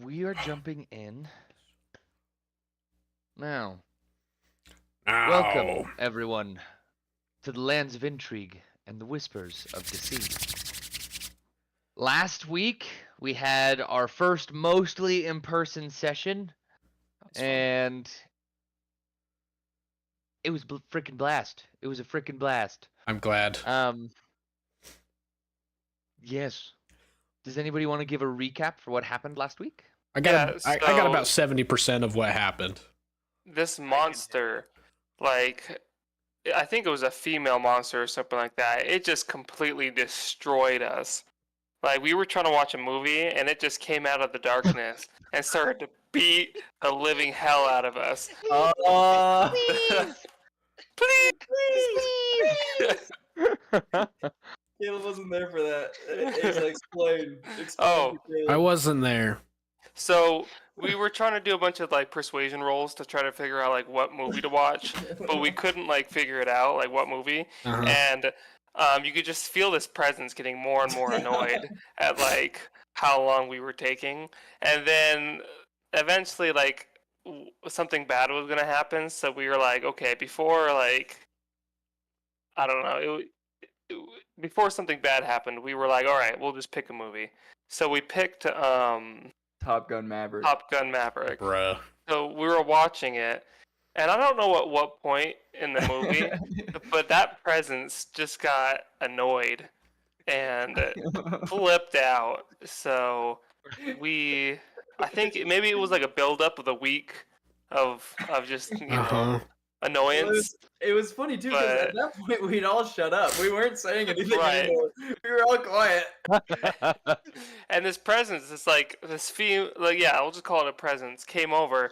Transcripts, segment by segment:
we are jumping in now. Ow. Welcome, everyone, to the lands of intrigue and the whispers of deceit. Last week, we had our first mostly in-person session, and it was freaking blast. It was a freaking blast. I'm glad. Yes. Does anybody want to give a recap for what happened last week? I got Yeah, I got so- about 70% of what happened. This monster, like, I think it was a female monster or something like that. It just completely destroyed us. Like, we were trying to watch a movie, and it just came out of the darkness and started to beat the living hell out of us. Please! Caleb wasn't there for that. Explain. Oh. I wasn't there. So we were trying to do a bunch of like persuasion rolls to try to figure out like what movie to watch, but we couldn't like figure it out, like what movie. Uh-huh. And you could just feel this presence getting more and more annoyed at like how long we were taking. And then eventually like something bad was gonna happen, so we were like, okay, before like I don't know, before something bad happened, we were like, all right, we'll just pick a movie. So we picked Top Gun Maverick. Top Gun Maverick. Bruh. So we were watching it, and I don't know at what point in the movie, but that presence just got annoyed and flipped out. So I think maybe it was like a build-up of the week of just Uh-huh. annoyance. It was funny too because at that point we'd all shut up. We weren't saying anything Right. anymore. We were all quiet. And this presence, it's like this like yeah, I'll just call it a presence, came over,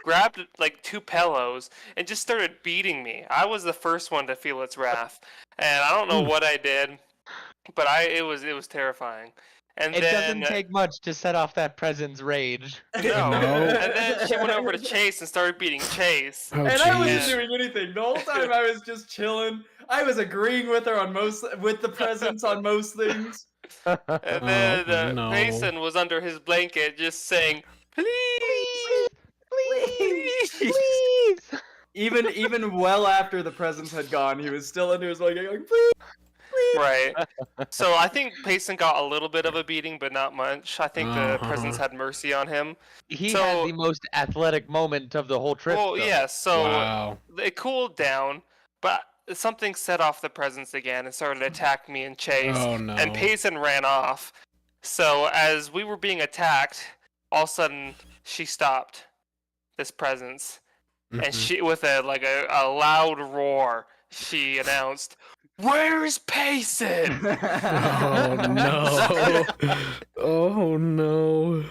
grabbed like 2 pillows, and just started beating me. I was the first one to feel its wrath, and I don't know what I did, but it was terrifying. And It then doesn't take much to set off that presence rage. no. No. And then she went over to Chase and started beating Chase. Oh, And I wasn't jeez. doing anything. The whole time I was just chilling. I was agreeing with her with the presence on most things. And then Oh, no. Mason was under his blanket just saying, please, Please! Even well after the presence had gone, he was still under his blanket going, please. Right. So I think Payson got a little bit of a beating, but not much. I think the presence had mercy on him. He So- had the most athletic moment of the whole trip. Well, though. yeah, so Wow. it cooled down, but something set off the presence again and started to attack me and Chase. Oh no. And Payson ran off. So as we were being attacked, all of a sudden she stopped this presence. And Mhm. she, with a loud roar, she announced, "Where's Payson?" Oh no. Oh no.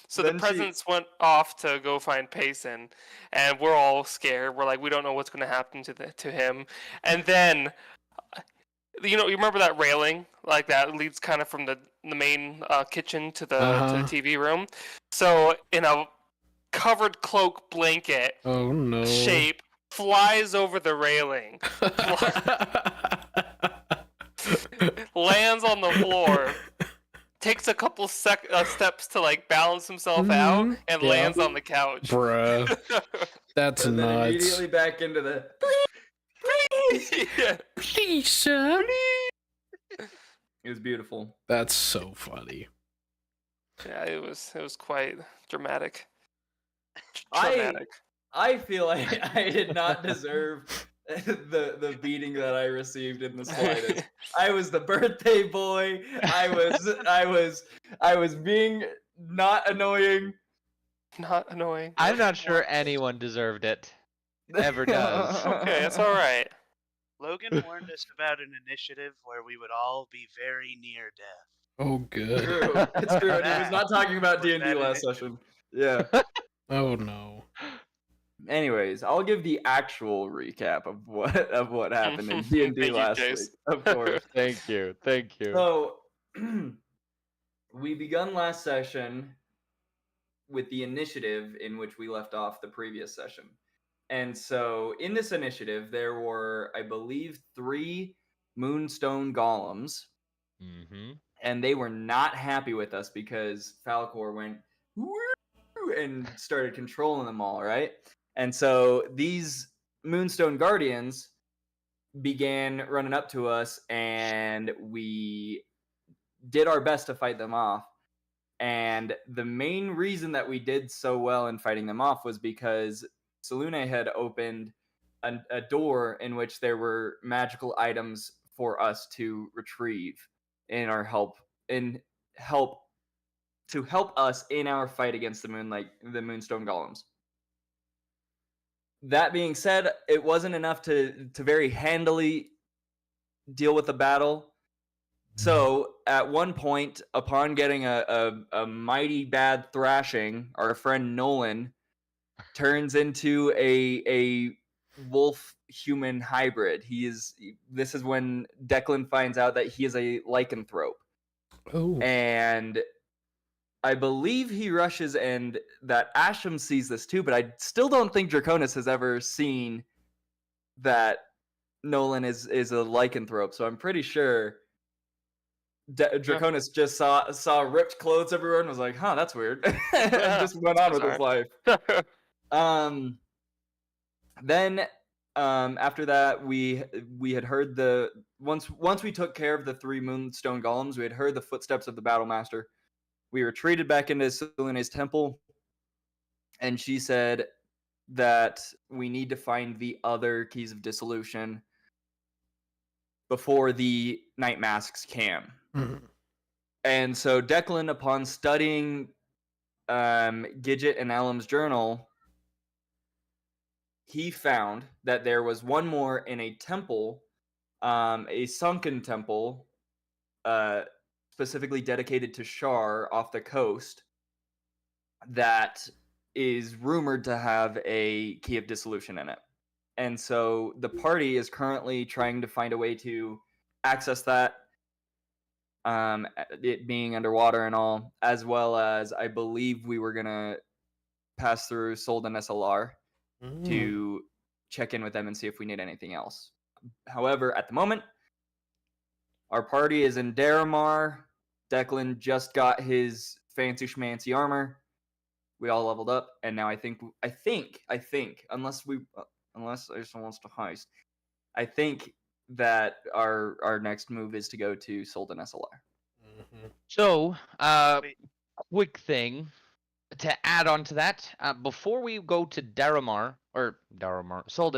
So Then the she- presence went off to go find Payson, and we're all scared. We're like, we don't know what's going to happen to him. And then, you remember that railing, like that leads kind of from the main kitchen to the TV room. So in a covered cloak blanket Oh no. shape, flies over the railing, lands on the floor, takes a couple steps to like balance himself out, and yeah. lands on the couch. Bruh. That's And then nuts. immediately back into the Yeah. Please, sir. It was beautiful. That's so funny. Yeah, it was quite dramatic. I feel like I did not deserve the beating that I received in the slightest. I was the birthday boy. I was being not annoying. Not annoying. I'm not sure anyone deserved it. Ever does. Okay, that's all right. Logan warned us about an initiative where we would all be very near death. Oh good. True. It's true. And he was not talking about D&D last session. Yeah. Oh no. Anyways, I'll give the actual recap of what happened in D&D Thank you, last Jace. week. Of course. Thank you. Thank you. So, we begun last session with the initiative in which we left off the previous session. And so, in this initiative, there were, I believe, 3 Moonstone Golems, Mm-hmm. and they were not happy with us because Falcor went woo, and started controlling them all, right? And so these Moonstone Guardians began running up to us, and we did our best to fight them off. And the main reason that we did so well in fighting them off was because Salune had opened a door in which there were magical items for us to retrieve in our help to help us in our fight against the Moonstone Golems. That being said, it wasn't enough to very handily deal with the battle. So at one point, upon getting a mighty bad thrashing, our friend Nolan turns into a wolf human hybrid. This is when Declan finds out that he is a lycanthrope. Oh. And I believe he rushes, and that Asham sees this too, but I still don't think Draconis has ever seen that Nolan is a lycanthrope. So I'm pretty sure Draconis just saw ripped clothes everywhere and was like, "Huh, that's weird," and just went on with his life. Then after that, we had heard once we took care of the 3 Moonstone Golems, we had heard the footsteps of the Battle Master. We retreated back into Salune's temple, and she said that we need to find the other keys of dissolution before the NightMasks can. Mhm. And so Declan, upon studying Gidget and Alum's journal, he found that there was one more in a temple, a sunken temple, specifically dedicated to Shar off the coast, that is rumored to have a key of dissolution in it. And so the party is currently trying to find a way to access that, it being underwater and all, as well as I believe we were going to pass through Solden SLR to check in with them and see if we need anything else. However, at the moment, our party is in Daramar. Declan just got his fancy schmancy armor. We all leveled up, and now I think, unless someone wants to heist, I think that our next move is to go to Solden SLR. So, Wait. quick thing to add on to that, before we go to Solden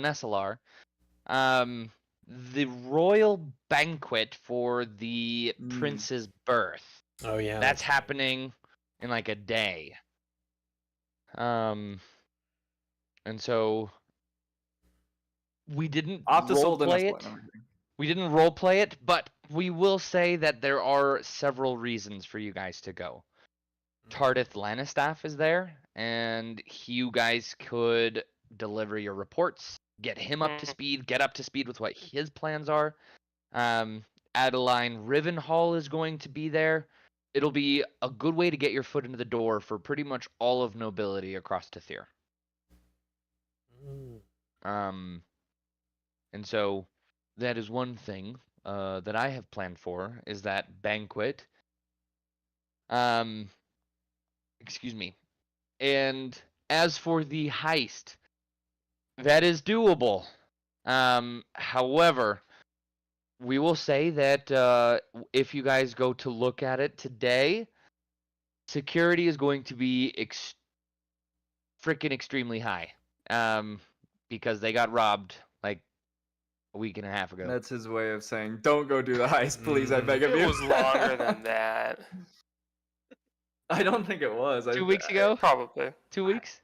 SLR, the royal banquet for the prince's birth. Oh yeah. That's happening in like a day. And so we didn't roleplay it. We didn't roleplay it, but we will say that there are several reasons for you guys to go. Tardith Lannistaff is there, and you guys could deliver your reports, get him up to speed, get up to speed with what his plans are. Adeline Rivenhall is going to be there. It'll be a good way to get your foot into the door for pretty much all of nobility across Tethir. And so that is one thing that I have planned for, is that banquet. Excuse me. And as for the heist, that is doable. However, we will say that if you guys go to look at it today, security is going to be freaking extremely high. Because they got robbed like a week and a half ago. That's his way of saying, "Don't go do the heist, please. I beg of you." It was longer than that. I don't think it was. 2 weeks ago? Probably. 2 weeks?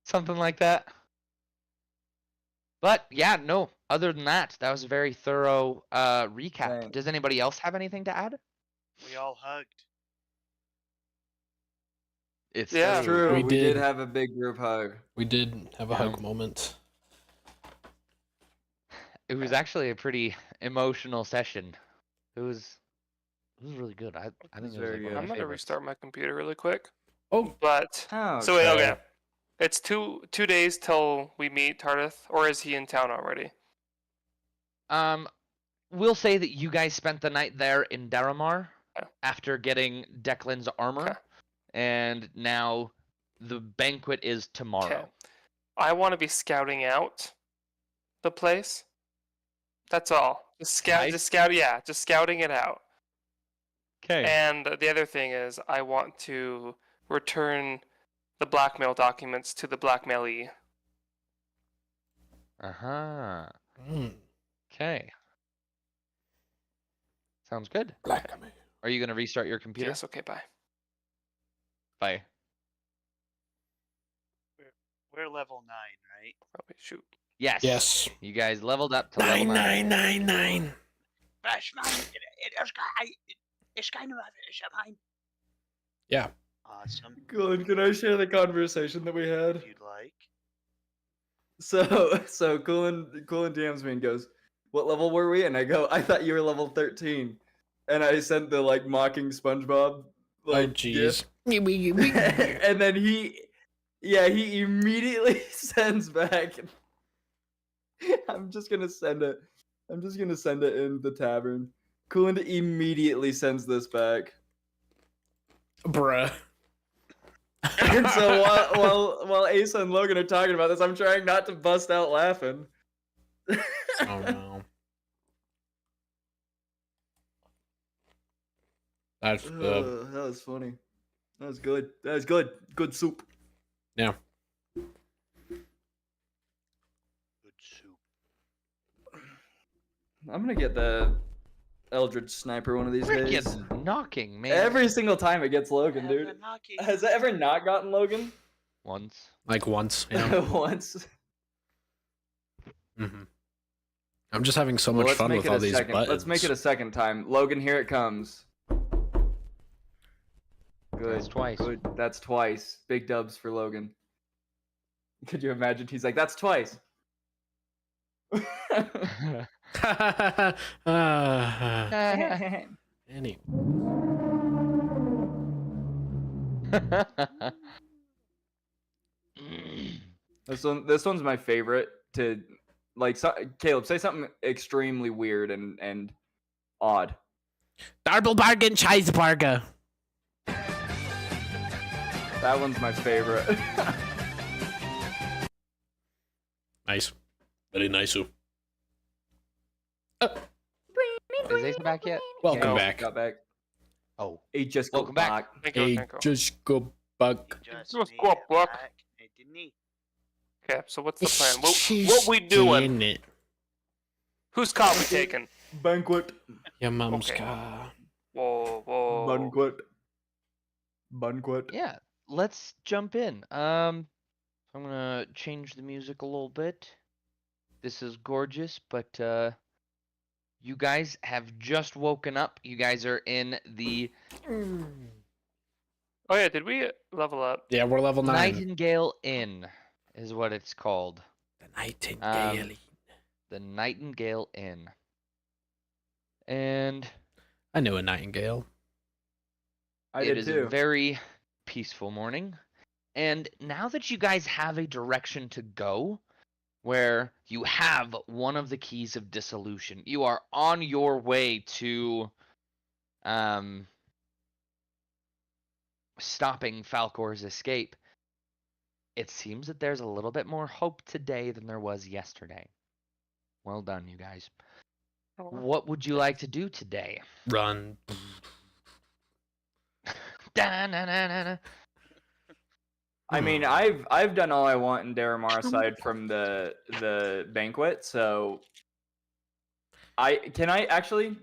Something like that. But yeah, no. Other than that, that was a very thorough recap. Thanks. Does anybody else have anything to add? We all hugged. It's Yeah. True. We We did did. have a big group hug. We did have a hug moment. It was actually a pretty emotional session. It was really good. I think was it was very like one good. of I'm my gonna favorites. restart my computer really quick. Oh, But Oh, so wait, okay. It's two days till we meet Tardith, or is he in town already? We'll say that you guys spent the night there in Daramar Okay. after getting Declan's armor. Okay. and now the banquet is tomorrow. I want to be scouting out the place. That's all. Just scouting it out. Okay. And the other thing is, I want to return the blackmail documents to the blackmailee. Uh-huh. Mm. Okay. Sounds good. Blackmail. Are you going to restart your computer? Yes, okay, bye. Bye. We're level 9, right? Oh, wait, shoot. Yes. Yes. You guys leveled up to level 9. 9. That's mine. It's kind of mine. Yeah. Awesome. Colin, can I share the conversation that we had? If you'd like. So Colin DMs me and goes, "What level were we?" And I go, "I thought you were level 13." And I sent the like mocking SpongeBob like Oh jeez. GIF. And then he immediately sends back. I'm just gonna send it in the tavern. Colin immediately sends this back. Bruh. And so while Asa and Logan are talking about this, I'm trying not to bust out laughing. Oh no. That's That was funny. That was good. That was good. Good soup. yeah. Good soup. I'm gonna get the Eldritch Sniper one of these days. Freaking knocking, man. Every single time it gets Logan, dude. Knocking. Has it ever not gotten Logan? Once. Like once, yeah. Once. hmm I'm just having so Well, much let's fun make with it all a these second. buttons. Let's make it a second time. Logan, here it comes. Good. That's twice. Good. That's twice. Big dubs for Logan. Could you imagine? He's like, "That's twice." Any. This one's my favorite. To like, Caleb, say something extremely weird and odd. Double bargain, cheeseburger. That one's my favorite. Nice. Very nice. Is Asa back yet? Welcome No, back. Got back. Oh. He just Welcome got back. Thank you, Hey, thank you. just go back. Just Just me go up, look. back, didn't he? Okay, so what's the plan? What we doing? In it. Whose cop we taking? banquet. Your mom's Okay. car. Whoa, whoa. Banquet. Yeah, let's jump in. I'm gonna change the music a little bit. This is gorgeous, but you guys have just woken up. You guys are in the Oh yeah, did we level up? Yeah, we're level 9. Nightingale Inn, is what it's called. The Nightingale. The Nightingale Inn. And I knew a nightingale. I it did is too. a very peaceful morning. And now that you guys have a direction to go, where you have one of the keys of dissolution, you are on your way to stopping Falcor's escape. It seems that there's a little bit more hope today than there was yesterday. Well done, you guys. What would you like to do today? Run. Da-na-na-na-na. I mean, I've done all I want in Daramar aside from the banquet. So, can I actually,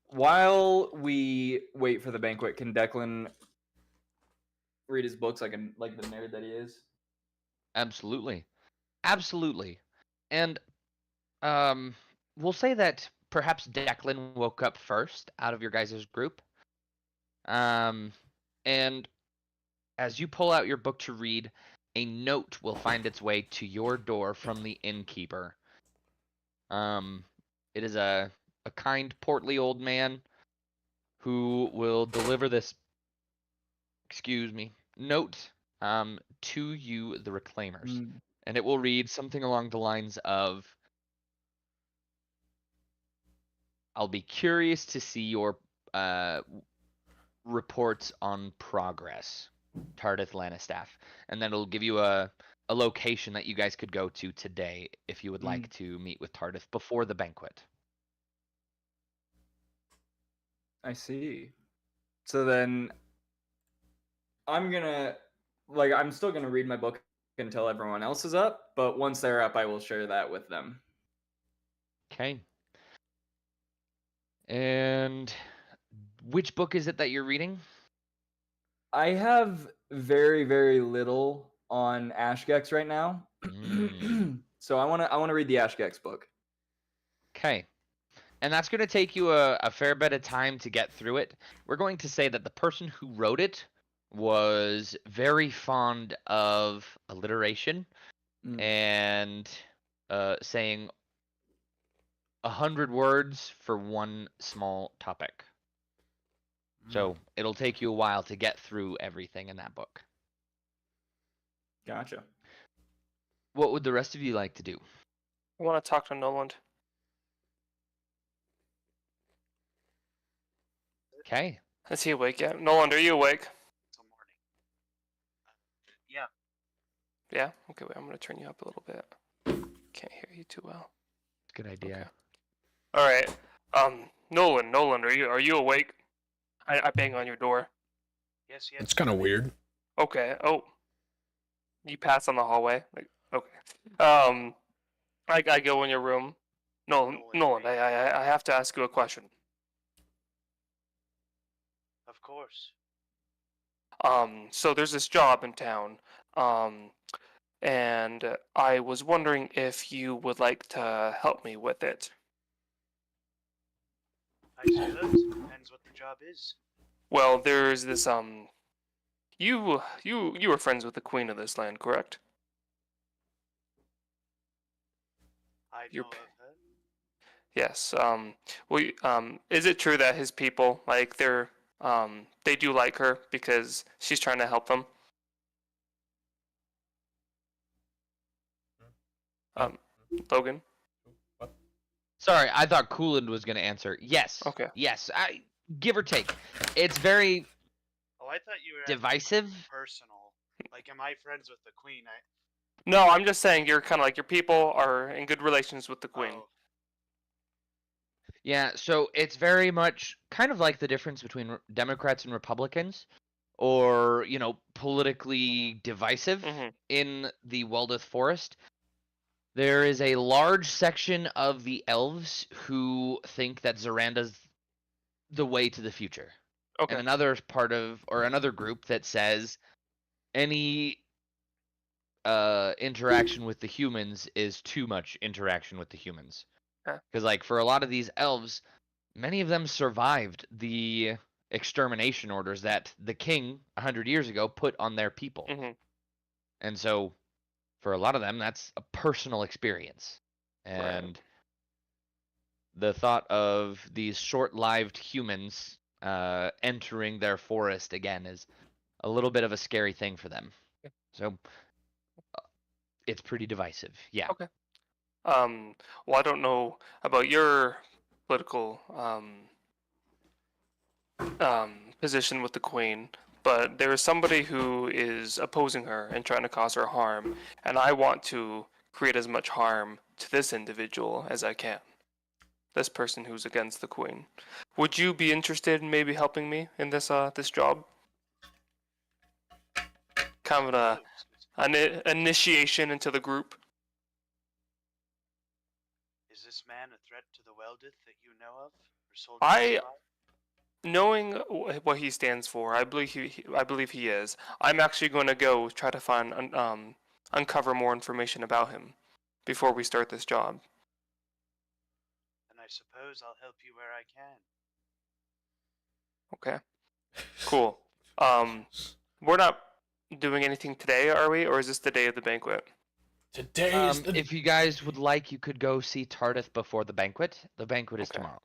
while we wait for the banquet, can Declan read his books like the nerd that he is? Absolutely. Absolutely. And we'll say that perhaps Declan woke up first out of your guys' group. And as you pull out your book to read, a note will find its way to your door from the innkeeper. It is a kind, portly old man who will deliver this, note to you, the reclaimers. And it will read something along the lines of, I'll be curious to see your reports on progress, Tardith Lanistaff, and then it'll give you a location that you guys could go to today if you would like to meet with Tardith before the banquet. I see. So then I'm still gonna read my book until everyone else is up, but once they're up, I will share that with them. Okay. And which book is it that you're reading? I have very, very little on Ashgex right now. So I wanna read the Ashgex book. Okay. And that's going to take you a fair bit of time to get through it. We're going to say that the person who wrote it was very fond of alliteration and saying 100 words for one small topic. So it'll take you a while to get through everything in that book. Gotcha. What would the rest of you like to do? I want to talk to Noland. Okay. Is he awake yet? Noland, are you awake? Till morning. Yeah. Yeah? Okay, wait, I'm going to turn you up a little bit. Can't hear you too well. Good idea. Okay. Alright. Noland, are you awake? I bang on your door. Yes. It's kind of weird. Okay. Oh. You pass on the hallway? Like, okay. I go in your room. Noland, I have to ask you a question. Of course. So there's this job in town, and I was wondering if you would like to help me with it. I suppose it depends what the job is. Well, there's this you were friends with the queen of this land, correct? I You're know of her. Yes. Is it true that his people, like, they do like her because she's trying to help them? Logan? Sorry, I thought Cooland was going to answer. Yes. Okay. Yes. Give or take. It's very Oh, I thought you were asking divisive. personal. Like, am I friends with the queen? No, I'm just saying you're kind of like your people are in good relations with the queen. Oh, Yeah, so it's very much kind of like the difference between Democrats and Republicans, or, politically divisive in the Weldith Forest. There is a large section of the elves who think that Zoranda's the way to the future. Okay. And another group that says any interaction with the humans is too much interaction with the humans. Because, like, for a lot of these elves, many of them survived the extermination orders that the king 100 years ago put on their people. And so, for a lot of them, that's a personal experience. And the thought of these short-lived humans entering their forest again is a little bit of a scary thing for them. So, it's pretty divisive. Yeah. Okay. Well, I don't know about your political position with the queen, but there is somebody who is opposing her and trying to cause her harm, and I want to create as much harm to this individual as I can. This person who's against the queen. Would you be interested in maybe helping me in this job? Kind of an initiation into the group. is this man a threat to the Weldith that you know of? Or soldiers I- by? Knowing what he stands for, I believe he is. I'm actually going to go try to find uncover more information about him before we start this job. And I suppose I'll help you where I can. Okay. Cool. We're not doing anything today, are we? Or is this the day of the banquet? Today is the If you guys would like, you could go see Tardith before the banquet. The banquet is Okay. tomorrow.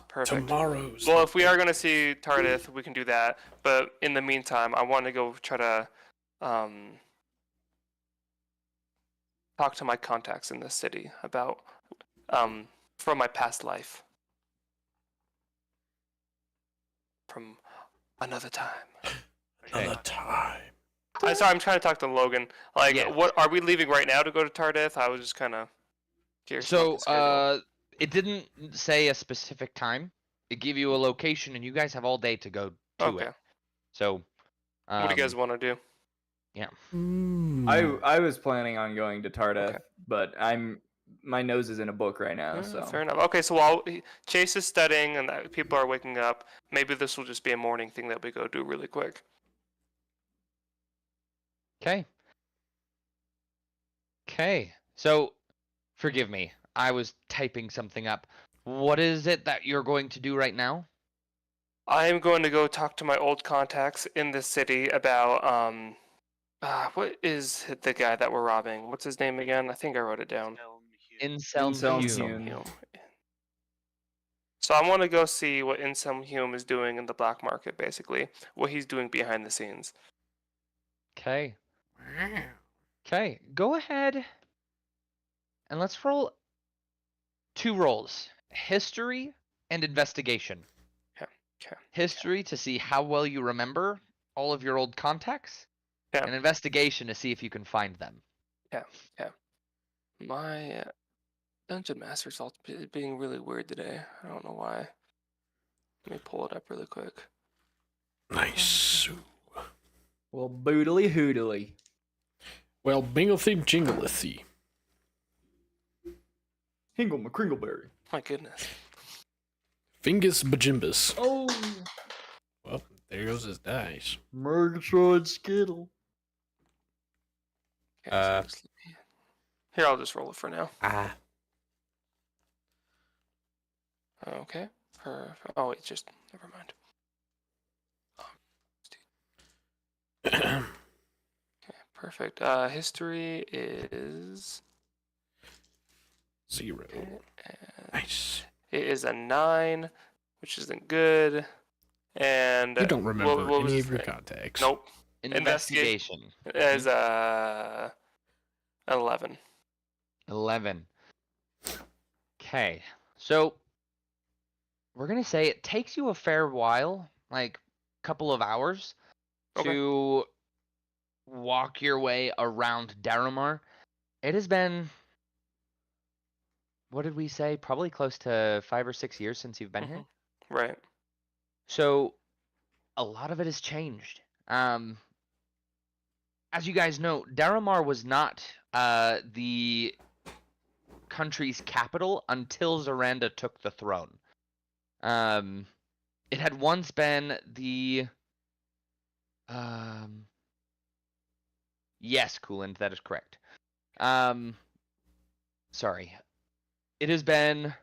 Perfect. tomorrow's. Well, if we are going to see Tardith, we can do that. But in the meantime, I want to go try to talk to my contacts in this city about from my past life. From Another time. Another time. I'm sorry, I'm trying to talk to Logan. Like, Yeah. what are we leaving right now to go to Tardeth? I was just kind of curious about the schedule. It didn't say a specific time. It gave you a location, and you guys have all day to go to Okay. it. So, What do you guys want to do? yeah. I was planning on going to Tardeth, Okay. but my nose is in a book right now, so Fair enough. Okay, so while Chase is studying and people are waking up, maybe this will just be a morning thing that we go do really quick. Okay. Okay. So, forgive me. I was typing something up. What is it that you're going to do right now? I am going to go talk to my old contacts in the city about what is the guy that we're robbing? What's his name again? I think I wrote it down. Inselm Hume. Hume. So I want to go see what Inselm Hume is doing in the black market, basically, what he's doing behind the scenes. Okay. Okay. Go ahead and let's roll 2 rolls. History and investigation. Okay. History to see how well you remember all of your old contacts. Yeah. And investigation to see if you can find them. Yeah. My Dungeon Master results being really weird today. I don't know why. Let me pull it up really quick. Nice. well, boodly hoodly. Well, binglethee jinglethee. Hingle McCringleberry. My goodness. Fingus bajimbus. Oh, Well, there goes his dice. Murgatroyd Skittle. Okay, so here, I'll just roll it for now. Okay. Oh, wait, just never mind. Okay, perfect. History is 0. and Nice. it is a 9, which isn't good. And You don't remember what was any his of your name? contacts. Nope. Investigation. Is 11. 11. Okay. So we're going to say it takes you a fair while, like a couple of hours, Okay. to walk your way around Daramar. It has been, what did we say? Probably close to 5 or 6 years since you've been here. Right. So a lot of it has changed. As you guys know, Daramar was not the country's capital until Zaranda took the throne. It had once been the yes, Cooland, that is correct. Sorry. It has been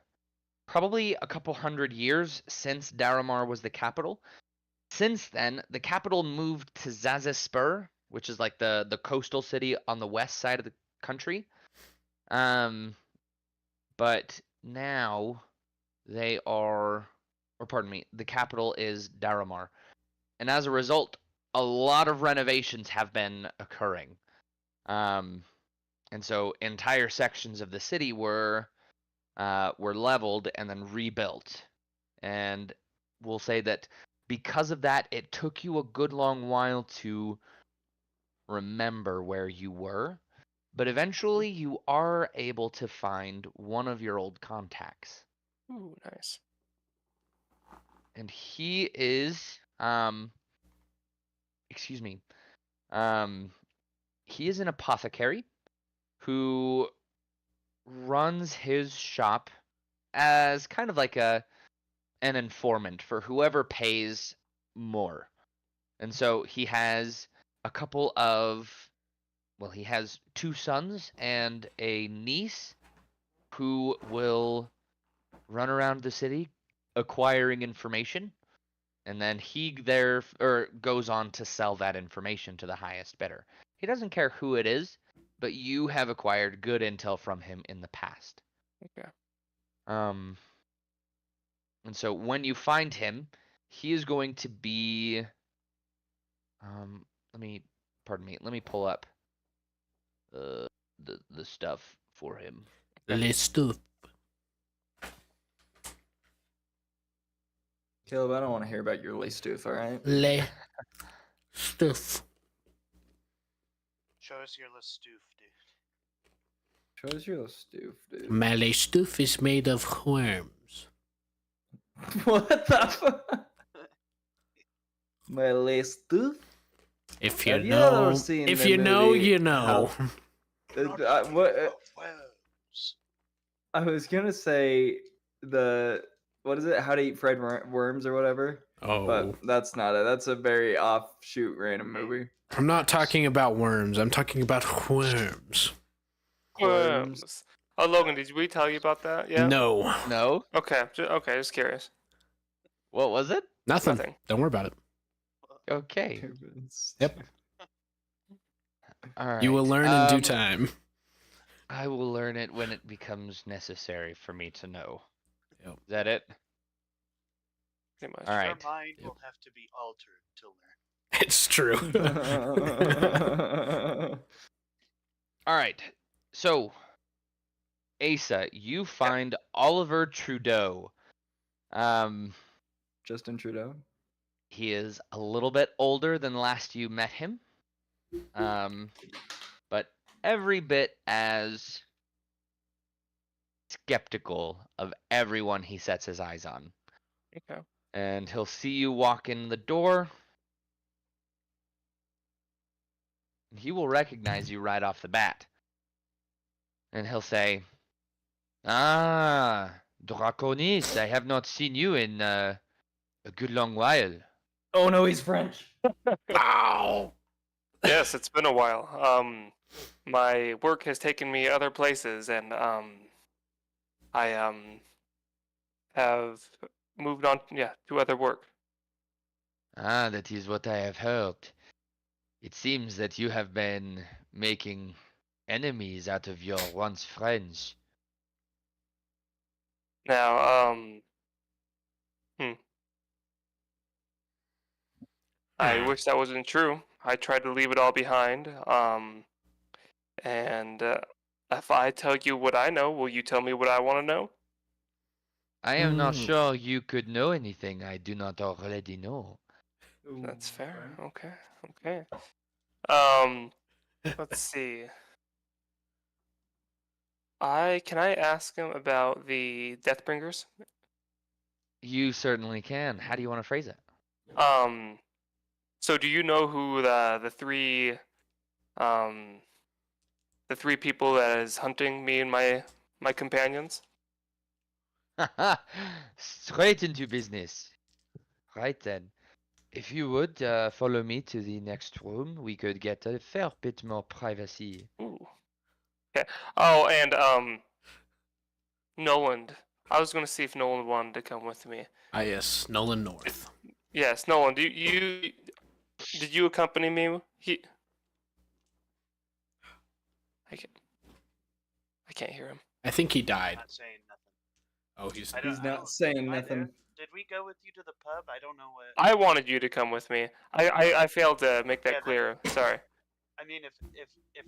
probably a couple hundred years since Daramar was the capital. Since then, the capital moved to Zazaspur, which is like the coastal city on the west side of the country. But now they are, or pardon me, the capital is Daramar. And as a result, a lot of renovations have been occurring. And so entire sections of the city were leveled and then rebuilt. And we'll say that because of that, it took you a good long while to remember where you were. But eventually you are able to find one of your old contacts. Ooh, nice. And he is excuse me. He is an apothecary who runs his shop as kind of like an informant for whoever pays more. And so he has a couple of, well, he has 2 sons and a niece who will run around the city acquiring information, and then he goes on to sell that information to the highest bidder. He doesn't care who it is, but you have acquired good intel from him in the past. Okay. And so when you find him, he is going to be let me pull up the stuff for him. List of. Caleb, I don't want to hear about your lace tooth, all right? Le stuff. Show us your little stoof, dude. Show us your lace tooth, dude. My le stuff is made of worms. What the fuck? My lace tooth? If you Have you ever know, seen if the you know, movie you know. Worms. I was gonna say what is it? How to Eat Fried Worms or whatever. Oh, But that's not it. That's a very offshoot random movie. I'm not talking about worms. I'm talking about worms. Worms. Oh, Logan, did we tell you about that? Yeah. No, No? Okay. Okay. Just curious. What was it? nothing. Nothing. Don't worry about it. Okay. Yep. All right. You will learn in due time. I will learn it when it becomes necessary for me to know. Yep. Is that it? Pretty much. All Your right. mind Yep. will have to be altered to learn. It's true. All right. So, Asa, you find Oliver Trudeau. Justin Trudeau. He is a little bit older than last you met him. But every bit as skeptical of everyone he sets his eyes on. Okay. And he'll see you walk in the door. He will recognize you right off the bat. And he'll say, "Ah, Draconis, I have not seen you in a good long while." Oh no, he's French. Ow! Yes, it's been a while. My work has taken me other places, and I have moved on, to other work. Ah, that is what I have heard. It seems that you have been making enemies out of your once friends. Now, I wish that wasn't true. I tried to leave it all behind. And if I tell you what I know, will you tell me what I want to know? I am not Mm. sure you could know anything I do not already know. That's fair. Okay. Let's see. Can I ask him about the Deathbringers? You certainly can. How do you want to phrase it? So do you know who the three people that is hunting me and my companions? Straight into business. Right then. If you would follow me to the next room, we could get a fair bit more privacy. Ooh. Okay. Oh, and Nolan. I was gonna see if Nolan wanted to come with me. Ah, yes, Nolan North. Yes, Nolan. Did you accompany me? I can't hear him. I think he died. Not saying nothing. Oh, he's. I don't- He's I not don't- saying am I there? nothing. Did we go with you to the pub? I don't know what. I wanted you to come with me. I failed to make that Yeah, clear. Sorry. I mean, if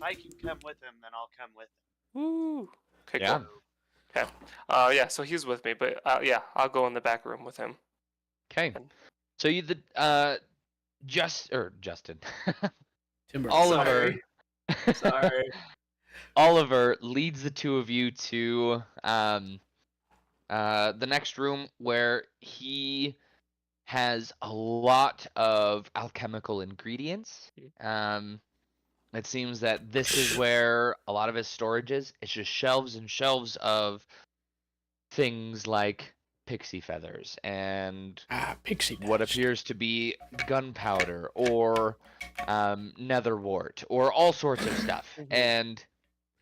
I can come with him, then I'll come with him. Woo. Okay, Yeah. cool. Okay. Yeah. So he's with me, but yeah, I'll go in the back room with him. Okay. So Justin. Timber. Oliver. Sorry. Oliver leads the two of you to the next room where he has a lot of alchemical ingredients. It seems that this is where a lot of his storage is. It's just shelves and shelves of things like pixie feathers and Pixie what dust. appears to be gunpowder or netherwort or all sorts of stuff. And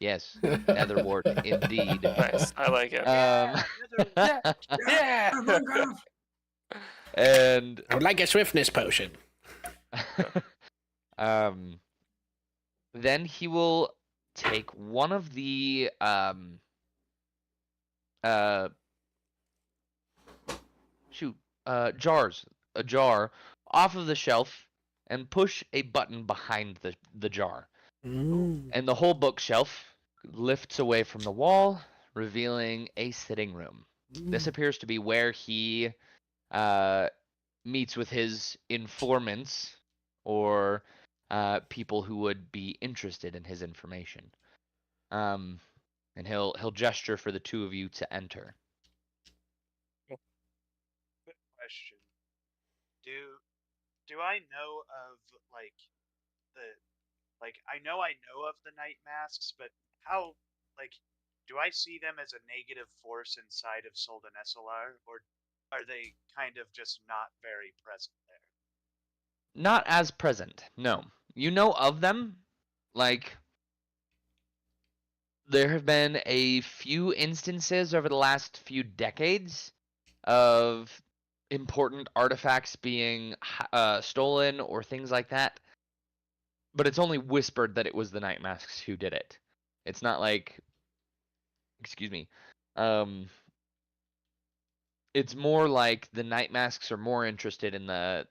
yes, netherwort indeed. Nice. I like it. Yeah. And I would like a swiftness potion. then he will take one of the jars, a jar off of the shelf and push a button behind the jar. And the whole bookshelf lifts away from the wall, revealing a sitting room. This appears to be where he meets with his informants or people who would be interested in his information. And he'll gesture for the two of you to enter. Quick question. Do I know of the I know of the night masks, but how like do I see them as a negative force inside of Soldan SLR, or are they kind of just not very present there? Not as present, no. You know of them, like there have been a few instances over the last few decades of important artifacts being stolen or things like that, but it's only whispered that it was the NightMasks who did it. It's not like, excuse me, it's more like the NightMasks are more interested in the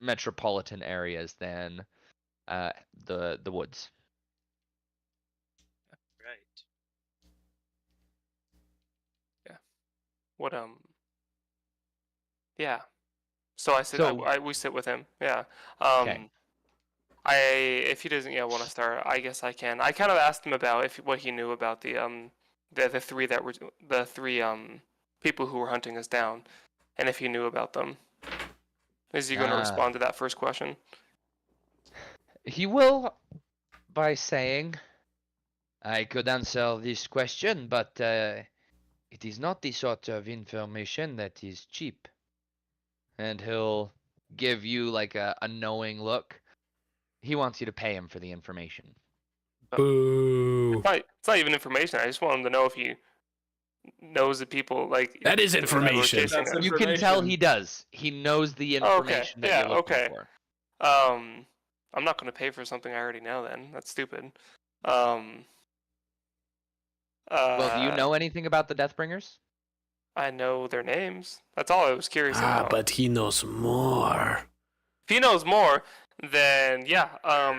metropolitan areas than the woods. Right. What Yeah. So I sit. So- we sit with him. Yeah. Okay. If he doesn't want to start, I guess I can. I kind of asked him about what he knew about the three people who were hunting us down, and if he knew about them. Is he going to respond to that first question? He will by saying, I could answer this question, but it is not the sort of information that is cheap. And he'll give you like a knowing look. He wants you to pay him for the information. Boo. It's not even information. I just want him to know if he knows the people That is the people who are information. chasing That's us. You can tell information. he does. He knows the Oh, okay. information that Yeah, you're looking okay. for. I'm not going to pay for something I already know. Then that's stupid. Well, do you know anything about the Deathbringers? I know their names. That's all I was curious about. But he knows more. If he knows more, then yeah.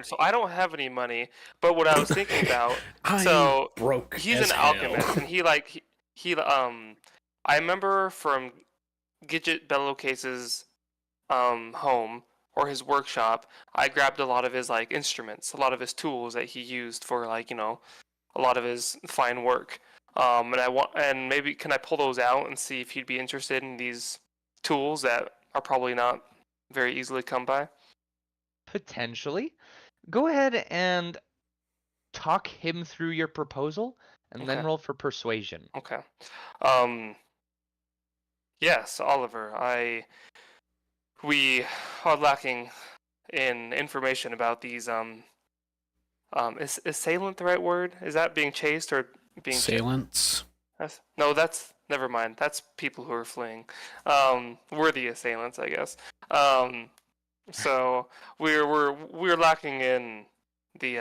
So I don't have any money, but what I was thinking about. So broke. he's as an hell. alchemist, and I remember from Gidget Bellocase's home or his workshop, I grabbed a lot of his instruments, a lot of his tools that he used for a lot of his fine work. And maybe can I pull those out and see if he'd be interested in these tools that are probably not very easily come by? Potentially. Go ahead and talk him through your proposal and then Okay. roll for persuasion. Okay. Yes, Oliver. We are lacking in information about these. Is assailant the right word? Is that being chased or being? Assailants. No, that's never mind. That's people who are fleeing. We're the assailants, I guess. So we're lacking in the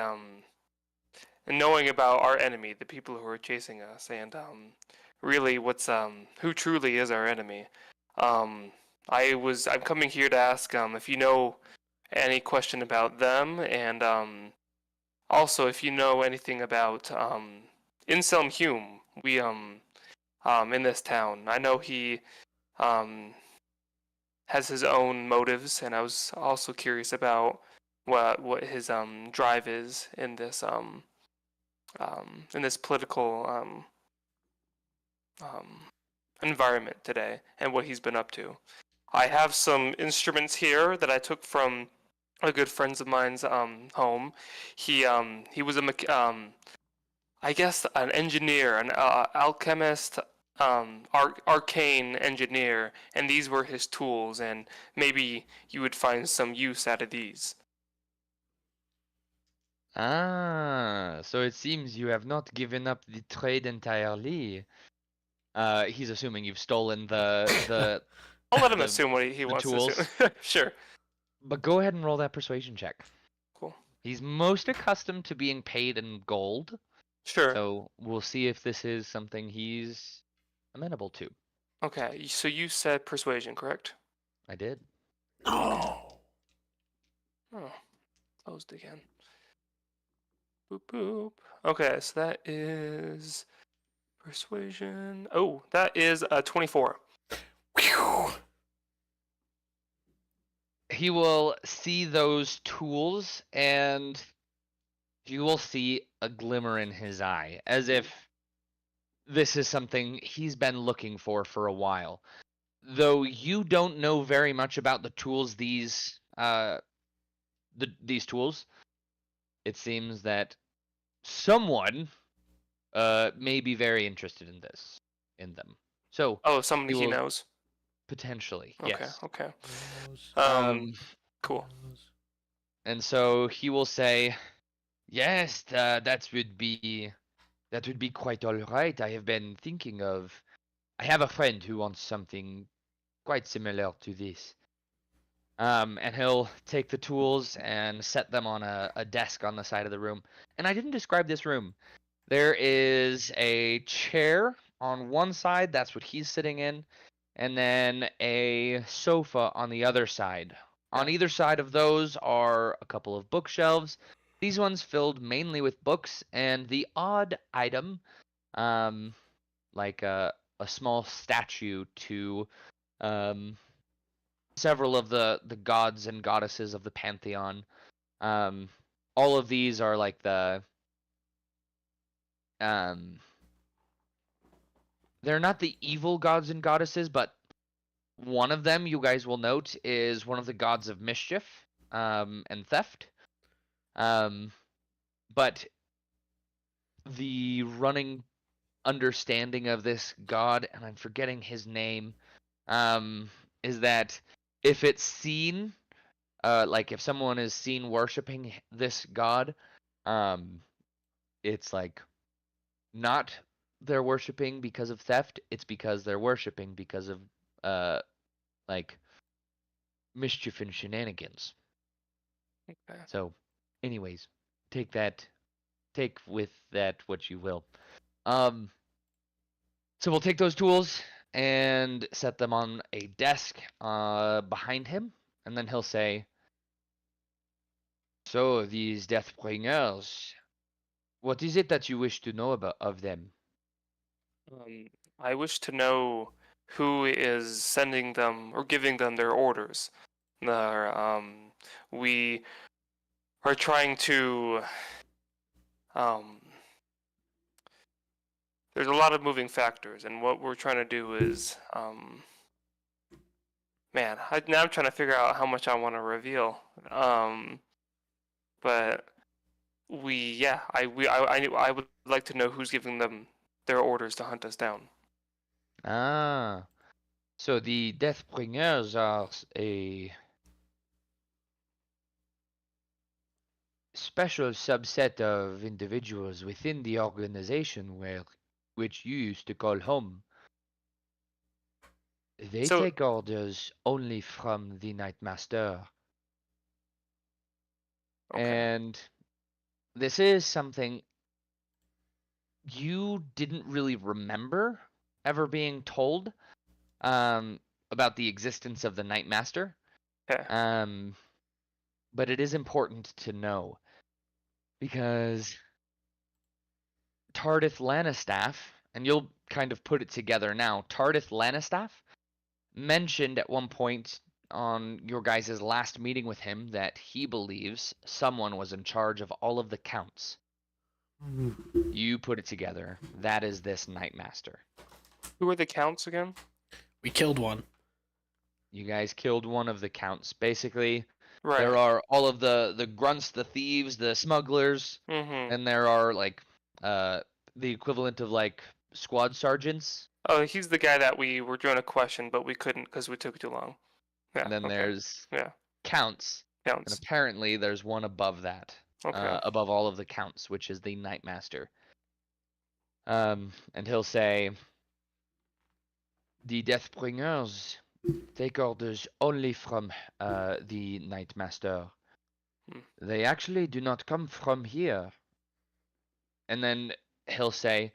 in knowing about our enemy, the people who are chasing us, and really who truly is our enemy. I'm coming here to ask if you know any question about them, and also if you know anything about Anselm Hume. We in this town. I know he has his own motives, and I was also curious about what his drive is in this political environment today, and what he's been up to. I have some instruments here that I took from a good friend of mine's home. He was I guess an engineer, an alchemist, arcane engineer, and these were his tools, and maybe you would find some use out of these. So it seems you have not given up the trade entirely. He's assuming you've stolen the I'll let him the- assume what he wants tools. to assume. Sure. But go ahead and roll that persuasion check. Cool. He's most accustomed to being paid in gold, Sure. so we'll see if this is something he's amenable to. Okay, so you said persuasion, correct? I did. No. Oh, closed again. Boop boop. Okay, so that is persuasion. Oh, that is a 24. he will see those tools, and you will see a glimmer in his eye, as if this is something he's been looking for a while. Though you don't know very much about the tools these tools, it seems that someone may be very interested in them. So Oh, somebody he he will knows. potentially, Okay, yes. okay. Um, Cool. and so he will say, "Yes, that would be quite all right. I have been thinking of. I have a friend who wants something quite similar to this." And he'll take the tools and set them on a desk on the side of the room. And I didn't describe this room. There is a chair on one side, that's what he's sitting in, and then a sofa on the other side. On either side of those are a couple of bookshelves. These ones filled mainly with books, and the odd item, like a small statue to um, several of the gods and goddesses of the pantheon. Um, all of these are like um, they're not the evil gods and goddesses, but one of them you guys will note is one of the gods of mischief and theft. But the running understanding of this god, and I'm forgetting his name, is that if it's seen, like if someone is seen worshiping this god, it's like not they're worshiping because of theft, it's because they're worshiping because of like mischief and shenanigans. Okay. So, anyways, take with that what you will. So we'll take those tools and set them on a desk behind him, and then he'll say, "So these Deathbringers, what is it that you wish to know about of them?" I wish to know who is sending them or giving them their orders. We are trying to. There's a lot of moving factors, and what we're trying to do is, now I'm trying to figure out how much I want to reveal. But I would like to know who's giving them their orders to hunt us down. Ah, so the Deathbringers are a special subset of individuals within the organization which you used to call home. They So, take orders only from the Nightmaster. okay. And this is something you didn't really remember ever being told about the existence of the Nightmaster. Okay. But it is important to know because Tardith Lanistaff, and you'll kind of put it together now, Tardith Lanistaff mentioned at one point on your guys' last meeting with him that he believes someone was in charge of all of the counts. You put it together. That is this Nightmaster. Who are the counts again? We killed one. You guys killed one of the counts. Basically, Right. there are all of the grunts, the thieves, the smugglers, Mm-hmm. and there are like the equivalent of like squad sergeants. Oh, he's the guy that we were doing a question, but we couldn't because we took too long. Yeah. And then okay. there's Yeah. counts. And Counts. apparently there's one above that. Okay. Above all of the counts, which is the Nightmaster. And he'll say, the Deathbringers take orders only from the Nightmaster. They actually do not come from here. And then he'll say,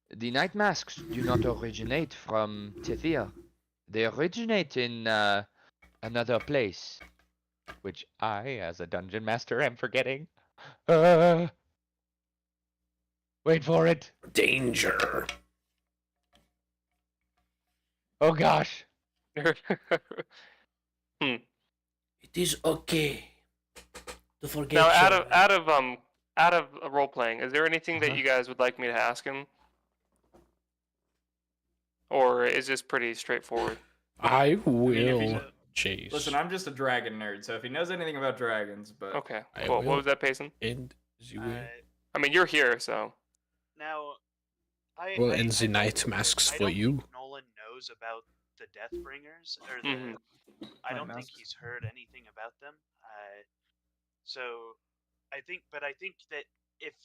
the Nightmasks do not originate from Tethir. They originate in another place, which I, as a dungeon master, am forgetting. Wait for it. Danger. Oh gosh. Hmm. It is okay to forget Now, your... out of role playing, is there anything that Uh-huh. you guys would like me to ask him, or is this pretty straightforward? I if will you- chase. Listen, I'm just a dragon nerd, so if he knows anything about dragons, but Okay, I cool. will. What was that, Payson? And the way. I mean, you're here, so. Now, Well, I and the don't- NightMasks I for don't you. think Nolan knows about the Deathbringers, or the. Mhm. I don't think NightMasks. he's heard anything about them. So, I think that if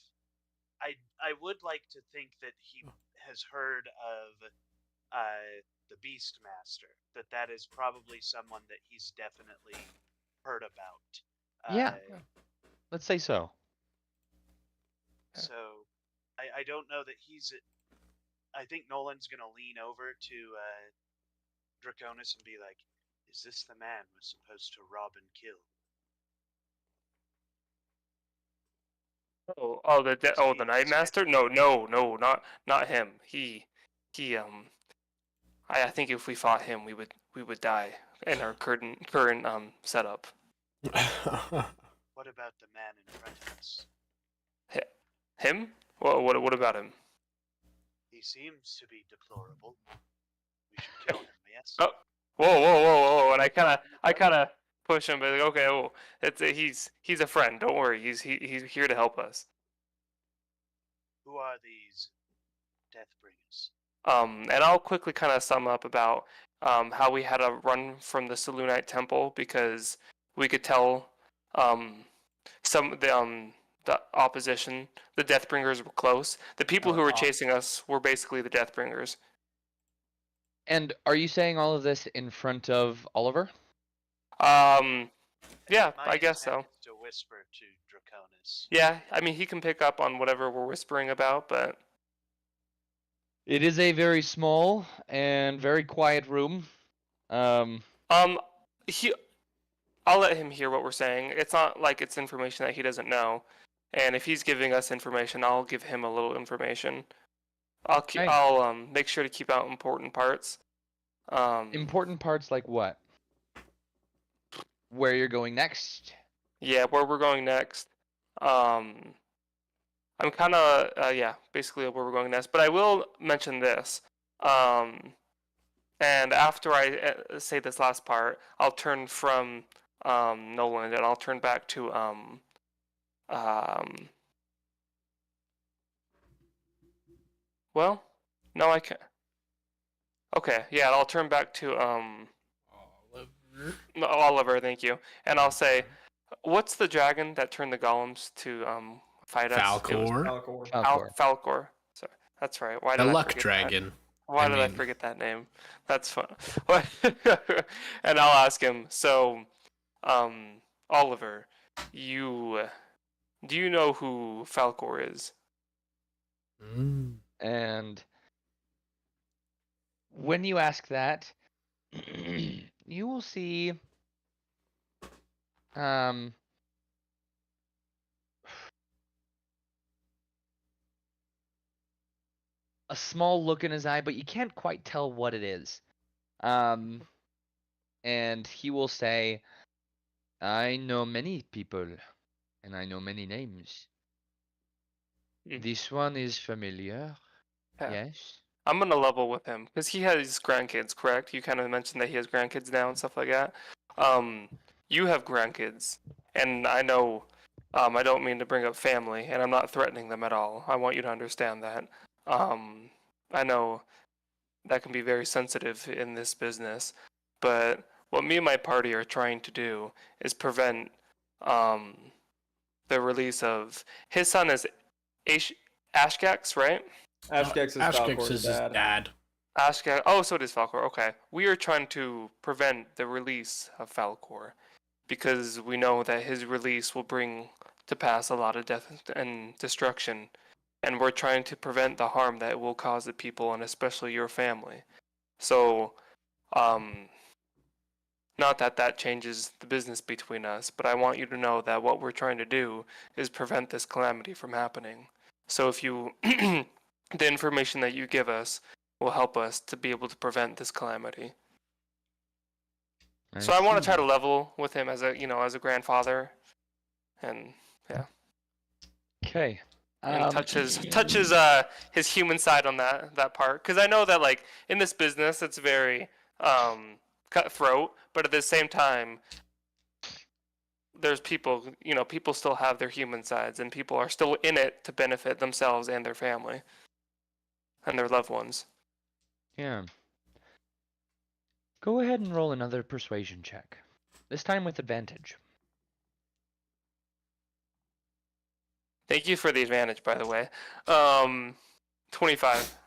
I would like to think that he has heard of the Beastmaster, that is probably someone that he's definitely heard about. Yeah. Let's say so. So, I don't know that he's. I think Nolan's gonna lean over to Draconis and be like, "Is this the man we're supposed to rob and kill?" The Nightmaster? No, not him. I think if we fought him, we would die in our current setup. What about the man in front of us? Him? What about him? He seems to be deplorable. We should kill him, yes? Oh, whoa! And I kind of push him, but like, okay, well, he's a friend. Don't worry, he's here to help us. Who are these Deathbringers? And I'll quickly kind of sum up about how we had to run from the Selunite temple because we could tell the opposition, the Deathbringers were close. The people who were chasing us were basically the Deathbringers. And are you saying all of this in front of Oliver? Yeah, My I guess so. intent is to whisper to Draconis. Yeah, I mean he can pick up on whatever we're whispering about, but It is a very small and very quiet room. he I'll let him hear what we're saying. It's not like it's information that he doesn't know. And if he's giving us information, I'll give him a little information. I'll make sure to keep out important parts. Important parts like what? Where you're going next? Yeah, where we're going next. I'm kind of basically where we're going next. But I will mention this. And after I say this last part, I'll turn from Nolan and I'll turn back to well, no, I can't. Okay, yeah, I'll turn back to Oliver, thank you, and I'll say, what's the dragon that turned the golems to fight us? Falcor. Falcor. Sorry, that's right. Why The did I luck forget dragon. That? Why did I forget that name? That's fun. And I'll ask him. So, Oliver, do you know who Falcor is? And when you ask that, you will see a small look in his eye, but you can't quite tell what it is. And he will say, I know many people, and I know many names. This one is familiar. Yeah. Yes. I'm gonna level with him because he has grandkids, correct? You kind of mentioned that he has grandkids now and stuff like that. You have grandkids, and I know. I don't mean to bring up family, and I'm not threatening them at all. I want you to understand that. I know that can be very sensitive in this business, but what me and my party are trying to do is prevent the release of his son is Ashgax, right? Ashgax is his dad. Ashgax. Oh, so it is Falcor. Okay, we are trying to prevent the release of Falcor because we know that his release will bring to pass a lot of death and destruction, and we're trying to prevent the harm that it will cause the people and especially your family. So, not that changes the business between us, but I want you to know that what we're trying to do is prevent this calamity from happening. So if you, the information that you give us will help us to be able to prevent this calamity. So I want to see. try to level with him as a grandfather, and yeah, Okay. and touches his human side on that part, because I know that like in this business it's very cutthroat, but at the same time there's people still have their human sides, and people are still in it to benefit themselves and their family and their loved ones. Yeah. Go ahead and roll another persuasion check. This time with advantage. Thank you for the advantage, by the way. 25.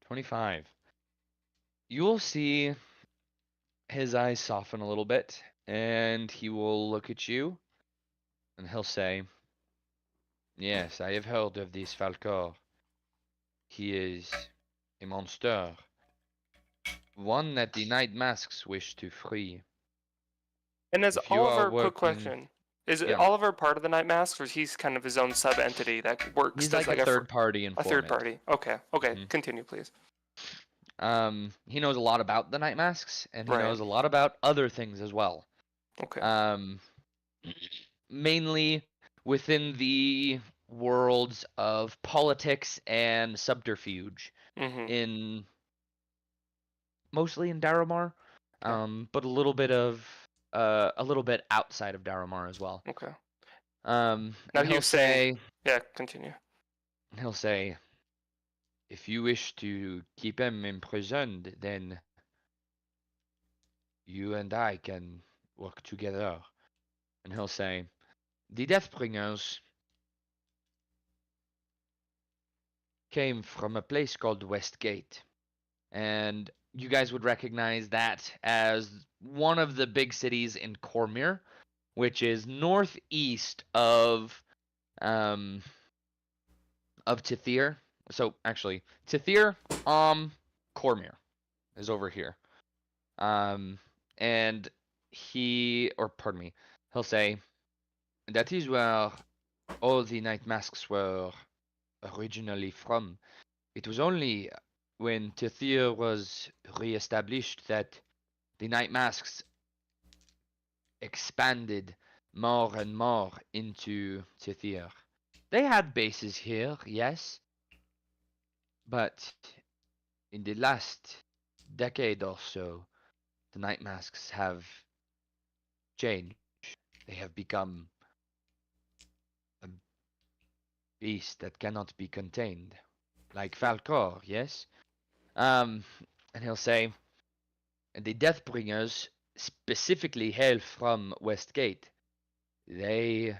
25. You'll see his eyes soften a little bit, and he will look at you, and he'll say, "Yes, I have heard of this Falcor. He is a monster, one that the NightMasks wish to free. And is If you are Oliver, quick working, question, is yeah, Oliver part of the NightMasks, or is he's kind of his own sub-entity that works he's as like like a third-party a third informant. party? Okay, Mhm. continue, please. He knows a lot about the NightMasks, and he Right. knows a lot about other things as well. Okay. Mainly within the worlds of politics and subterfuge Mm-hmm. mostly in Daramar, Yeah. but a little bit outside of Daramar as well. Okay. And Now he he'll was saying, say, yeah, continue. if you wish to keep him imprisoned, then you and I can work together. And he'll say, the Deathbringers came from a place called Westgate. And you guys would recognize that as one of the big cities in Cormyr, which is northeast of Tithir. So actually, Tithir, Cormyr is over here. And he'll say that is where all the NightMasks were originally from. It was only when Tithir was re-established that the NightMasks expanded more and more into Tithir. They had bases here, yes, but in the last decade or so, the NightMasks have changed. They have become a beast that cannot be contained, like Falcor, yes. And he'll say, the Deathbringers specifically hail from Westgate. They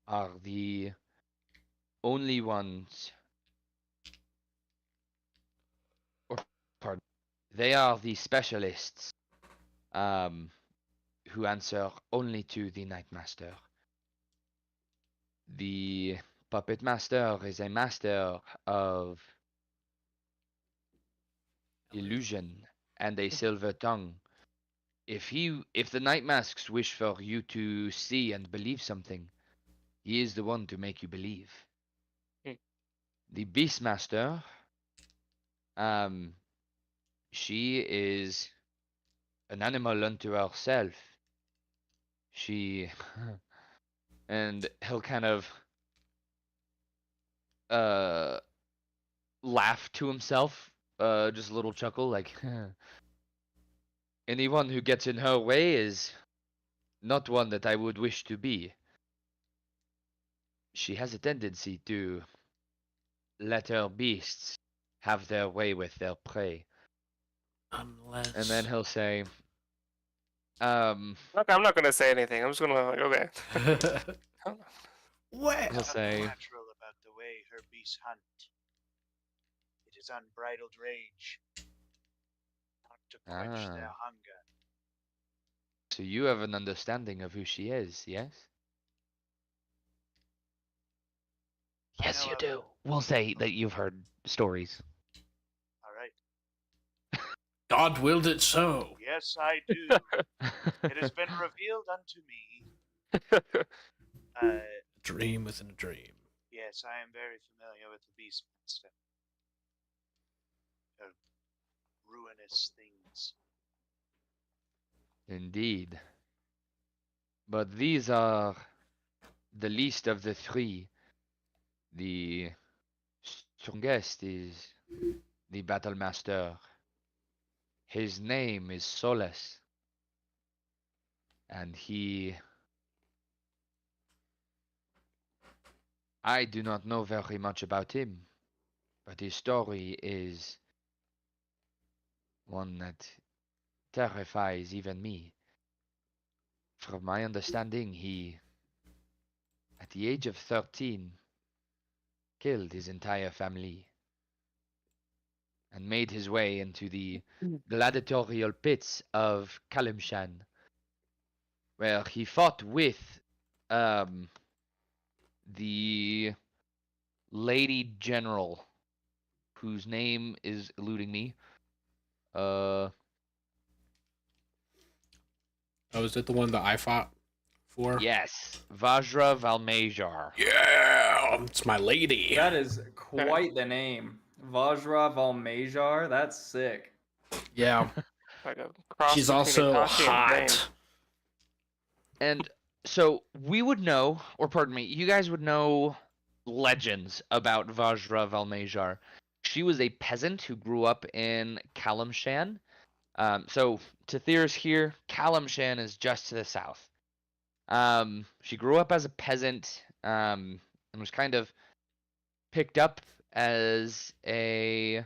are the only ones, or pardon, they are the specialists who answer only to the Nightmaster. The Puppet Master is a master of illusion and a silver tongue. If the Nightmasks wish for you to see and believe something, he is the one to make you believe. The Beastmaster, she is an animal unto herself. She and he'll kind of laugh to himself, just a little chuckle, like anyone who gets in her way is not one that I would wish to be. She has a tendency to let her beasts have their way with their prey. Unless. And then he'll say, Okay, I'm not gonna say anything. I'm just gonna like, okay. What? he'll say, Natural about the way her beasts hunt. It is unbridled rage, not to quench their hunger. so you have an understanding of who she is, yes? Yes, you do. We'll say that you've heard stories. All right. God willed it so. Yes, I do. It has been revealed unto me. A dream within a dream. Yes, I am very familiar with the Beastmaster. Her ruinous things. Indeed. But these are the least of the three. The strongest is the battle master. His name is Solus, and I do not know very much about him, but his story is one that terrifies even me. From my understanding, he, at the age of 13, killed his entire family and made his way into the gladiatorial pits of Kalimshan, where he fought with um, the lady general, whose name is eluding me. Oh, is it the one that I fought for? Yes, Vajra Valmejar. Yeah, it's my lady. That is quite the name. Vajra Valmejar. That's sick. Yeah, Like a cross she's between also Itachi and Pain. hot. And so we would know, or pardon me, you guys would know legends about Vajra Valmejar. She was a peasant who grew up in Kalimshan. So Tathir's here. Kalimshan is just to the south. She grew up as a peasant, and was kind of picked up as a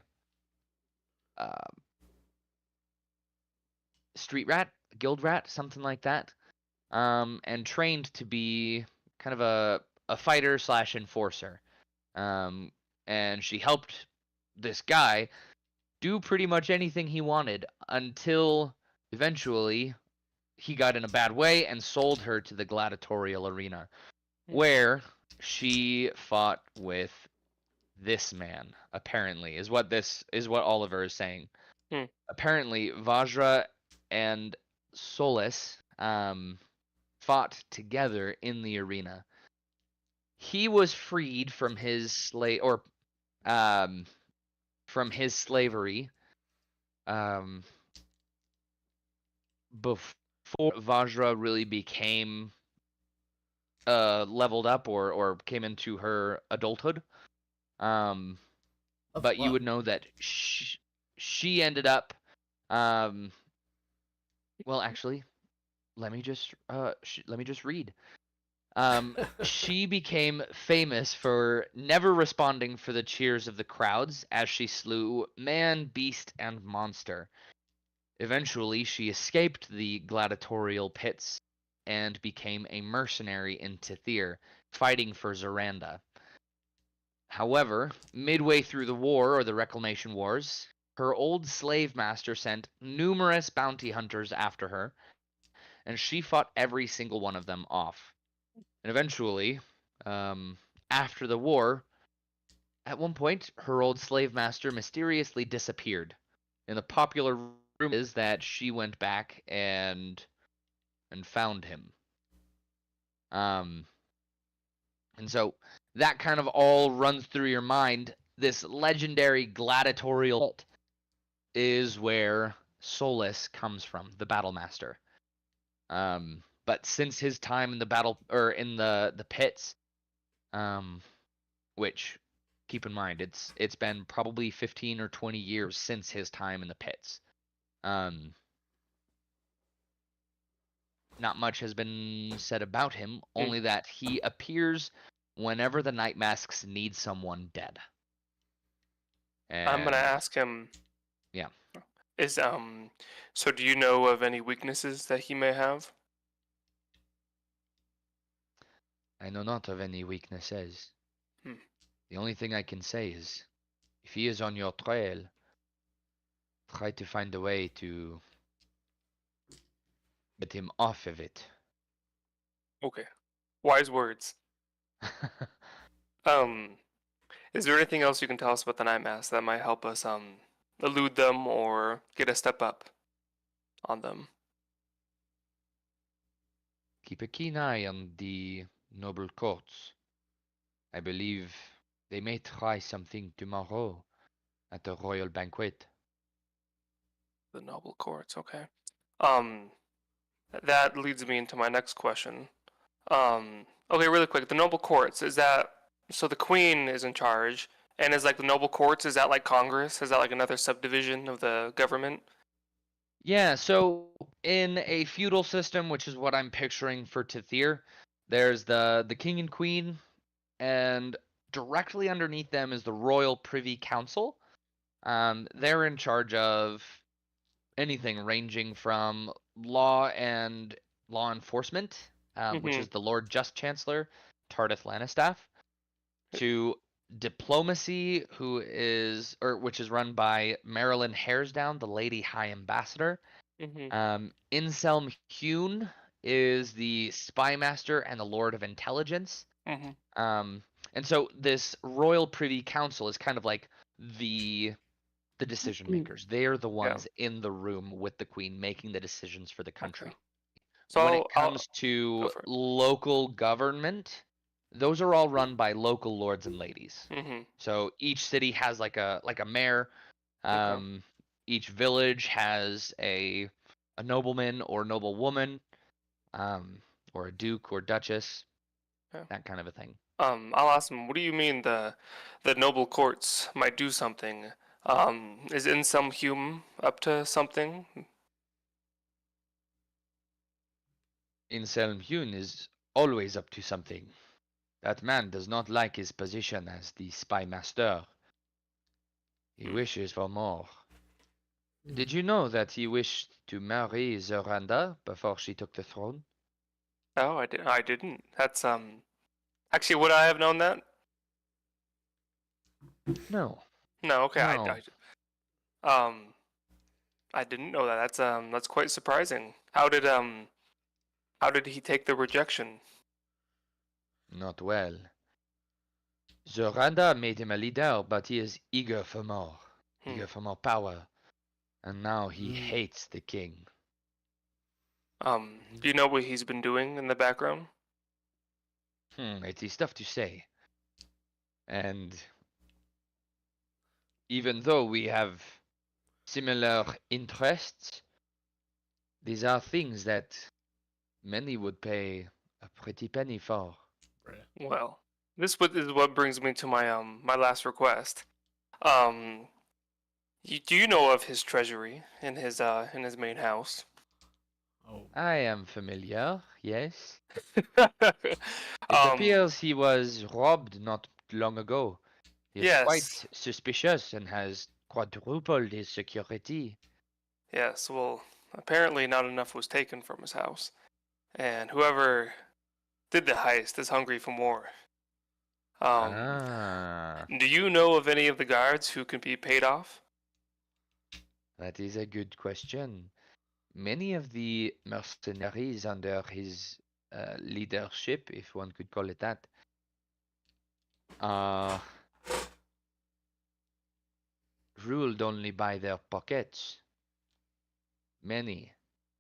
street rat, guild rat, something like that. And trained to be kind of a fighter slash enforcer. And she helped this guy do pretty much anything he wanted until eventually he got in a bad way and sold her to the gladiatorial arena, where she fought with this man. Apparently, is what Oliver is saying. Apparently, Vajra and Solus fought together in the arena. He was freed from his from his slavery before Vajra really became leveled up or came into her adulthood. But you would know that she ended up well, actually, let me just read. She became famous for never responding for the cheers of the crowds as she slew man, beast, and monster. Eventually, she escaped the gladiatorial pits and became a mercenary in Tathir, fighting for Zoranda. However, midway through the war, or the Reclamation Wars, her old slave master sent numerous bounty hunters after her, and she fought every single one of them off. And eventually, after the war, at one point, her old slave master mysteriously disappeared. And the popular rumor is that she went back and found him. And so that kind of all runs through your mind. This legendary gladiatorial cult is where Solus comes from, the battle master. But since his time in the battle or in the pits, which keep in mind it's been probably 15 or 20 years since his time in the pits. Not much has been said about him, only that he appears whenever the NightMasks need someone dead. And I'm gonna ask him. Yeah. So do you know of any weaknesses that he may have? I know not of any weaknesses. The only thing I can say is, if he is on your trail, try to find a way to get him off of it. Okay. Wise words. Is there anything else you can tell us about the NightMasks that might help us elude them or get a step up on them? Keep a keen eye on the noble courts. I believe they may try something tomorrow at the royal banquet. The noble courts, okay. that leads me into my next question. Okay, really quick. The noble courts, is that so the queen is in charge, and is like the noble courts, is that like Congress? Is that like another subdivision of the government? Yeah, so in a feudal system, which is what I'm picturing for Tithir, there's the king and queen, and directly underneath them is the royal privy council. They're in charge of anything ranging from law enforcement, which Mm-hmm. is the Lord Just Chancellor, Tardeth Lannistaff, to diplomacy, which is run by Marilyn Haresdown, the Lady High Ambassador. Mm-hmm. Inselm Hune is the Spy Master and the Lord of Intelligence. Mm-hmm. And so this Royal Privy Council is kind of like the decision makers. They're the Yeah. ones in the room with the queen making the decisions for the country. Okay. So When it I'll comes go to for it. local government, those are all run by local lords and ladies. Mm-hmm. So each city has like a mayor. Okay. Each village has a nobleman or noblewoman, or a duke or duchess, Yeah. that kind of a thing. I'll ask him. What do you mean the noble courts might do something? Is in some Hume up to something? Anselm Hune is always up to something. That man does not like his position as the spy master. He Hmm. wishes for more. Did you know that he wished to marry Zoranda before she took the throne? Oh, I didn't. That's Actually, would I have known that? No, No. Okay. no. I didn't know that. That's quite surprising. How did he take the rejection? Not well. Zoranda made him a leader, but he is eager for more. Hmm. Eager for more power. And now he hates the king. Do you know what he's been doing in the background? It is tough to say. And even though we have similar interests, these are things that many would pay a pretty penny for. Well, is what brings me to my last request. Um, do you know of his treasury in his main house? Oh. I am familiar, yes. It um, appears he was robbed not long ago. He is yes, quite suspicious and has quadrupled his security. yes. Well, apparently not enough was taken from his house, and whoever did the heist is hungry for more. Ah, Do you know of any of the guards who can be paid off? that is a good question. Many of the mercenaries under his leadership, if one could call it that, are ruled only by their pockets. Many,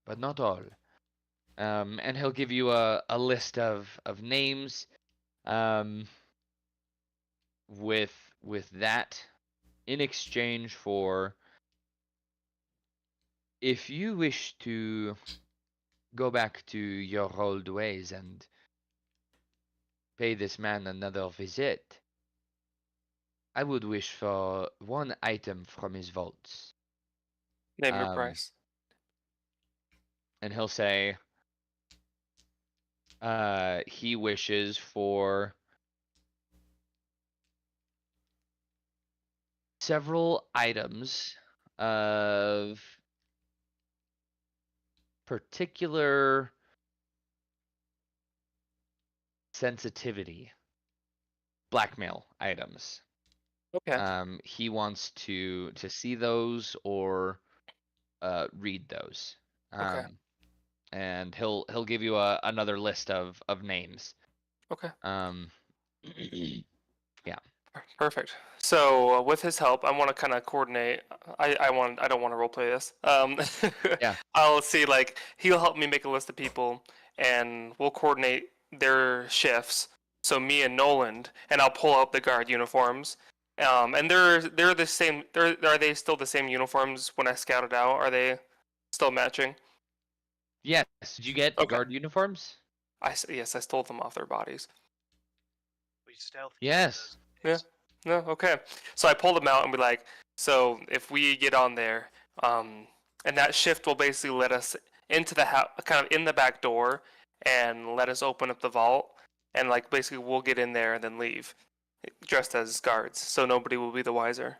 but not all. And he'll give you a list of names, um, with that in exchange for, if you wish to go back to your old ways and pay this man another visit, I would wish for one item from his vaults. Name your Um, price. and he'll say, he wishes for several items of particular sensitivity, blackmail items. Okay. He wants to see those or read those. Okay. And he'll give you another list of names. Okay. Yeah. Perfect. So with his help, I want to kind of coordinate. I don't want to roleplay this. Yeah. I'll see, like, he'll help me make a list of people, and we'll coordinate their shifts. So me and Noland, and I'll pull out the guard uniforms. And they're the same. Are they still the same uniforms when I scouted out? Are they still matching? Yes. Did you get Okay. guard uniforms? Yes, I stole them off their bodies. We stealth. Yes. Yeah. No, okay. So I pull them out and be like, so if we get on there, and that shift will basically let us into the house, kind of in the back door, and let us open up the vault, and like basically we'll get in there and then leave, dressed as guards, so nobody will be the wiser.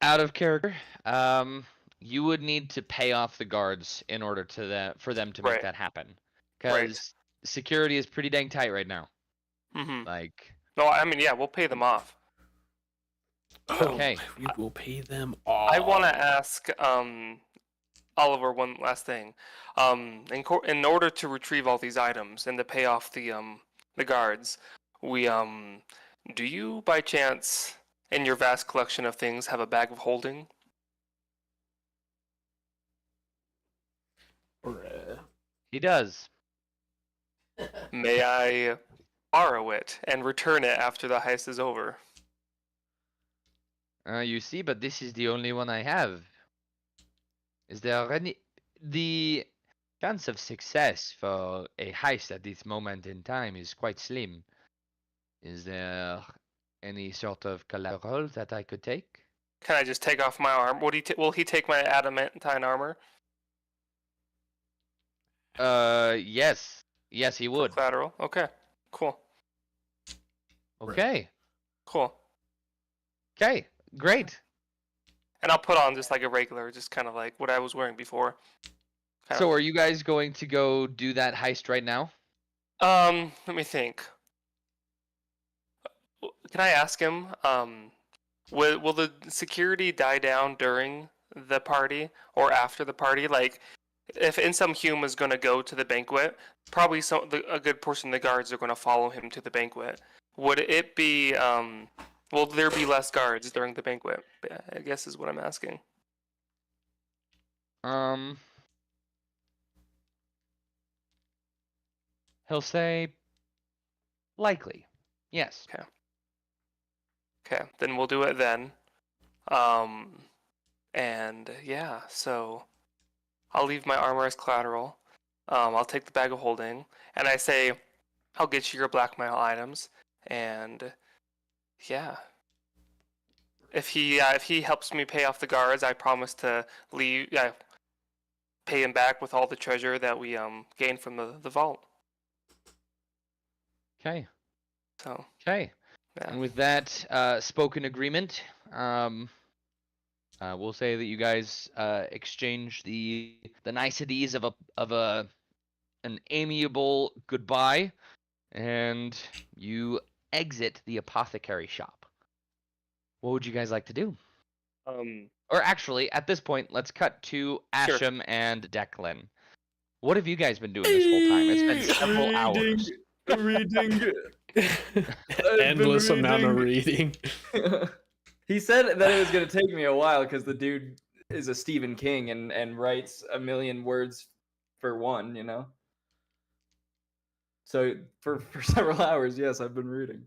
Out of character. You would need to pay off the guards in order for them to make Right. that happen. Right. Because security is pretty dang tight right now. Mm-hmm. Like, No, I mean, yeah, we'll pay them off. Okay. We will pay them all. I want to ask Oliver one last thing. In order to retrieve all these items and to pay off the guards, we do you by chance in your vast collection of things have a bag of holding? he does. May I borrow it and return it after the heist is over? You see, but this is the only one I have. Is there the chance of success for a heist at this moment in time is quite slim. Is there any sort of collateral that I could take? Can I just take off my arm? Will he take my adamantine armor? Yes. Yes, he would. Collateral. Okay. Cool. Okay. Cool. Okay. Great. And I'll put on just like a regular, just kind of like what I was wearing before. So are you guys going to go do that heist right now? Let me think. Can I ask him? Will the security die down during the party or after the party? Like, if Insum Hume is going to go to the banquet, probably a good portion of the guards are going to follow him to the banquet. Would it be? Will there be less guards during the banquet? I guess is what I'm asking. He'll say likely. Yes. Okay, then we'll do it then. And yeah, so I'll leave my armor as collateral. I'll take the bag of holding, and I say, I'll get you your blackmail items, and yeah. If he helps me pay off the guards, I promise to pay him back with all the treasure that we gained from the vault. Okay. So Okay. yeah. And with that spoken agreement, we'll say that you guys exchange the niceties of an amiable goodbye, and you exit the apothecary shop. What would you guys like to do? Or actually, at this point, let's cut to Asham and Declan. What have you guys been doing this whole time? It's been several hours. Reading. Endless amount of reading. He said that it was going to take me a while because the dude is a Stephen King and writes a million words for one, you know? So for several hours, yes, I've been reading.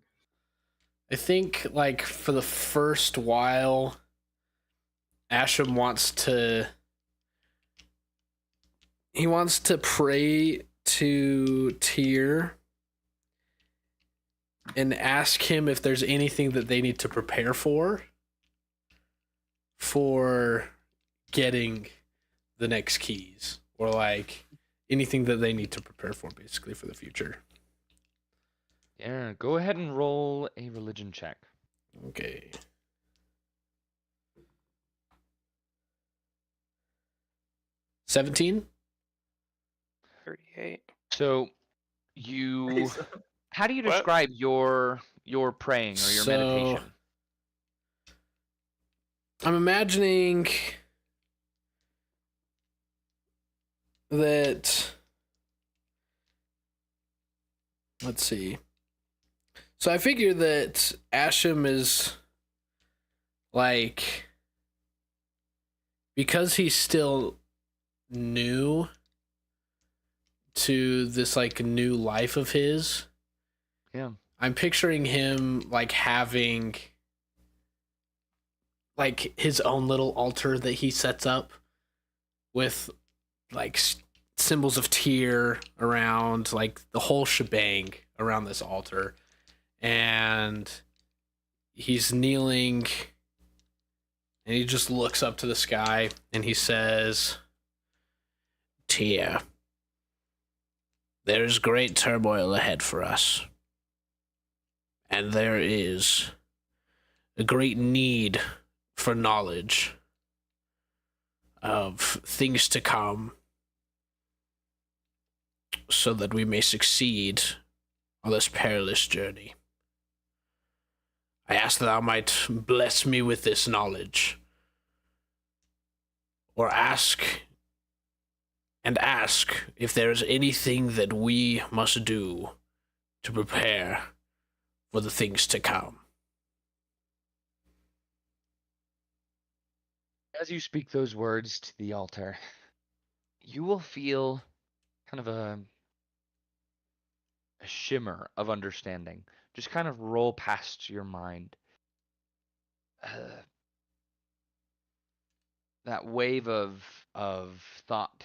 I think, like, for the first while, Asham wants to pray to Tyr and ask him if there's anything that they need to prepare for getting the next keys, or like anything that they need to prepare for basically for the future. Yeah, go ahead and roll a religion check. Okay. $17. 38. So you how do you describe your praying or your meditation? I'm imagining that, let's see. So I figure that Asham is like, because he's still new to this like new life of his. Yeah. I'm picturing him like having like his own little altar that he sets up with like symbols of tear around, like the whole shebang around this altar, and he's kneeling, and he just looks up to the sky and he says, "Tear, there is great turmoil ahead for us, and there is a great need for knowledge of things to come, so that we may succeed on this perilous journey. I ask that thou might bless me with this knowledge, or ask if there is anything that we must do to prepare for the things to come." As you speak those words to the altar, you will feel kind of a shimmer of understanding just kind of roll past your mind. That wave of thought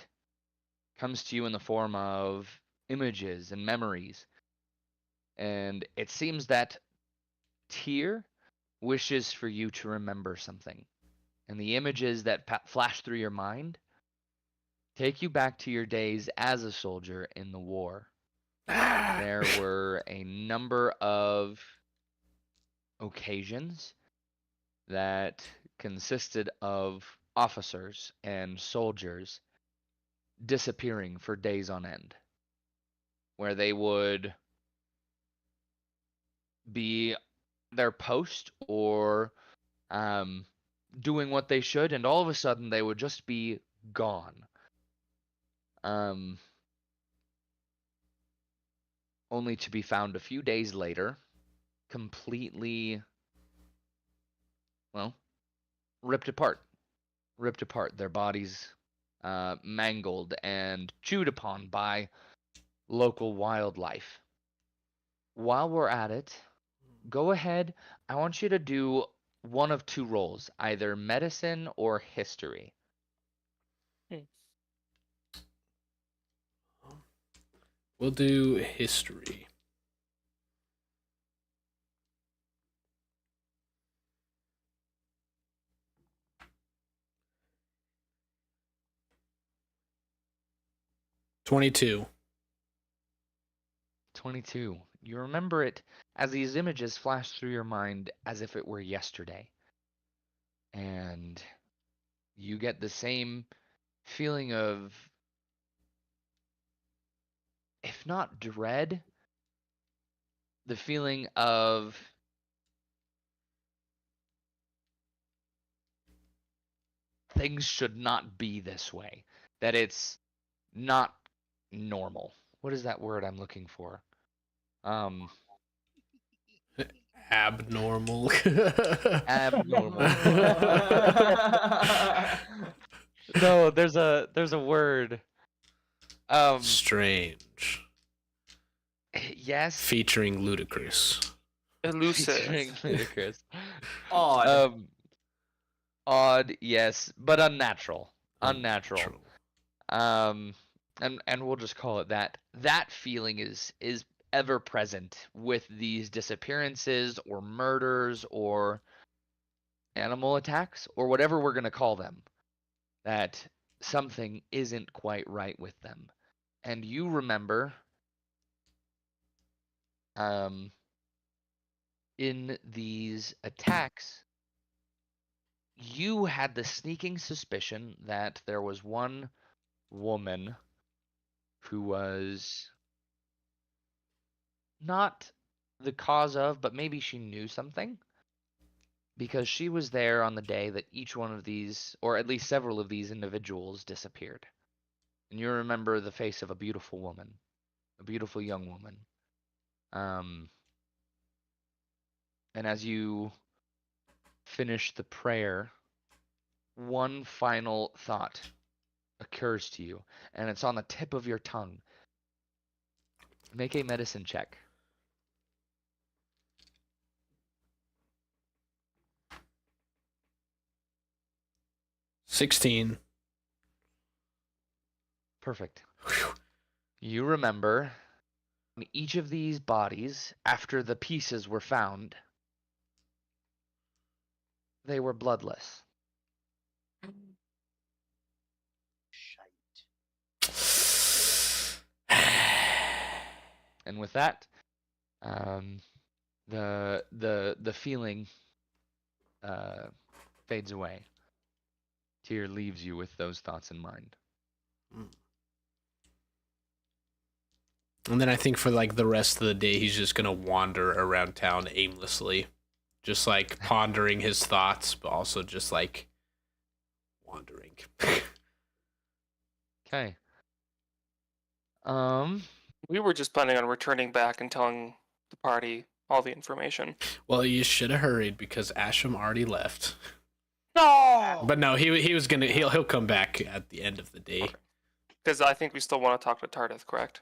comes to you in the form of images and memories, and it seems that Tyr wishes for you to remember something, and the images that flash through your mind take you back to your days as a soldier in the war. There were a number of occasions that consisted of officers and soldiers disappearing for days on end, where they would be their post or doing what they should, and all of a sudden they would just be gone. Only to be found a few days later, completely, well, ripped apart. Their bodies mangled and chewed upon by local wildlife. While we're at it, go ahead. I want you to do one of two rolls, either medicine or history. We'll do history. $22. 22. You remember it as these images flash through your mind as if it were yesterday. And you get the same feeling of, if not dread, the feeling of things should not be this way. That it's not normal. What is that word I'm looking for? Abnormal. Abnormal. No, there's a word. Strange. Yes. Featuring ludicrous. Featuring Elusive. ludicrous. Odd. Odd, yes, but unnatural. Unnatural. And we'll just call it that. That feeling is ever present with these disappearances or murders or animal attacks or whatever we're gonna call them. That something isn't quite right with them. And you remember in these attacks, you had the sneaking suspicion that there was one woman who was not the cause of, but maybe she knew something, because she was there on the day that each one of these, or at least several of these individuals disappeared. And you remember the face of a beautiful woman, a beautiful young woman. And as you finish the prayer, one final thought occurs to you, and it's on the tip of your tongue. Make a medicine check. 16. Perfect. You remember each of these bodies, after the pieces were found, they were bloodless. Shite. And with that, the feeling fades away. Tyr leaves you with those thoughts in mind. And then I think for like the rest of the day, he's just gonna wander around town aimlessly, just like pondering his thoughts, but also just like wandering. Okay. We were just planning on returning back and telling the party all the information. Well, you should have hurried because Asham already left. No! But no, he was gonna he'll come back at the end of the day. Because I think we still want to talk to Tardith, correct?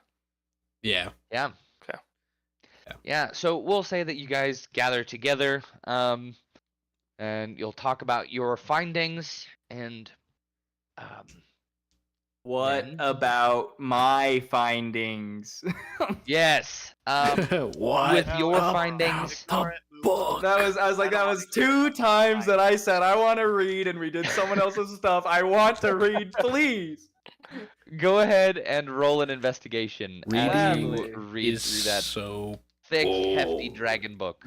Yeah. Yeah. Okay. Yeah. So we'll say that you guys gather together, and you'll talk about your findings and, What Then- about my findings? yes. What? With your about findings, the book? I was like, that was 2 times that I said I want to read, and we did someone else's stuff. I want to read, please. go ahead and roll an investigation as Gladly. you read Is through that so thick, hefty bold. dragon book.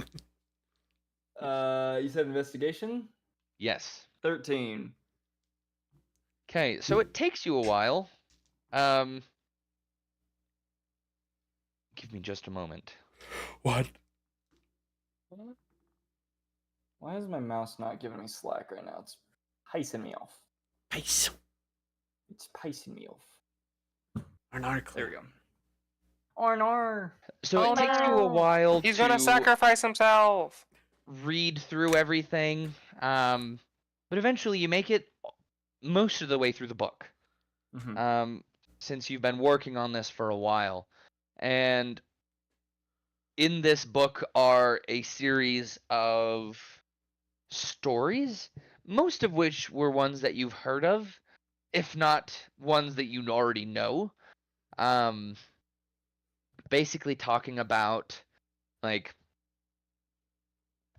You said investigation? Yes. 13. Okay, so it takes you a while. Give me just a moment. What? Why is my mouse not giving me slack right now? It's pissing me off. Nice. It's pissing me off. There we go. Arnar. So Oh, it takes you a no. while He's to gonna sacrifice himself! read through everything, but eventually you make it most of the way through the book. Mhm. Since you've been working on this for a while. And in this book are a series of stories, most of which were ones that you've heard of, if not ones that you already know. Basically talking about like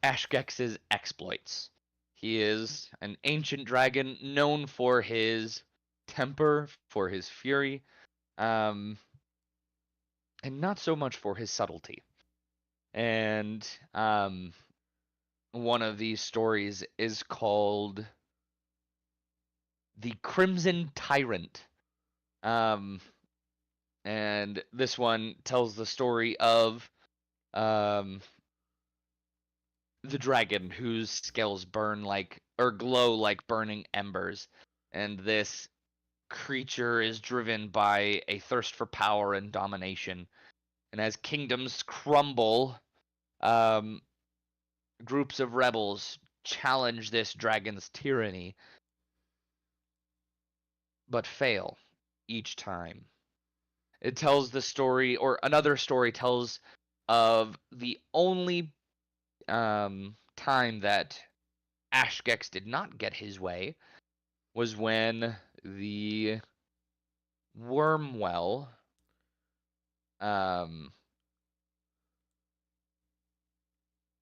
Ashgex's exploits. He is an ancient dragon known for his temper, for his fury, and not so much for his subtlety. And one of these stories is called The Crimson Tyrant. And this one tells the story of the dragon whose scales burn like, or glow like burning embers. And this creature is driven by a thirst for power and domination. And as kingdoms crumble, groups of rebels challenge this dragon's tyranny, but fail each time. It tells the story, or another story tells of the only time that Ashgex did not get his way was when the Wormwell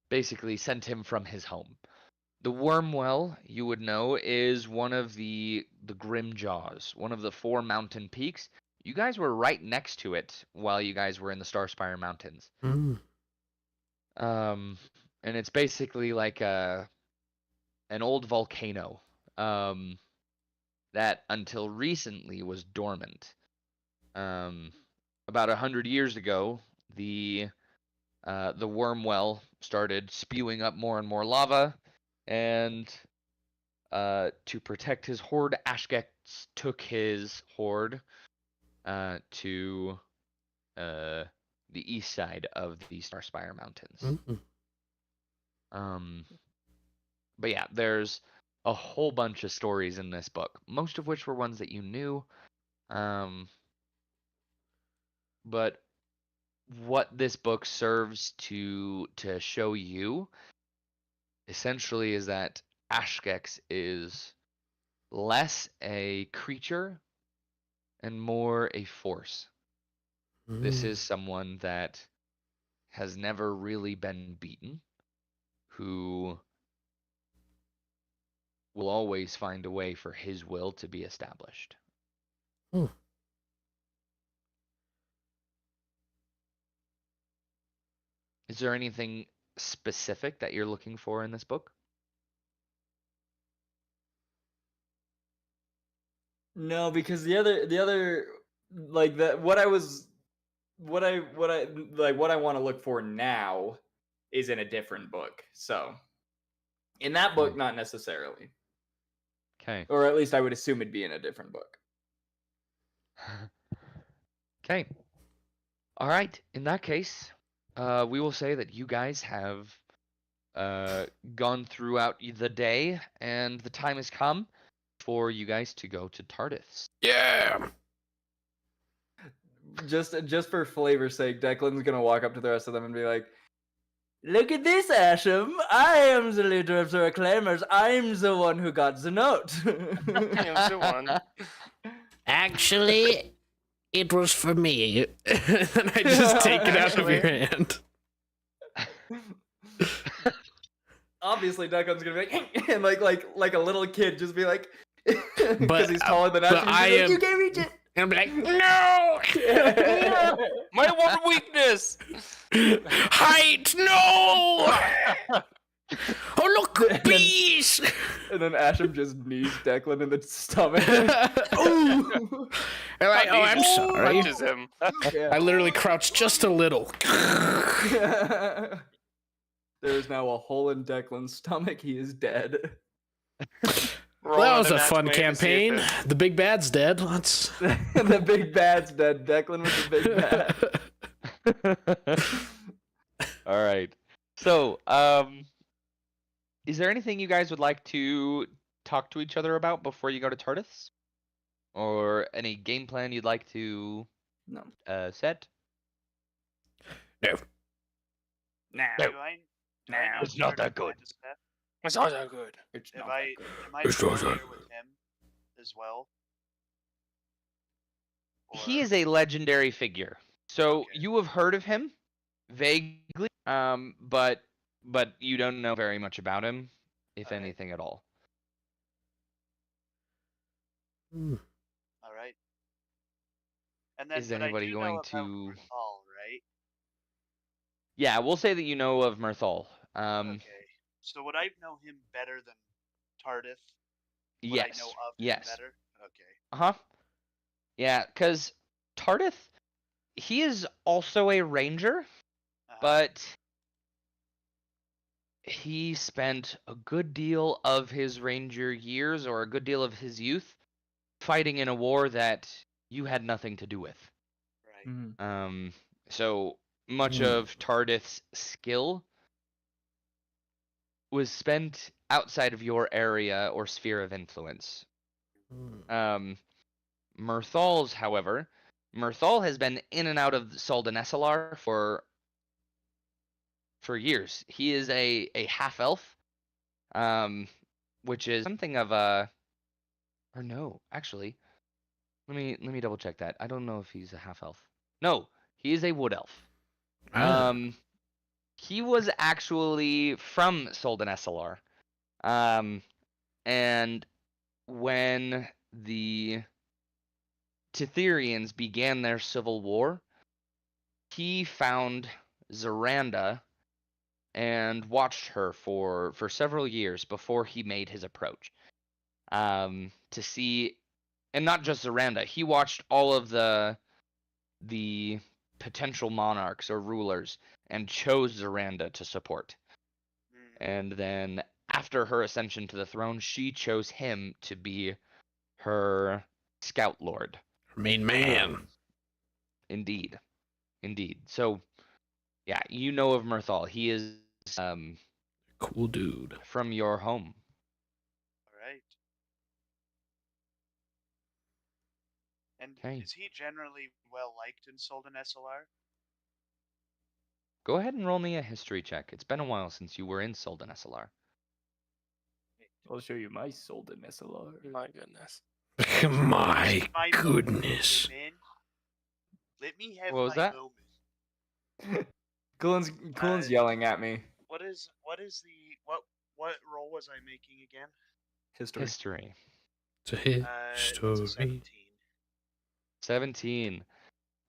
basically sent him from his home. The Wormwell, you would know, is one of the Grim Jaws, one of the 4 mountain peaks. You guys were right next to it while you guys were in the Starspire Mountains. Mm. And it's basically like an old volcano that until recently was dormant. About 100 years ago, the Wormwell started spewing up more and more lava, and to protect his horde, Ashgex took his horde to the east side of the Starspire Mountains. Mm. But yeah, there's a whole bunch of stories in this book, most of which were ones that you knew. But what this book serves to show you essentially is that Ashgex is less a creature and more a force. This Mm. is someone that has never really been beaten, who will always find a way for his will to be established. Hmm. Is there anything specific that you're looking for in this book? No, because the other like that what I want to look for now is in a different book. So in that book, not necessarily, Okay. or at least I would assume it'd be in a different book. Okay. All right. In that case, we will say that you guys have gone throughout the day, and the time has come for you guys to go to TARDIS. Yeah. Just for flavor's sake, Declan's gonna walk up to the rest of them and be like, "Look at this, Asham! I am the leader of the Reclaimers. I'm the one who got the note." I'm the one. Actually, it was for me. And I just take it out of your hand. Obviously, Declan's gonna be like, and like a little kid, just be like, because But- he's taller than us. but he's I like, am- You gave me just. And I'm like, no! My one weakness. Height, no! Oh, look, bees! And then Asham just knees Declan in the stomach. Ooh! And like, oh, I'm sorry. Punches him. I literally crouched just a little. There is now a hole in Declan's stomach. He is dead. Roll Well, that was another a fun natural 20 to see if campaign. it- The big bad's dead. Let's. The big bad's dead. Declan was the big bad. All right. So, is there anything you guys would like to talk to each other about before you go to TARDIS? Or any game plan you'd like to No. set? No. Nah. Do I know It's not that Carter good. Steph? It's not that good. It's Am not I that good. am I It's not familiar that with him as well? He Or- is a legendary figure. So Okay. you have heard of him vaguely, but you don't know very much about him, if Alright. anything at all. all right. And then Is but anybody I do going know about to- Merthal, right? Yeah, we'll say that you know of Merthal. Okay. So would I know him better than Tardif? Would Yes. I know of him Yes. better? Okay. Uh-huh. Yeah, because Tardith, he is also a ranger, Uh-huh. but he spent a good deal of his ranger years, or a good deal of his youth, fighting in a war that you had nothing to do with. Right. Mhm. So much Hmm. of Tardith's skill was spent outside of your area or sphere of influence. Merthal's, however, Merthal has been in and out of Soldan Esselar for years. He is a half elf, which is something of a, or no, actually, let me double check that. I don't know if he's a half elf. No, he is a wood elf. He was actually from Soldan Esselar. And when the Titherians began their civil war, he found Zaranda and watched her for several years before he made his approach. To see, and not just Zaranda, he watched all of the potential monarchs or rulers and chose Zaranda to support. Mm. And then after her ascension to the throne, she chose him to be her scout lord. Main man. Indeed. So, yeah, you know of Merthal. He is Cool dude. from your home. All right. And Okay. is he generally well liked in Soldan SLR? Go ahead and roll me a history check. It's been a while since you were in Soldan SLR. I'll show you my Soldan SLR. My goodness. My My goodness. moment, man. Let me have What was my that? moment. Cool's yelling at me. What is the what role was I making again? History. History. It's a It's a history. 17. 17.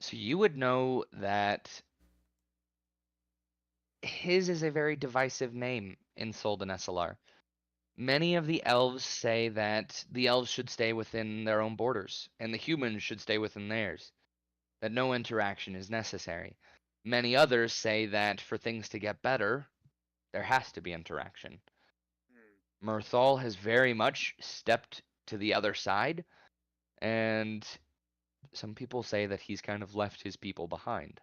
So you would know that his is a very divisive name in Soldan SLR. Many of the elves say that the elves should stay within their own borders, and the humans should stay within theirs, that no interaction is necessary. Many others say that for things to get better, there has to be interaction. Mirthal has very much stepped to the other side, and some people say that he's kind of left his people behind.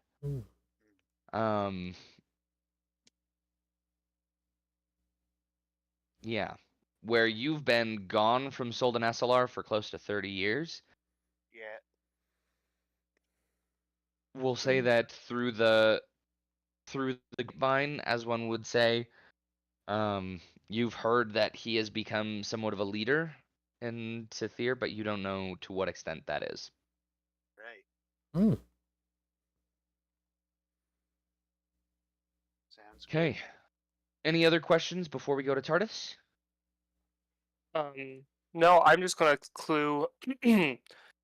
Yeah. Where you've been gone from Soldan SLR for close to 30 years, Yeah. we'll say that through the vine, as one would say, you've heard that he has become somewhat of a leader in Sithir, but you don't know to what extent that is. Right. Sounds good. Okay. Any other questions before we go to TARDIS? No, I'm just gonna clue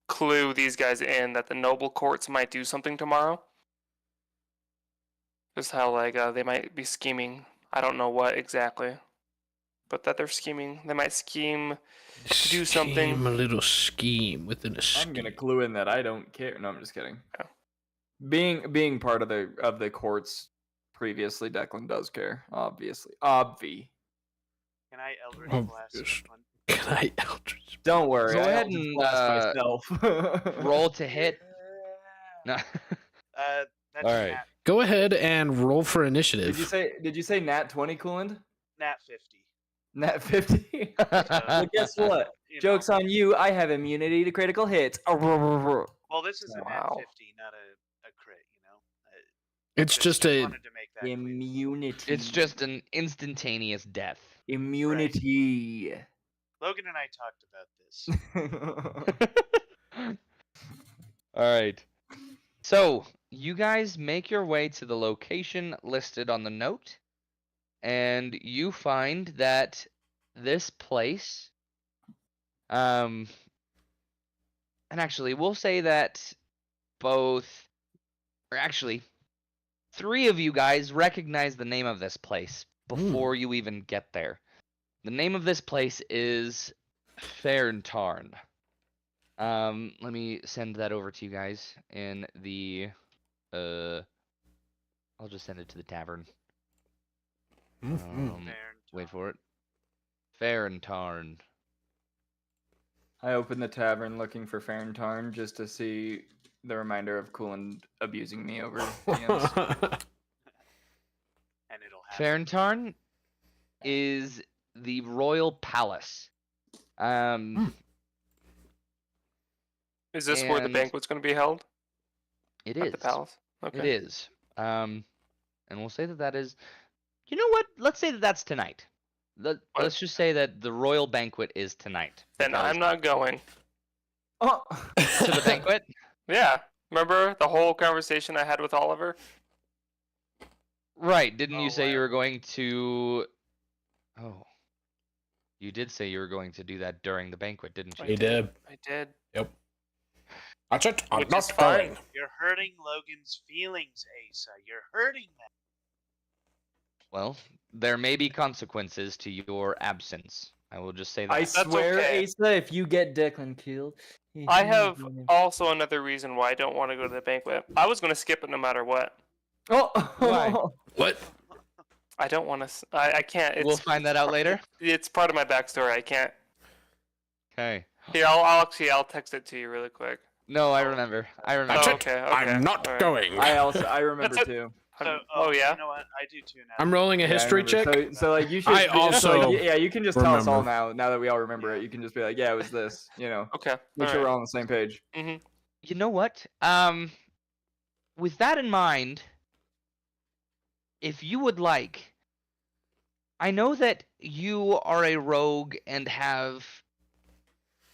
clue these guys in that the noble courts might do something tomorrow. Just how like they might be scheming. I don't know what exactly, but that they're scheming. They might scheme to do something. A little scheme within a scheme. I'm gonna clue in that I don't care. No, I'm just kidding. Yeah. Being part of the courts previously, Declan does care. Obviously, Can I Eldritch Oh, Blast yes. someone? Can I Eldritch? Don't worry. Go I ahead Eldritch and, Blast myself. Roll to hit. No. That's All right. Nat, Go ahead and roll for initiative. Did you say Nat 20, Cooland? Nat 50. Nat 50. Well, guess what? You know. Joke's on you. I have immunity to critical hits. Well, this is a Nat Wow. 50, not a crit. You know. It's just a wanted to make that clear. Immunity. It's just an instantaneous death. immunity. Logan and I talked about this. All right. So, you guys make your way to the location listed on the note, and you find that this place, and actually, we'll say that three of you guys recognize the name of this place before you even get there. The name of this place is Fairntarn. Let me send that over to you guys in the, I'll just send it to the tavern. Wait for it. Fairntarn. I opened the tavern looking for Fairntarn just to see the reminder of Cooland abusing me over DMs. And it'll happen. Fairntarn is the royal palace. Is this where the And- banquet's going to be held? It At is. the palace? Okay. It is. And we'll say that is. You know what? Let's say that that's tonight. Let's just say that the royal banquet is tonight. Then because- I'm not going. Oh. to the banquet. Yeah. Remember the whole conversation I had with Oliver? Right? Didn't you Oh, say you wow. were going to? Oh, you did say you were going to do that during the banquet, didn't you? He did. I did. That's it. I'm Which not is fine. going. You're hurting Logan's feelings, Asa. You're hurting them. Well, there may be consequences to your absence. I will just say that. I That's swear, okay. Asa, if you get Declan killed, I have also another reason why I don't want to go to the banquet. I was going to skip it no matter what. Oh. Why? What? I don't want to. I can't. We'll find that out later. It's part of my backstory. I can't. Okay. Here, I'll text it to you really quick. No, I remember. I remember. That's Oh, it. okay, I'm not alright. going. I remember That's it. too. So, Oh yeah. You know what? I do too now. I'm rolling a Yeah, I history remember. check. So like you should. I just, also like, yeah, you can just tell us all remember. now. Now that we all remember it, you can just be like, yeah, it was this. You know, Okay. make sure we're all on the same page. You know what? With that in mind, if you would like, I know that you are a rogue and have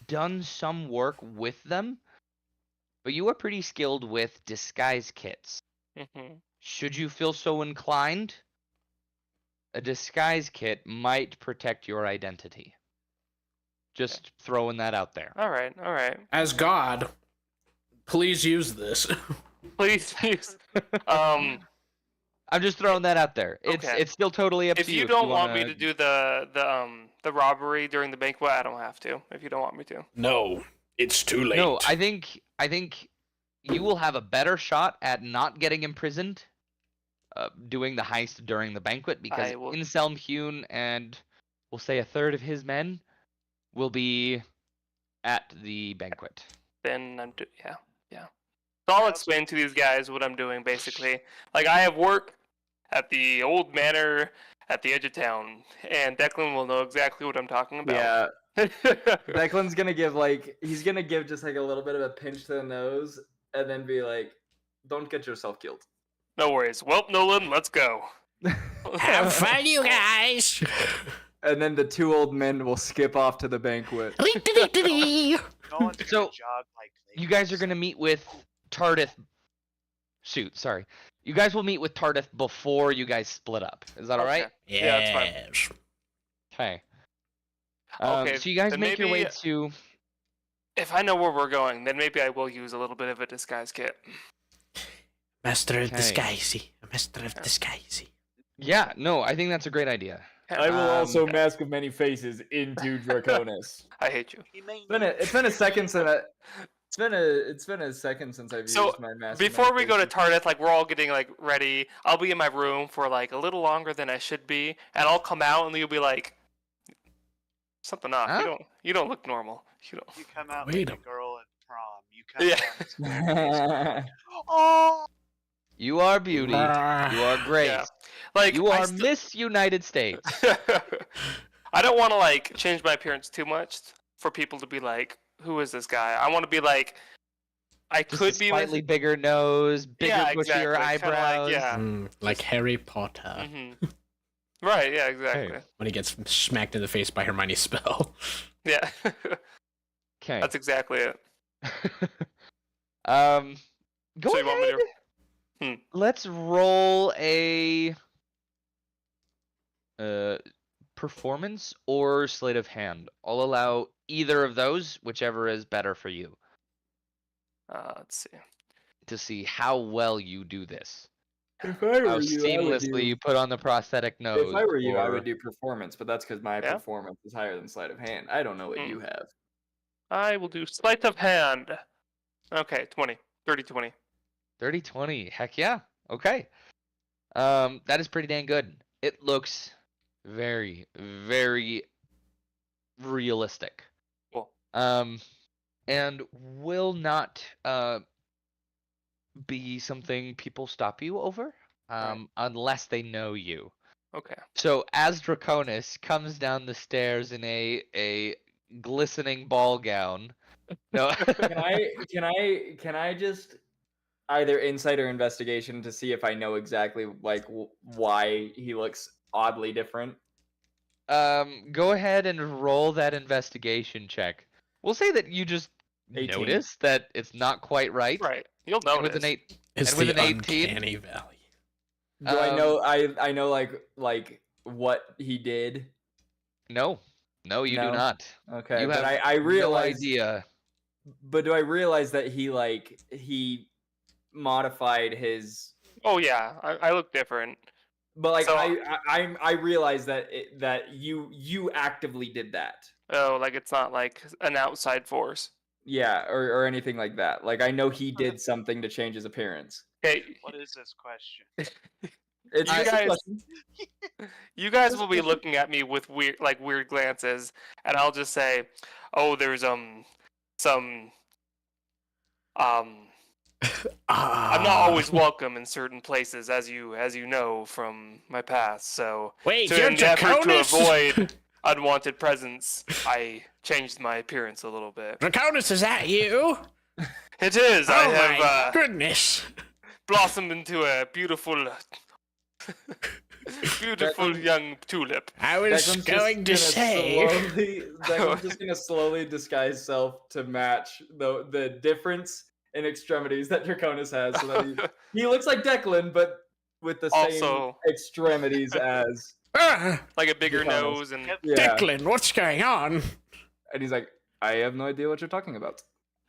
done some work with them, but you are pretty skilled with disguise kits. Mm-hmm. Should you feel so inclined, a disguise kit might protect your identity. Just throwing that out there. All right. As God, please use this. Please. I'm just throwing that out there. Okay. It's still totally up If to you. you don't want wanna... me to do the robbery during the banquet, I don't have to. If you don't want me to. No, it's too late. No, I think you will have a better shot at not getting imprisoned doing the heist during the banquet because I will- Anselm Hune and we'll say a third of his men will be at the banquet. Then yeah. So I'll explain to these guys what I'm doing basically. Like I have work at the old manor at the edge of town, and Declan will know exactly what I'm talking about. Yeah. Declan's gonna he's gonna give just like a little bit of a pinch to the nose and then be like, "Don't get yourself killed." No worries. Well, Nolan, let's go. Have fun, you guys. And then the two old men will skip off to the banquet. No one's gonna So, jog like You guys are gonna meet with Tardif. Shoot, sorry. You guys will meet with Tardif before you guys split up. Is that all right? Yeah, that's fine. Okay. Okay, So you guys then make your way maybe- to. If I know where we're going, then maybe I will use a little bit of a disguise kit. Master of Okay. disguise. Master of disguise. Yeah, no, I think that's a great idea. I will Um, also mask of many faces into Draconis. I hate you. he may It's been a second since it's been a second since I've So, used my mask. of Before many we go to faces. Tardif, like we're all getting like ready. I'll be in my room for like a little longer than I should be, and I'll come out and you'll be like, something off. Huh? You don't look normal. You don't. you come out Wait like a- a girl at prom. You come Yeah. down the staircase, oh, You are beauty. You are grace. Yeah. Like You I are st- Miss United States. I don't want to like change my appearance too much for people to be like, "Who is this guy?" I want to be like, I Just could a be slightly with. bigger nose, bigger, Yeah, bushier exactly. Kinda like, eyebrows. yeah. Like Harry Potter hmm Right. Yeah. Exactly. when he gets smacked in the face by Hermione's spell. Yeah. Okay. That's exactly it. Go So you want me ahead. to- Let's roll a performance or sleight of hand. I'll allow either of those, whichever is better for you, Let's see. to see how well you do this. If I How were you, I would seamlessly you do. put on the prosthetic nose. If I were you, I or- would do performance, but that's because my Yeah? performance is higher than sleight of hand. I don't know what you have. I will do sleight of hand. Okay, 20. 30, 20. 30-20. Heck yeah. Okay. That is pretty dang good. It looks very, very realistic. Cool. And will not be something people stop you over, Right. unless they know you. Okay. So as Draconis comes down the stairs in a glistening ball gown. No. Can I just either insight or investigation to see if I know exactly like why he looks oddly different? Go ahead and roll that investigation check. We'll say that you just 18. notice that it's not quite right. Right. You'll And notice. with an 8, It's And with the an 18? uncanny valley. Do I know? I know like what he did. no, you No? do not. Okay, You but have I realize. No idea. But do I realize that he modified his? Oh yeah, I look different. But like So- I realize that that you actively did that. Oh, like it's not like an outside force. Yeah, or anything like that. Like I know he did something to change his appearance. Okay, what is this question? It's You just a guys- question. you guys will be looking at me with weird glances, and I'll just say, "Oh, there's some I'm not always welcome in certain places, as you know from my past. So, Wait, to you're in the effort to Draconis? avoid unwanted presence, I changed my appearance a little bit. Draconis, is that you? It is. Oh I my have goodness. blossomed into a beautiful Beautiful young tulip. I was Declan's going to just gonna say. Declan's just gonna slowly disguise self to match the difference in extremities that Draconis has, so that he looks like Declan, but with the same Also- extremities as Like a bigger Draconis. nose and Yep. Yeah. Declan, what's going on? And he's like, I have no idea what you're talking about.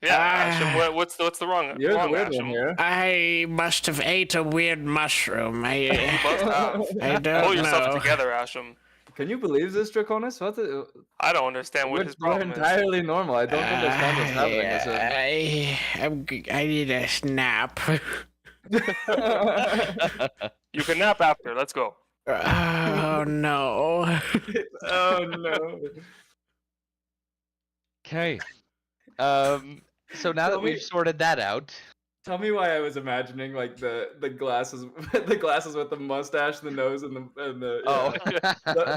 yeah. Asham, what's the wrong? You're the wrong weird Asham? one here. I must have ate a weird mushroom. You must have. I don't Pull yourself know. together, Asham. Can you believe this, Draconis? What the? I don't understand what his We're problem is. entirely normal. I don't understand what's happening. I need a nap. You can nap after. Let's go. Oh no. Oh no. Okay. So now that Tell me- we've sorted that out, Tell me why I was imagining like the glasses, the glasses with the mustache, the nose, and the oh,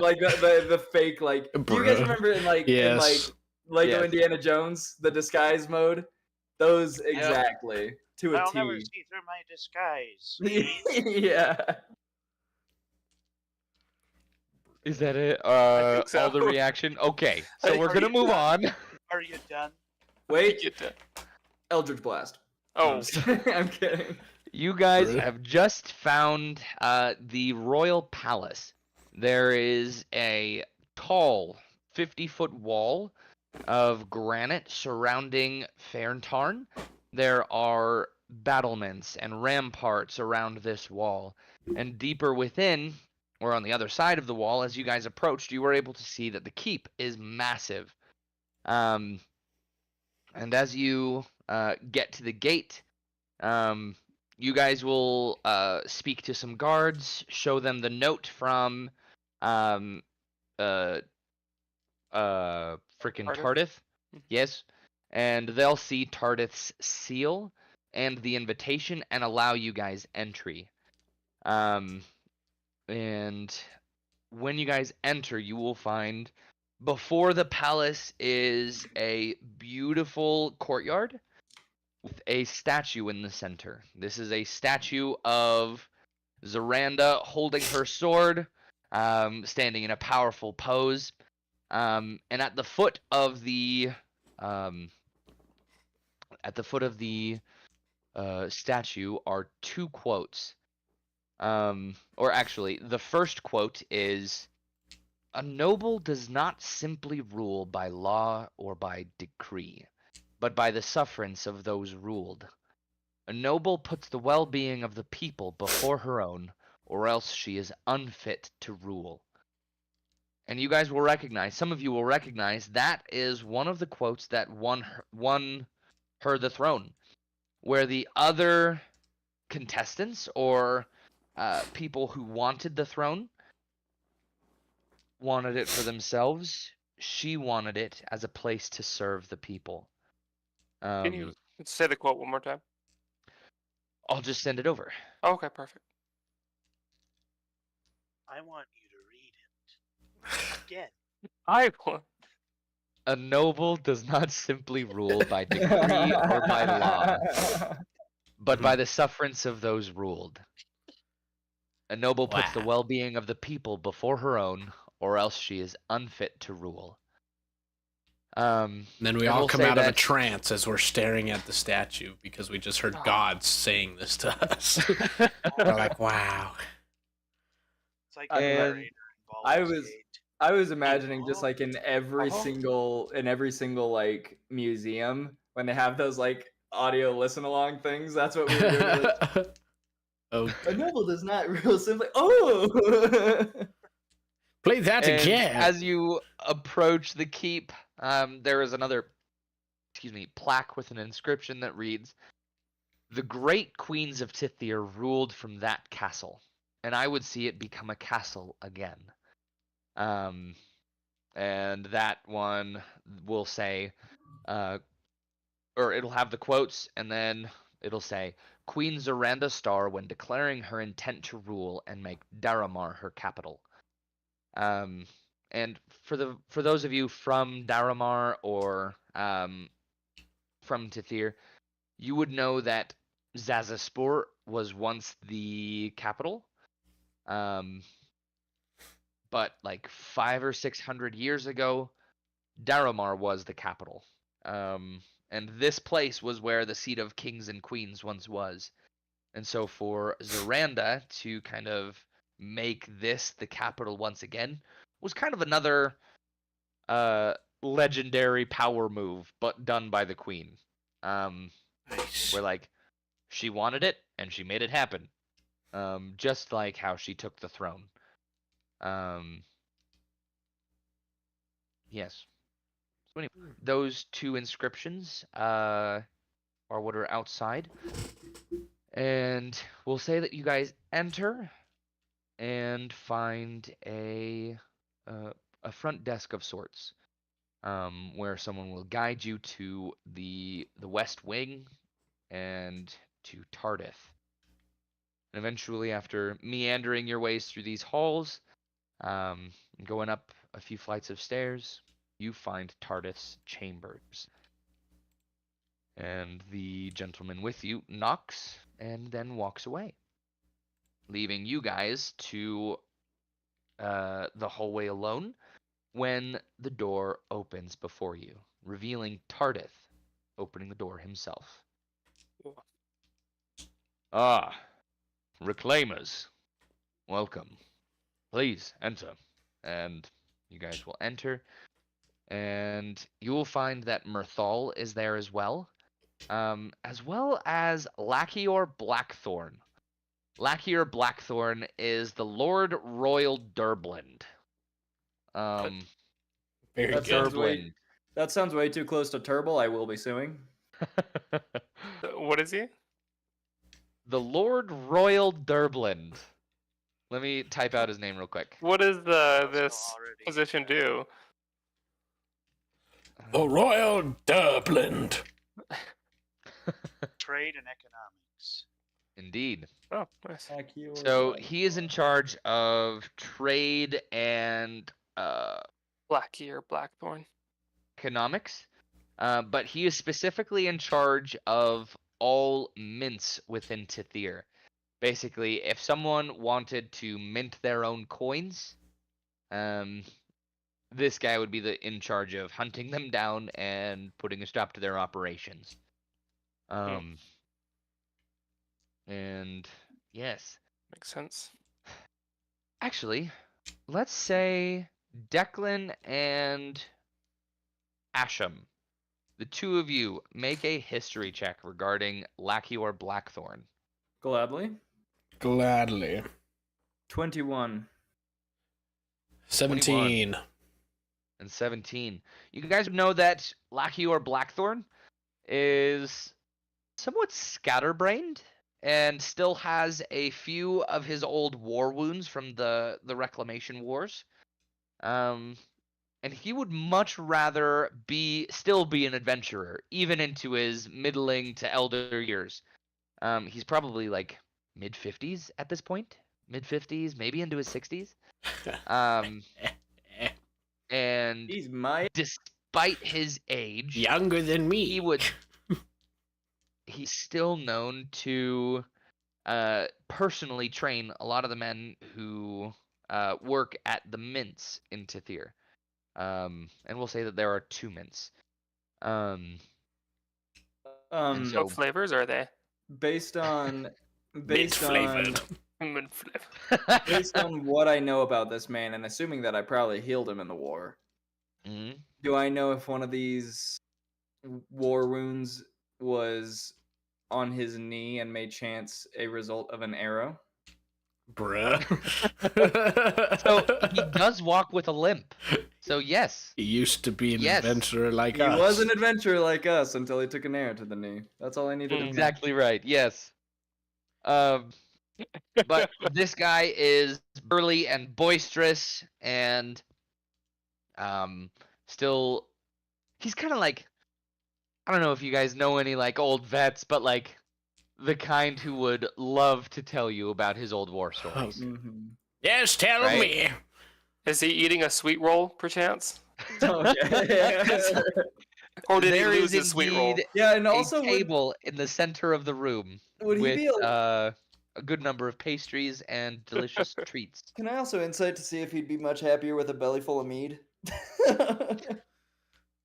like the fake like. Do you guys Bruh. remember in like Yes. Lego Yes. Indiana Jones, the disguise mode? Those exactly to a I'll never T. see through my disguise. Yeah. is that it? think so. All the reaction. Okay, so we're Are gonna you move done? on. Are you done? Wait, Get that. Eldritch Blast. Oh, I'm kidding. You guys Really? have just found the royal palace. There is a tall 50-foot wall of granite surrounding Fairntarn. There are battlements and ramparts around this wall. And deeper within, or on the other side of the wall, as you guys approached, you were able to see that the keep is massive. And as you get to the gate, you guys will speak to some guards, show them the note from freaking Tardith. Yes. And they'll see Tardith's seal and the invitation and allow you guys entry. And when you guys enter, you will find before the palace is a beautiful courtyard with a statue in the center. This is a statue of Zaranda holding her sword, standing in a powerful pose. And at the foot of the statue are two quotes. Or actually, the first quote is, "A noble does not simply rule by law or by decree, but by the sufferance of those ruled. A noble puts the well-being of the people before her own, or else she is unfit to rule." And you guys will recognize, some of you will recognize, that is one of the quotes that won her the throne, where the other contestants or people who wanted the throne wanted it for themselves. She wanted it as a place to serve the people. can you say the quote one more time? I'll just send it over. Oh, okay, perfect. I want you to read it. Again. I want. A noble does not simply rule by decree or by law, but by the sufferance of those ruled. A noble puts the Wow. well-being of the people before her own, or else she is unfit to rule. Then we And all we'll come say out of a that- trance as we're staring at the statue because we just heard gods saying this to us. We're like, wow. It's like And a narrator in I Baldur's was- Gate. I was imagining just like in every Uh-huh. single like museum when they have those like audio listen along things. That's what we were doing. Oh, A noble does not rule simply. Oh. play that And again. as you approach the keep, there is another, plaque with an inscription that reads, "The great queens of Tithir ruled from that castle, and I would see it become a castle again." And that one will say, or it'll have the quotes, and then it'll say, "Queen Zaranda Star when declaring her intent to rule and make Daramar her capital." And for those of you from Daramar or from Tithir, you would know that Zazaspor was once the capital. but like 500 or 600 years ago, Daramar was the capital. And this place was where the seat of kings and queens once was. And so for Zoranda to kind of make this the capital once again was kind of another legendary power move, but done by the queen. Nice. Where like she wanted it and she made it happen. Just like how she took the throne. Yes. So anyway, those two inscriptions are what are outside. And we'll say that you guys enter and find a front desk of sorts, where someone will guide you to the West Wing and to Tardith. And eventually, after meandering your ways through these halls, going up a few flights of stairs, you find Tardith's chambers. And the gentleman with you knocks and then walks away, leaving you guys to the hallway alone when the door opens before you, revealing Tardith opening the door himself. Ah, Reclaimers, welcome. Please enter. And you guys will enter, and you will find that Mirthal is there as well as Lachior Blackthorn. Lachior Blackthorn is the Lord Royal Durblind. Very That good. sounds way, Durblind. that sounds way too close to Turble. I will be suing. What is he? The Lord Royal Durblind. Let me type out his name real quick. What does Also this already, position do? The Royal Dublin. Trade and economics. Indeed. Oh, nice. So he is in charge of trade and Blackie or Blackthorn. economics, but he is specifically in charge of all mints within Tithir. Basically, if someone wanted to mint their own coins, this guy would be in charge of hunting them down and putting a stop to their operations. And yes, Makes sense. actually, let's say Declan and Asham, the two of you, make a history check regarding Lachior Blackthorn. Gladly. Gladly. 21. 17. And 17. You guys know that Lachior Blackthorn is somewhat scatterbrained and still has a few of his old war wounds from the Reclamation Wars. And he would much rather still be an adventurer, even into his middling to elder years. He's probably like mid-50s at this point. Mid-50s, maybe into his 60s. And He's my despite his age, Younger than me. he's still known to personally train a lot of the men who work at the mints in Tithir. And we'll say that there are 2 mints. And so- What flavors are they? based on Mint-flavored. Mint flavor. based on what I know about this man, and assuming that I probably healed him in the war, Mhm. do I know if one of these war wounds was on his knee and may chance a result of an arrow? Bruh. So he does walk with a limp. So yes. He used to be an Yes. adventurer like He us. was an adventurer like us until he took an arrow to the knee. That's all I needed to know. Exactly right. Yes. But this guy is burly and boisterous, and still, he's kind of like, I don't know if you guys know any like old vets, but like the kind who would love to tell you about his old war stories. Mhm. Yes, tell Right? me. Is he eating a sweet roll, perchance? Okay. Or did There he is lose his sweet roll? indeed Yeah, and a also table in the center of the room would he with be a good number of pastries and delicious treats. Can I also insight to see if he'd be much happier with a belly full of mead?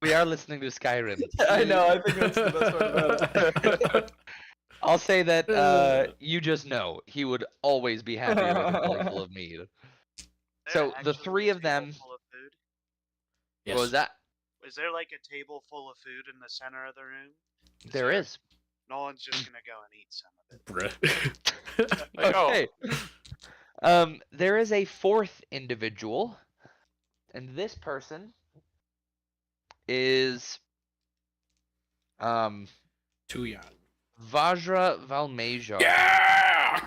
We are listening to Skyrim. I know. I think that's the best part about it. I'll say that you just know he would always be happier with a belly full of mead. So There the actually three a of table them. full of food? What was that? Is there like a table full of food in the center of the room? There is. Nolan's just gonna go and eat some of it. Bruh. Like, oh. Okay. There is a fourth individual, and this person is Too young. Vajra Valmejar. Yeah!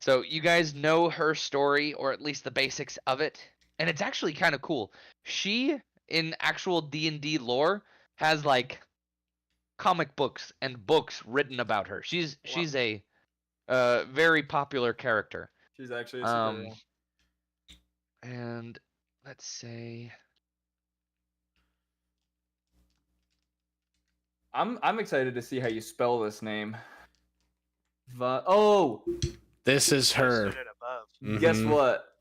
So you guys know her story, or at least the basics of it, and it's actually kind of cool. She, in actual D&D lore, has like comic books and books written about her. She's a very popular character. She's actually a superhero. And let's say I'm excited to see how you spell this name. This is her. Posted it above. Guess Mhm. what?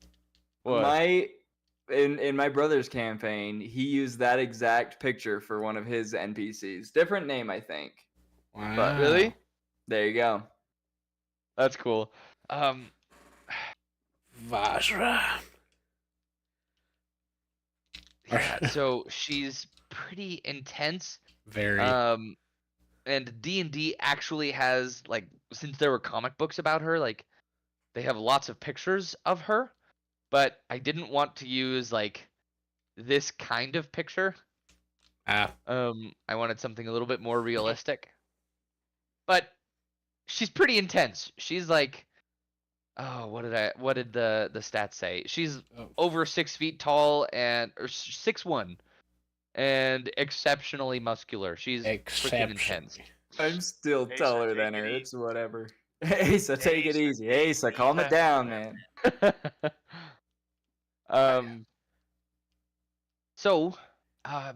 what? In my brother's campaign, he used that exact picture for one of his NPCs. Different name, I think. Wow. Really? There you go. That's cool. Vajra. Yeah, so she's pretty intense. Very. And D&D actually has, like, since there were comic books about her, like, they have lots of pictures of her, but I didn't want to use, like, this kind of picture. Ah. I wanted something a little bit more realistic. But she's pretty intense. She's like, oh, what did the stats say? She's over 6 feet tall or 6'1", and exceptionally muscular. She's freaking intense. I'm still Asa, taller take than it her. easy. It's whatever. Asa, take it Asa, easy. take it Asa, calm it easy. down, man. So,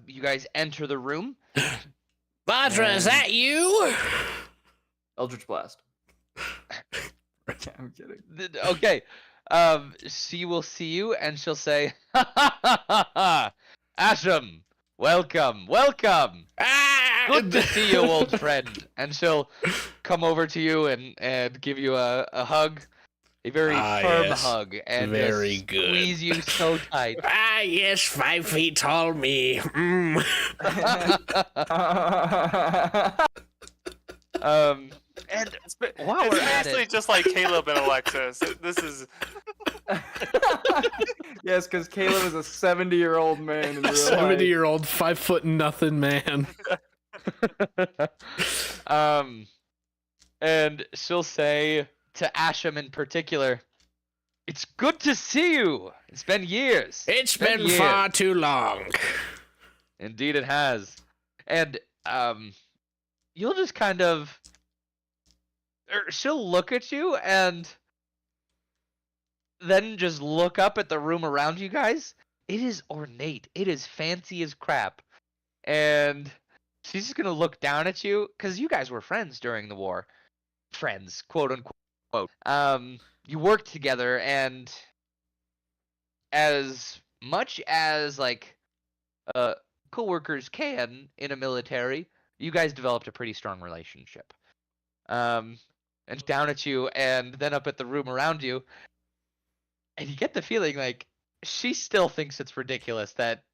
you guys enter the room. Vajra, is that you? Eldritch Blast. I'm kidding. Okay. She will see you and she'll say, "Ha ha ha ha ha! Asham, welcome, welcome. Ah! Good to see you, old friend." And she'll come over to you and give you a hug, a very firm yes. hug, and Very just good. squeeze you so tight. Ah, yes, 5 feet tall me. Mm. And It's while we're at basically it, just like Caleb and Alexis. This is Yes, because Caleb is a 70-year-old man in real life. 70-year-old, 5 foot nothing man. and she'll say to Asham in particular, "It's good to see you. It's been years. It's been years. far too long. Indeed, it has." And you'll just kind of, she'll look at you and then just look up at the room around you guys. It is ornate. It is fancy as crap. And she's just gonna look down at you because you guys were friends during the war. Friends, quote unquote. You worked together, and as much as like coworkers can in a military, you guys developed a pretty strong relationship. And down at you, and then up at the room around you, and you get the feeling like she still thinks it's ridiculous that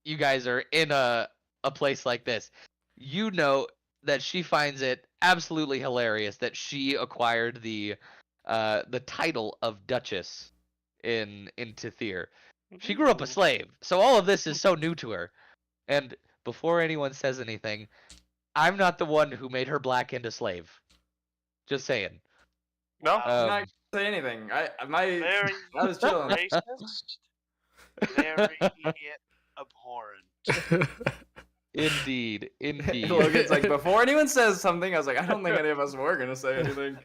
you guys are in a place like this. You know that she finds it absolutely hilarious that she acquired the title of Duchess in Tithir. She grew up a slave, so all of this is so new to her. And before anyone says anything, I'm not the one who made her black and a slave. Just saying. no. I'm not gonna say anything. I Very was chilling. racist. Very abhorrent. Indeed. Logan's like, before anyone says something, I was like, I don't think any of us were gonna say anything.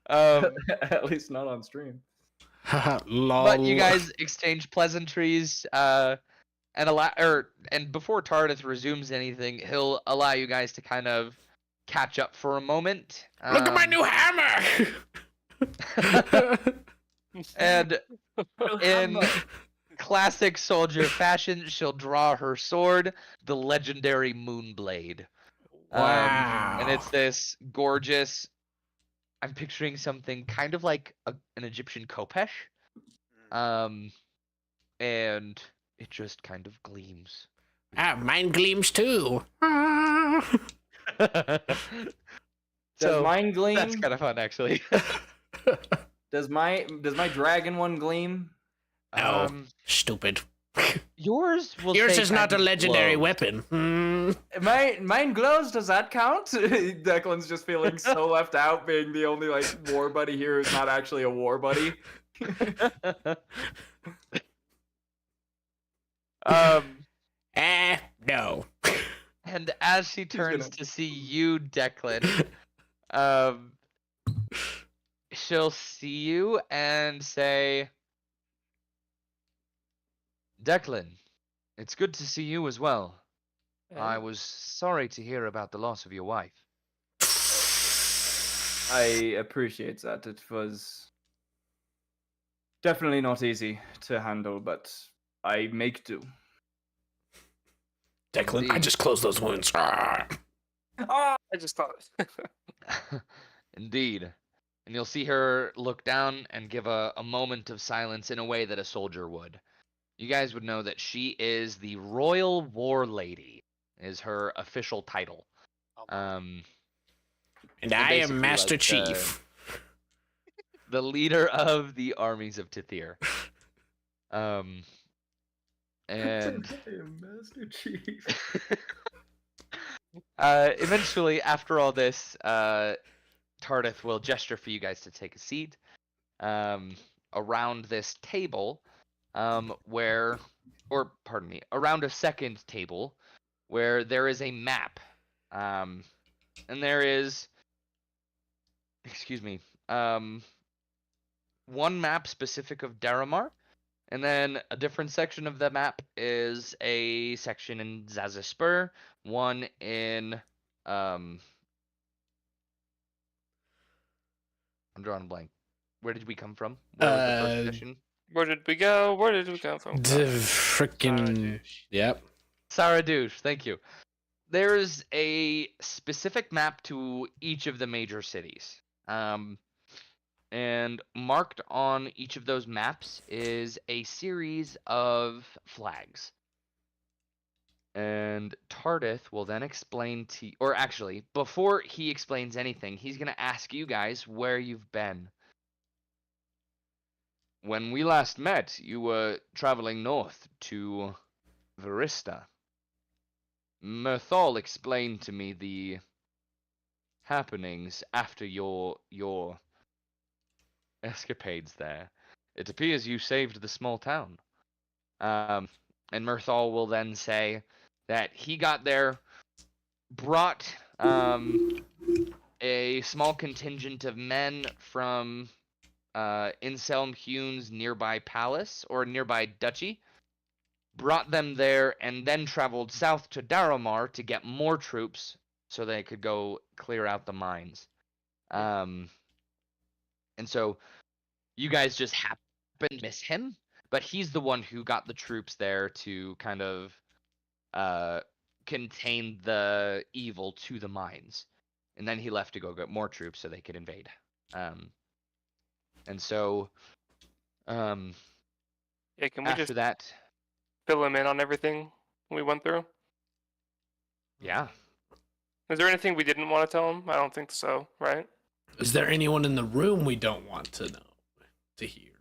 At least not on stream. Lol. But you guys exchange pleasantries, and before Tardith resumes anything, he'll allow you guys to kind of catch up for a moment. Look at my new hammer. And in classic soldier fashion, she'll draw her sword, the legendary Moonblade. Wow. And it's this gorgeous. I'm picturing something kind of like an Egyptian khopesh. And it just kind of gleams. Mine gleams too. Does mine gleam? That's kind of fun, actually. Does my dragon one gleam? No, stupid. Yours will. Yours say is not a kind of legendary glow. weapon. Mine glows. Does that count? Declan's just feeling so left out, being the only like war buddy here who's not actually a war buddy. No. And as she turns to see you, Declan, she'll see you and say, Declan, it's good to see you as well. I was sorry to hear about the loss of your wife. I appreciate that. It was definitely not easy to handle, but I make do. Declan, I Indeed. just closed those wounds. I just thought. Indeed. And you'll see her look down and give a moment of silence in a way that a soldier would. You guys would know that she is the Royal War Lady, is her official title. And So I basically, am Master like, Chief. The leader of the armies of Tithir. And Master Chief. eventually, after all this, Tardith will gesture for you guys to take a seat around this table, around a second table where there is a map, and there is, one map specific of Daramar. And then a different section of the map is a section in Zazaspur, one in I'm drawing a blank. Where did we come from? Where was the first session? Where did we go? Where did we come from? Frickin' yep. Saradouche, thank you. There's a specific map to each of the major cities. And marked on each of those maps is a series of flags. And Tardith will then explain to, or actually, before he explains anything, he's going to ask you guys where you've been. When we last met, you were traveling north to Varista. Mirthal explained to me the happenings after your escapades there. It appears you saved the small town. And Mirthal will then say that he got there, brought a small contingent of men from Inselm Hune's nearby palace or nearby duchy, brought them there, and then traveled south to Daramar to get more troops so they could go clear out the mines. And so you guys just happen to miss him, but he's the one who got the troops there to kind of contain the evil to the mines. And then he left to go get more troops so they could invade. And so Yeah, can we after just that, fill him in on everything we went through? yeah. Is there anything we didn't want to tell him? I don't think so, right? Is there anyone in the room we don't want to know, to hear?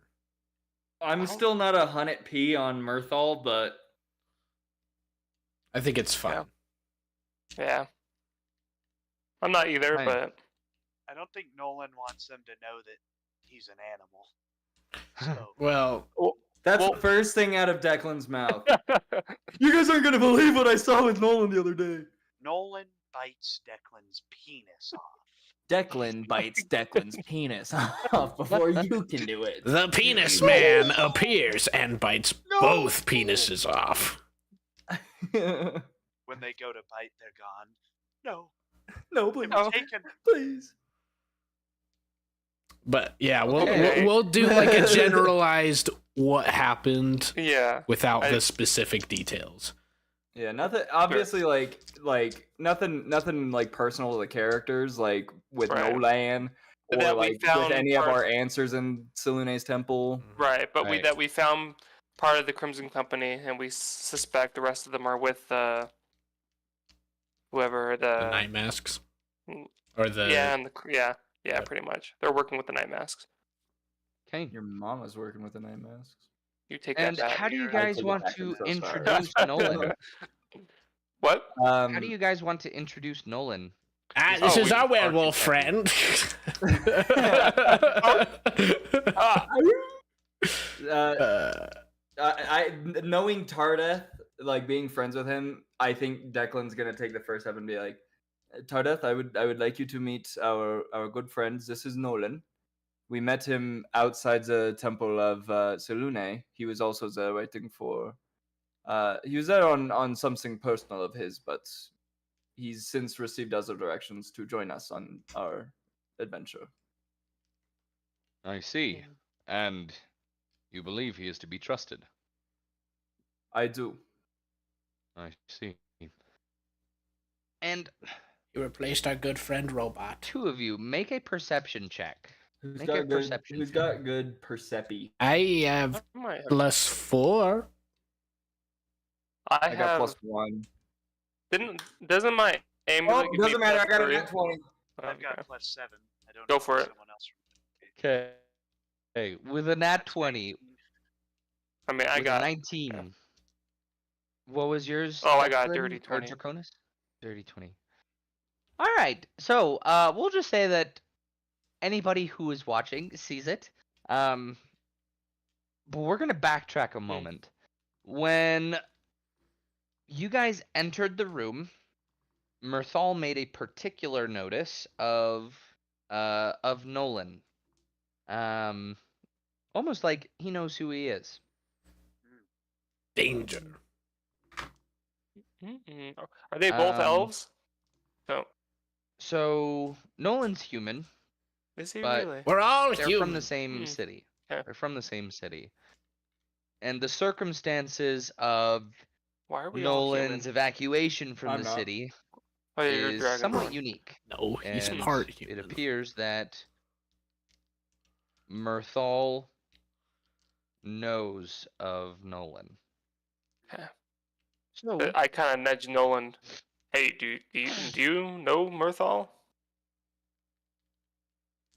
I'm still not 100p on Mirthal, but I think it's fun. Yeah. I'm not either, Fine. but I don't think Nolan wants them to know that he's an animal. So Well, that's the first thing out of Declan's mouth. You guys aren't gonna believe what I saw with Nolan the other day. Nolan bites Declan's penis off. Declan bites Declan's penis off before you can do it. the penis man appears and bites both penises off. When they go to bite, they're gone. No, No, they please, were taken. please. But yeah, we'll, Okay. we'll do like a generalized what happened Yeah. without the specific details. Yeah, nothing. Obviously, like nothing like personal to the characters, like with Right. Nolan or That we like with found any of part- our answers in Selune's temple. Right, but Right. we found part of the Crimson Company, and we suspect the rest of them are with whoever The the NightMasks, Mm, or the yeah, pretty much. They're working with the NightMasks. Okay. Your mama's working with the NightMasks. You take And that back. how do you I guys take it want back, to I'm so sorry. introduce Nolan? What? How do you guys want to introduce Nolan? this Oh, is we- our werewolf friend. Ah, Knowing Tardeth, like being friends with him, I think Declan's gonna take the first step and be like, Tardeth, I would like you to meet our good friends. This is Nolan. We met him outside the temple of Selune. He was also there waiting for. He was there on something personal of his, but he's since received other directions to join us on our adventure. I see. And you believe he is to be trusted. I do. I see. And You replaced our good friend Robot. two of you, make a perception check. Who's Make got a good? perception Who's check. got good percepi? I have I might have. +4. I I got have. +1. Doesn't my aim? Oh, really give me doesn't matter. I got a +3? nat 20. I've got Okay. +7. I don't Go know for if it. someone else. Okay. Hey, with a nat That's 20, 19. I mean, I with got. a 19. What was yours? Oh, I got Declan dirty or 20. Draconis? Dirty 20. All right. So, we'll just say that anybody who is watching sees it. But we're gonna backtrack a moment. When you guys entered the room, Mirthal made a particular notice of Nolan. Almost like he knows who he is. Danger. Mm-mm. Are they both elves? No. So Nolan's human. Is he But- really? We're all They're human. from the same city. Yeah. They're from the same city. And the circumstances of Why are we all human? Nolan's evacuation from I'm the not. city Oh, yeah, you're a is dragon. somewhat unique. No, he's And part it human. appears that Mirthal knows of Nolan. Yeah. So I kind of nudge Nolan. Hey, do you know Mirthal?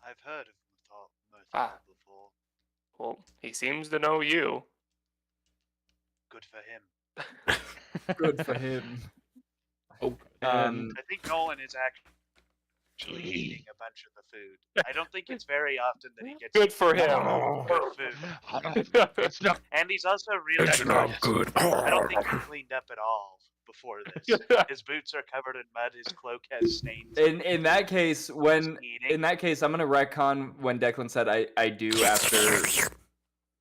I've heard of Mirthal Ah. before. Well, he seems to know you. Good for him. Good for him. Oh, and I think Nolan is actually eating a bunch of the food. I don't think it's very often that he gets Good for him. good food. it's not And he's also really good. I don't think he cleaned up at all before this. His boots are covered in mud. His cloak has stains. In that case, when Eating. in that case, I'm gonna retcon when Declan said I do after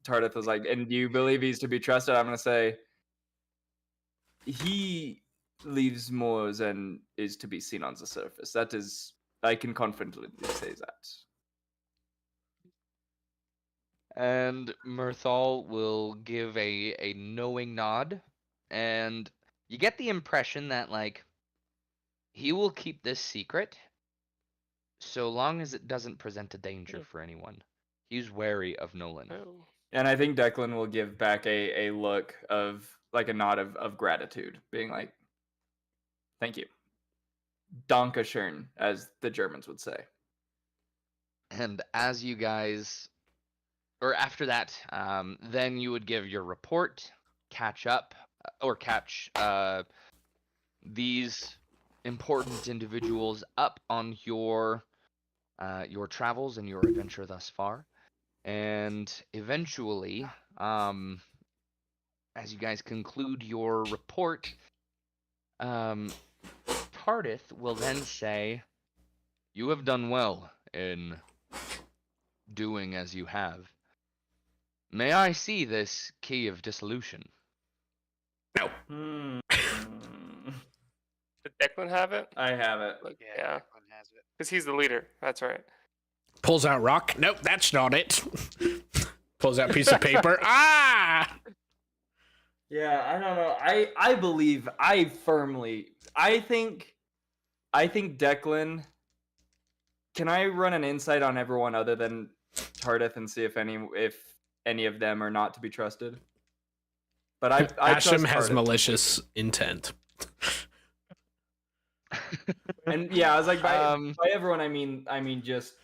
Tardeth was like, and do you believe he's to be trusted? I'm gonna say he leaves more than is to be seen on the surface. That is, I can confidently say that. And Mirthal will give a knowing nod, and you get the impression that like he will keep this secret so long as it doesn't present a danger for anyone. He's wary of Nolan. Oh. And I think Declan will give back a look of like a nod of gratitude, being like, "Thank you, Dankeschön," as the Germans would say. And as you guys, or after that, then you would give your report, catch up, or catch these important individuals up on your travels and your adventure thus far, and eventually, as you guys conclude your report, Tardeth will then say, "You have done well in doing as you have. May I see this key of dissolution?" No. Did Declan have it? I have it. Like, Yeah, yeah, Declan has it. because he's the leader. That's right. Pulls out rock. Nope, that's not it. Pulls out piece of paper. Ah! Yeah, I don't know. I believe I think Declan. Can I run an insight on everyone other than Tardeth and see if any of them are not to be trusted? But I Asham trust has Tardeth malicious intent. And yeah, I was like, by Um, everyone, I mean just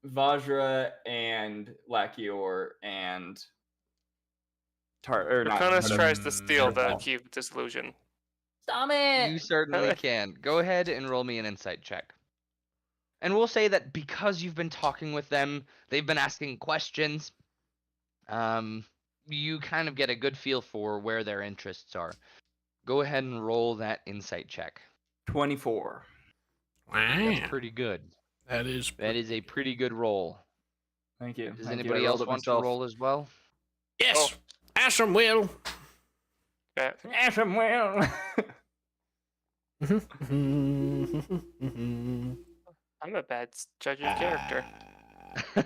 Vajra and Lakior and not. Draconis tries to steal the Tardeth. key of disillusion. Stop it! you certainly can. Go ahead and roll me an insight check. And we'll say that because you've been talking with them, they've been asking questions. You kind of get a good feel for where their interests are. Go ahead and roll that insight check. 24. Wow. That's pretty good. That is. That is a pretty good roll. Thank you. Does Thank you. anybody I rolled else it want to myself. roll as well? Yes. Asham will. Yeah. Asham will. I'm a bad judge of character.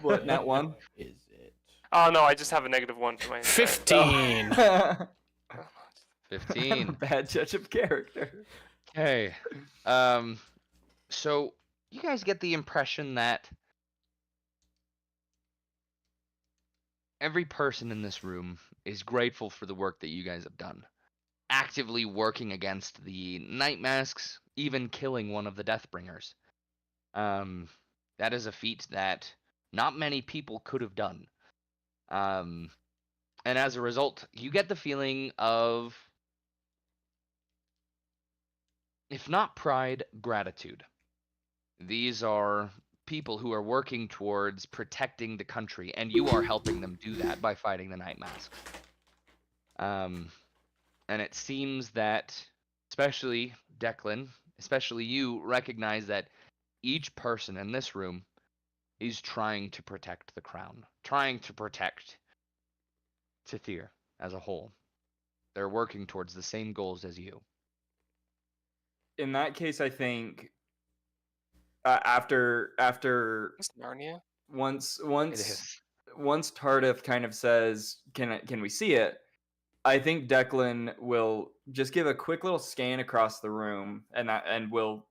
What? That one? Is it? Oh no, I just have a -1 to my insight. 15. I'm a 15. bad judge of character. Okay. So you guys get the impression that every person in this room is grateful for the work that you guys have done. Actively working against the NightMasks, even killing one of the Deathbringers. That is a feat that not many people could have done. And as a result, you get the feeling of, if not pride, gratitude. These are people who are working towards protecting the country, and you are helping them do that by fighting the NightMasks. And it seems that, especially Declan, especially you, recognize that each person in this room is trying to protect the crown, trying to protect Tithir as a whole. They're working towards the same goals as you. In that case, I think after Is Narnia? once It is. once Tardeth kind of says, "Can we see it?" I think Declan will just give a quick little scan across the room, and will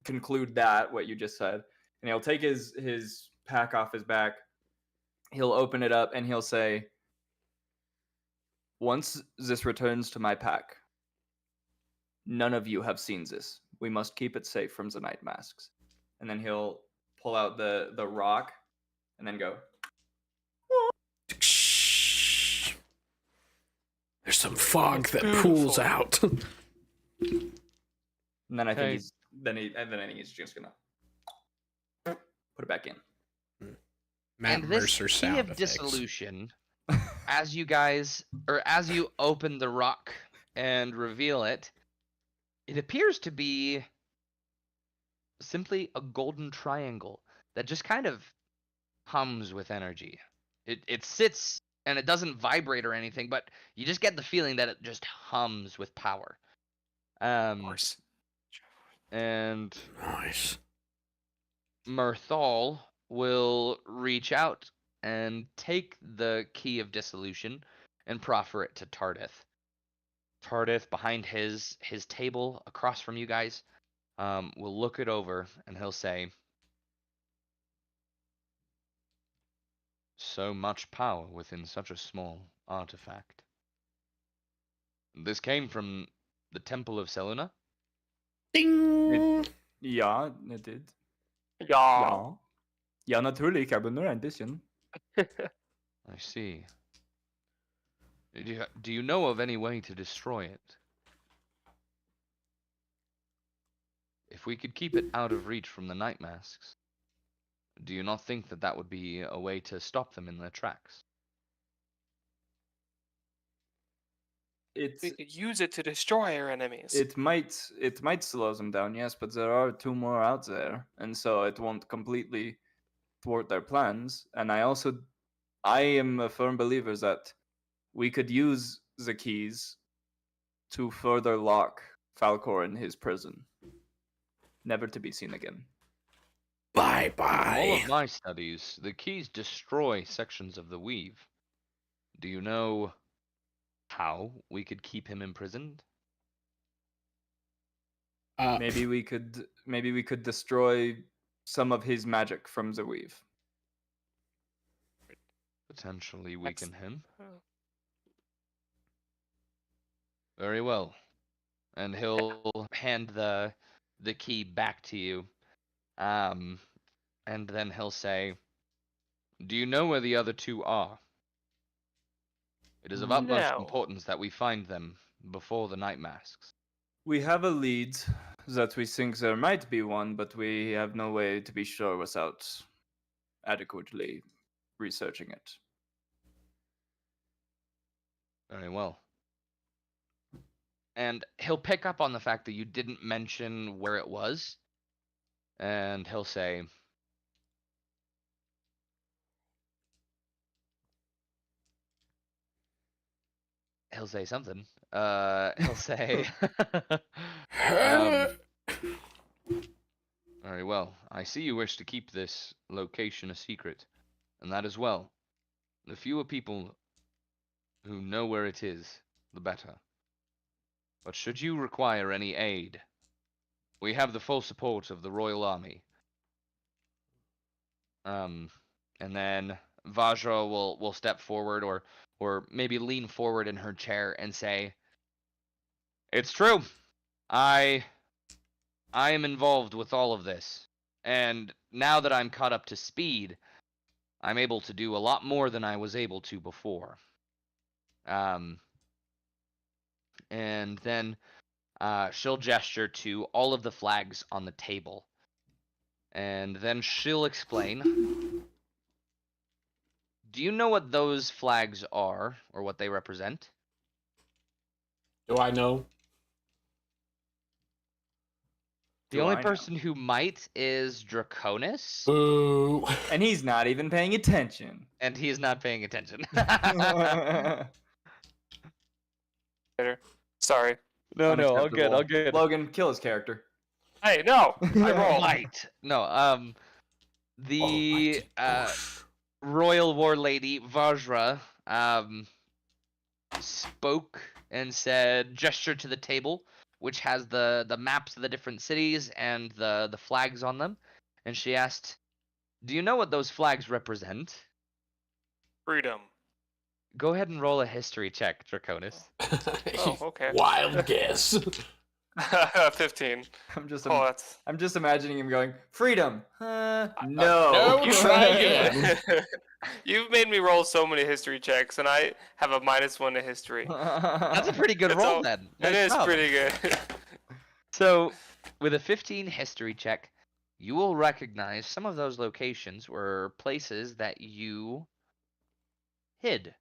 conclude that what you just said, and he'll take his pack off his back. He'll open it up and he'll say, "Once this returns to my pack, none of you have seen this. We must keep it safe from the NightMasks." And then he'll pull out the rock and then go. There's some fog that pools out. And then I think Okay. I think he's just gonna put it back in. Matt And this Mercer key sound of effects. dissolution, as you open the rock and reveal it, it appears to be simply a golden triangle that just kind of hums with energy. It sits and it doesn't vibrate or anything, but you just get the feeling that it just hums with power. Of course. And Nice. Mirthal will reach out and take the key of dissolution and proffer it to Tardeth. Tardeth, behind his table across from you guys, will look it over and he'll say, "So much power within such a small artifact. This came from the Temple of Seluna?" Ding! Ja, it did. Ja. Ja, natürlich, aber nur ein bisschen. I see. Do you know of any way to destroy it? If we could keep it out of reach from the NightMasks, do you not think that that would be a way to stop them in their tracks? It's We could use it to destroy our enemies. it might slow them down, yes, but there are two more out there, and so it won't completely thwart their plans. And I am a firm believer that we could use the keys to further lock Falcor in his prison, never to be seen again. Bye In all bye. of my studies, the keys destroy sections of the weave. Do you know how we could keep him imprisoned? Maybe we could destroy some of his magic from the weave. Potentially That's- weaken him. Oh. Very well. And he'll hand the key back to you. And then he'll say, "Do you know where the other two are? It is of utmost No. importance that we find them before the NightMasks." We have a lead that we think there might be one, but we have no way to be sure without adequately researching it. Very well. And he'll pick up on the fact that you didn't mention where it was. And he'll say, something. He'll say, very well. I see you wish to keep this location a secret, and that as well. The fewer people who know where it is, the better. But should you require any aid, we have the full support of the Royal Army. And then Vajra will step forward or maybe lean forward in her chair and say, "It's true. I am involved with all of this. And now that I'm caught up to speed, I'm able to do a lot more than I was able to before." And then she'll gesture to all of the flags on the table. And then she'll explain. Do you know what those flags are, or what they represent? Do I know? The only person who might is Draconis, Boo. And he's not even paying attention. and he is not paying attention. Sorry. No, all good, all Unacceptable. good. Logan, kill his character. Hey, no. I rolled. Right. No, the royal war lady Vajra spoke and said, gestured to the table, which has the maps of the different cities and the flags on them, and she asked, "Do you know what those flags represent?" Freedom. Go ahead and roll a history check, Draconis. Oh, okay. Wild guess. 15. I'm just Oh, that's. I'm just imagining him going, "Freedom." No. no. Try again. You've made me roll so many history checks, and I have a -1 to history. That's a pretty good It's roll all- then. It Nice is job. pretty good. So, with a 15 history check, you will recognize some of those locations were places that you hid.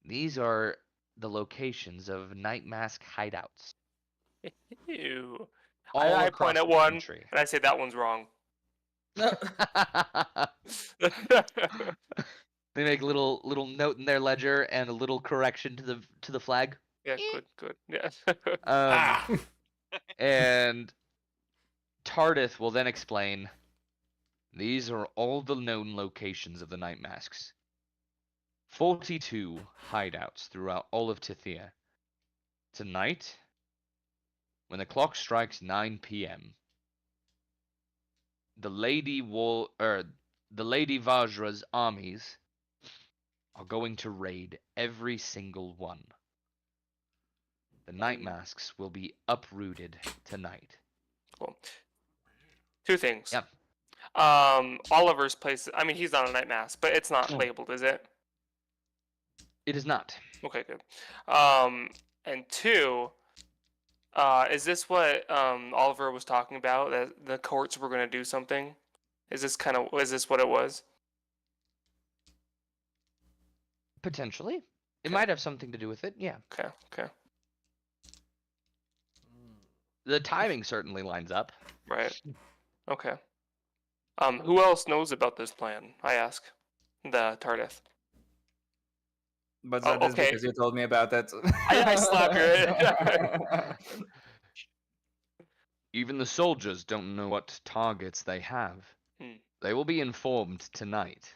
These are the locations of NightMask hideouts. Ew. All I across point at the one, country. and I say that one's wrong. They make a little note in their ledger and a little correction to the flag. Yeah, good. Yeah. Ah. And Tardith will then explain, these are all the known locations of the NightMasks. 42 hideouts throughout all of Tithia. Tonight, when the clock strikes 9 p.m., the Lady Vajra's armies are going to raid every single one. The NightMasks will be uprooted tonight. Cool. Two things. Yep. Oliver's place. I mean, he's not a night mask, but it's not labeled, is it? It is not. Okay, good. And two, is this what Oliver was talking about? That the courts were going to do something? Is this what it was? Potentially. It Okay. might have something to do with it, yeah. Okay. The timing certainly lines up. Right. Okay. Who else knows about this plan? I ask. The Tardith. But Oh, that is okay. because you told me about that. I slap your head. Even the soldiers don't know what targets they have. They will be informed tonight.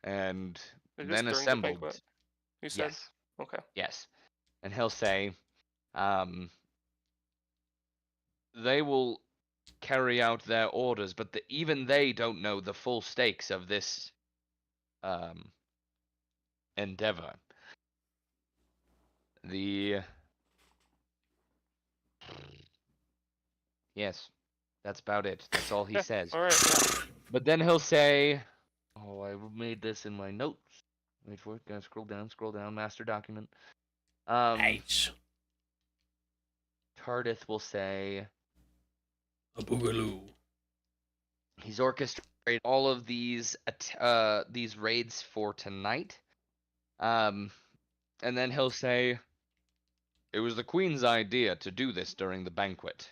And Is this then during the assembled. banquet? You said? Yes. Okay. Yes. And he'll say, they will carry out their orders, but even they don't know the full stakes of this endeavor. Yes, that's about it. That's all he says. All right. Yeah. But then he'll say, oh, I made this in my notes. Wait for it. Gotta scroll down, master document. Nice. Tardith will say, A boogaloo. he's orchestrated all of these raids for tonight. And then he'll say, it was the Queen's idea to do this during the banquet.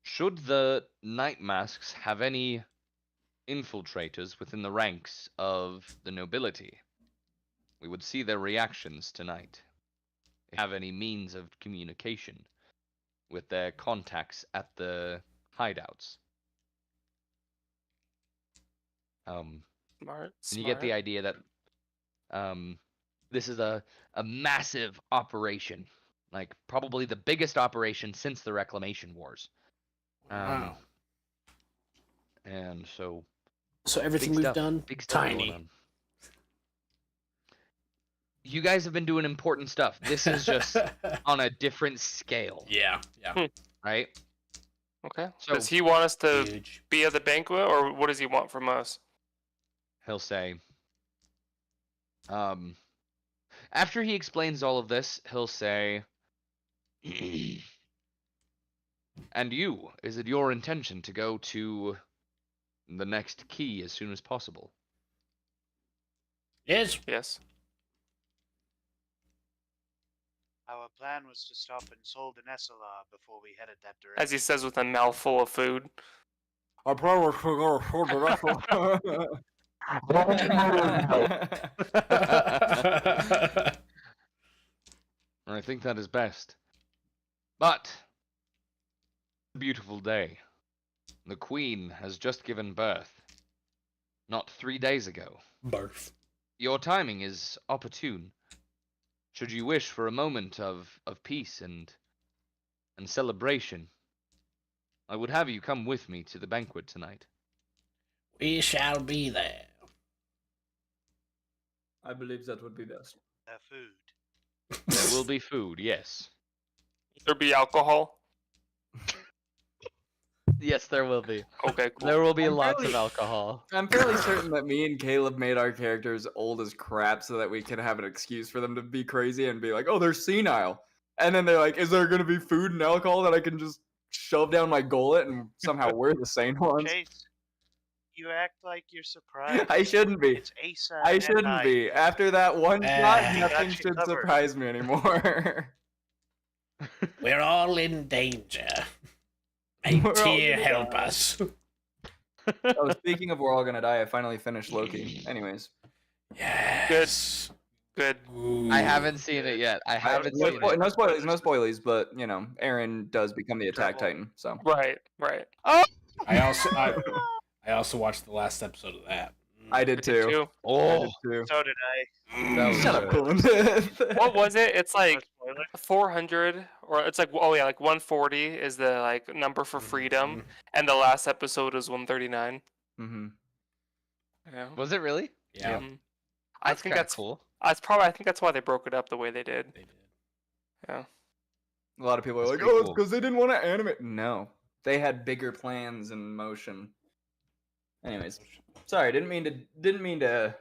Should the NightMasks have any infiltrators within the ranks of the nobility, we would see their reactions tonight. They have any means of communication with their contacts at the hideouts. Smart. And you get the idea that this is a massive operation, like probably the biggest operation since the Reclamation Wars. Wow. And so everything big we've stuff, done, big stuff going tiny. on. You guys have been doing important stuff. This is just on a different scale, Yeah. right? Okay. So Does he want us to Huge. be at the banquet, or what does he want from us? he'll say, after he explains all of this, he'll say, and you, is it your intention to go to the next key as soon as possible? Yes. Yes. Our plan was to stop in Soldanesala before we headed that direction. As he says with a mouthful of food. Our plan was to go for the I think that is best. But, a beautiful day. The Queen has just given birth. Not 3 days ago. Barf. Your timing is opportune. Should you wish for a moment of peace and celebration, I would have you come with me to the banquet tonight. We shall be there. I believe that would be best. Their food. There will be food, yes. There be alcohol. Yes, there will be. Okay, cool. There will be I'm lots fairly- of alcohol. I'm fairly certain that me and Caleb made our characters old as crap so that we could have an excuse for them to be crazy and be like, oh, they're senile. And then they're like, is there going to be food and alcohol that I can just shove down my gullet and somehow we're the sane ones? Chase, you act like you're surprised. I shouldn't be. It's Asa. I and shouldn't I. be. After that one shot, got nothing you should covered. surprise me anymore. We're all in danger. May We're all Tyr gonna help die. us. Oh, speaking of we're all gonna die, I finally finished Loki. Anyways. Yes. Good. Ooh. I haven't seen it yet. I haven't No, seen it. no spoilies, no spoilies, but you know, Aaron does become the attack titan, so Right. Right. I also watched the last episode of that. I did too. Too. I Oh, did too. So did I. that was Shut up, good. Coolin. What was it? It's No like spoiler. 400, or it's like, oh yeah, like 140 is the like number for freedom, and the last episode is 139. Mm-hmm. Yeah. Was it really? Yeah. Mhm. I That's think kinda that's cool. I think that's why they broke it up the way they did. They did. Yeah. A lot of people are That's like, pretty "Oh, it's cool. because they didn't want to animate." No, they had bigger plans in motion. Anyways, sorry, didn't mean to. Derail.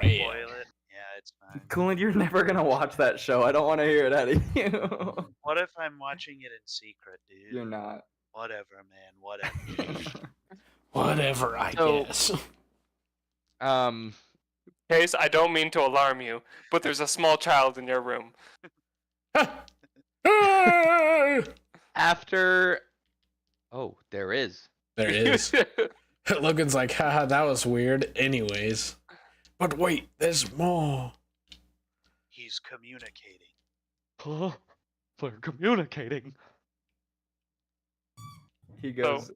Spoil it. Yeah, it's fine. Coolin, you're never gonna watch that show. I don't want to hear it out of you. What if I'm watching it in secret, dude? You're not. Whatever, man. Whatever. Whatever, I So- guess. Case, I don't mean to alarm you, but there's a small child in your room. After. Oh, there is. There is. Logan's like, haha, that was weird. Anyways. But wait, there's more. He's communicating. Oh, we're communicating. he goes,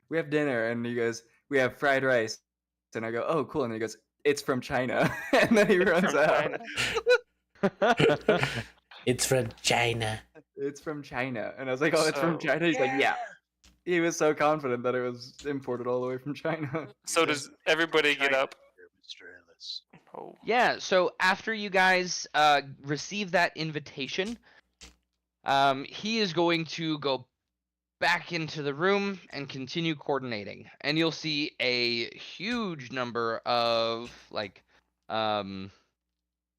we have dinner, and he goes, we have fried rice, and I go, oh, cool, and he goes, it's from China, and then he runs From out. China. It's from China. It's from China, and I was like, oh, it's from So- China. He's like, yeah. He was so confident that it was imported all the way from China. So does everybody get up? Mr. Ellis. Oh. Yeah, so after you guys receive that invitation, he is going to go back into the room and continue coordinating. And you'll see a huge number of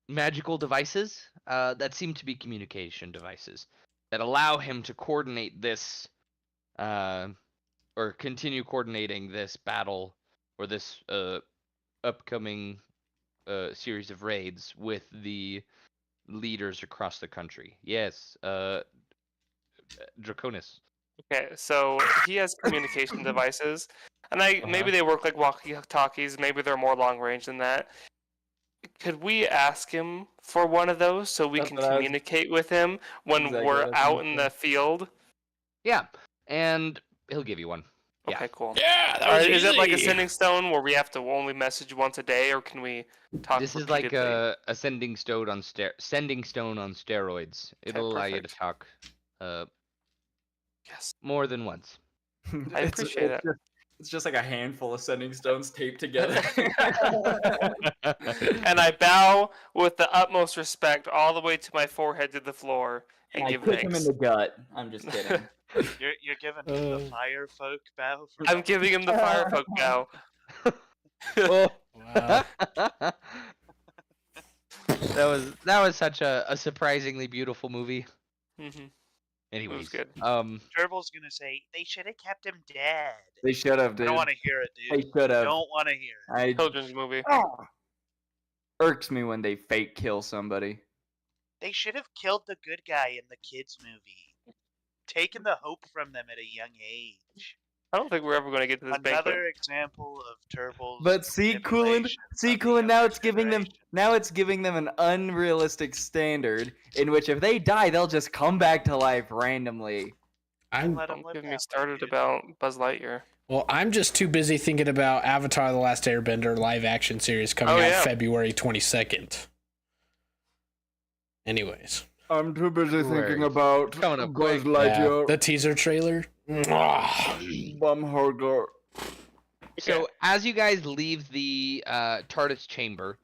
magical devices that seem to be communication devices that allow him to coordinate this or continue coordinating this battle or this upcoming series of raids with the leaders across the country. Yes, Draconis. Okay, so he has communication devices, and maybe they work like walkie-talkies. Maybe they're more long range than that. Could we ask him for one of those so we That's can what I was- communicate with him when Exactly we're what I was out gonna in say. the field? Yeah, and he'll give you one. Yeah. Okay, cool. Yeah, that was Is it like a easy. sending stone where we have to only message once a day, or can we talk This is like repeatedly? a sending stone on steroids. It'll allow you to perfect. talk Yes. more than once. I appreciate it. It's just like a handful of sending stones taped together. And I bow with the utmost respect all the way to my forehead to the floor and I give kick him in thanks. the gut. I'm just kidding. You're giving him the fire folk bow. For I'm giving him the firefolk bow. Oh. Wow. that was such a surprisingly beautiful movie. hmm Anyways, good. Gerbil's gonna say they should have kept him dead. They should have, I dude. don't want to hear it, They dude. should have. Don't want to hear it. I Children's movie. irks me when they fake kill somebody. They should have killed the good guy in the kids movie. Taken the hope from them at a young age. I don't think we're ever going to get to this Another banquet. example of Turbo's. But see, Coolant, now it's giving them an unrealistic standard in which if they die, they'll just come back to life randomly. I'm Let 'em Don't live get that me way, started dude. about Buzz Lightyear. I'm just too busy thinking about Avatar: The Last Airbender live action series coming Oh, out yeah. February 22nd. Anyways, I'm too busy thinking about Coming up quick. yeah, the teaser trailer. Mwah. Bumhurger. So as you guys leave the TARDIS chamber,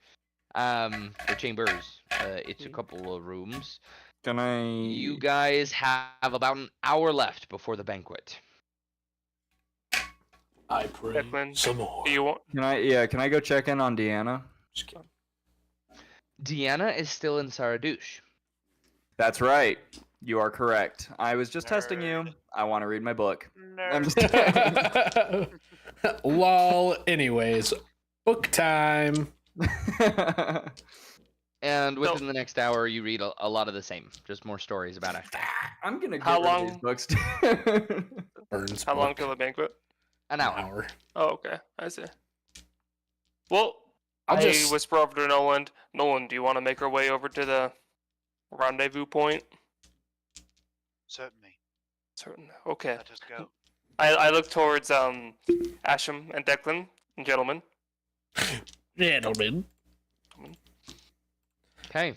or chambers, it's a couple of rooms. Can I? You guys have about an hour left before the banquet. I pray Declan, some more. Do you want? Can I? Yeah. Can I go check in on Deanna? Just kidding. Deanna is still in Saradouche. That's right. You are correct. I was just testing you. Nerd. I want to read my book. I'm Nerd. just kidding. Lol. Anyways, book time. And within the next hour, you read a lot of the same, just more stories about it. I'm gonna get How rid of these long- books. Burns. How long book. till the banquet? An An hour. hour. Oh, okay. I see. Well, I'll I just- whisper over to Nolan. Nolan, do you want to make our way over to the rendezvous point? Certainly. Certain. Okay. Let us go. I look towards Asham and Declan, gentlemen. Gentlemen. Okay.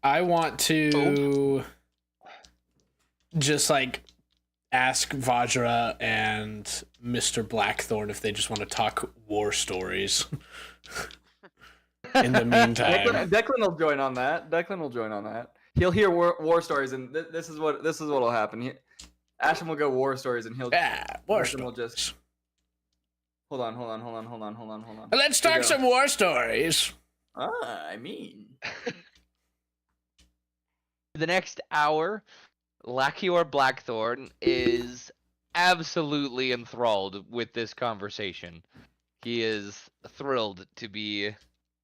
I want to just ask Vajra and Mr. Blackthorn if they just want to talk war stories. In the meantime, Declan will join on that. He'll hear war stories, and this is what'll happen. Ashton will go war stories, and he'll. yeah, war Ashton will stories. just. Hold on. Let's Here we talk go. some war stories. I mean. For the next hour, Lachior Blackthorn is absolutely enthralled with this conversation. He is thrilled to be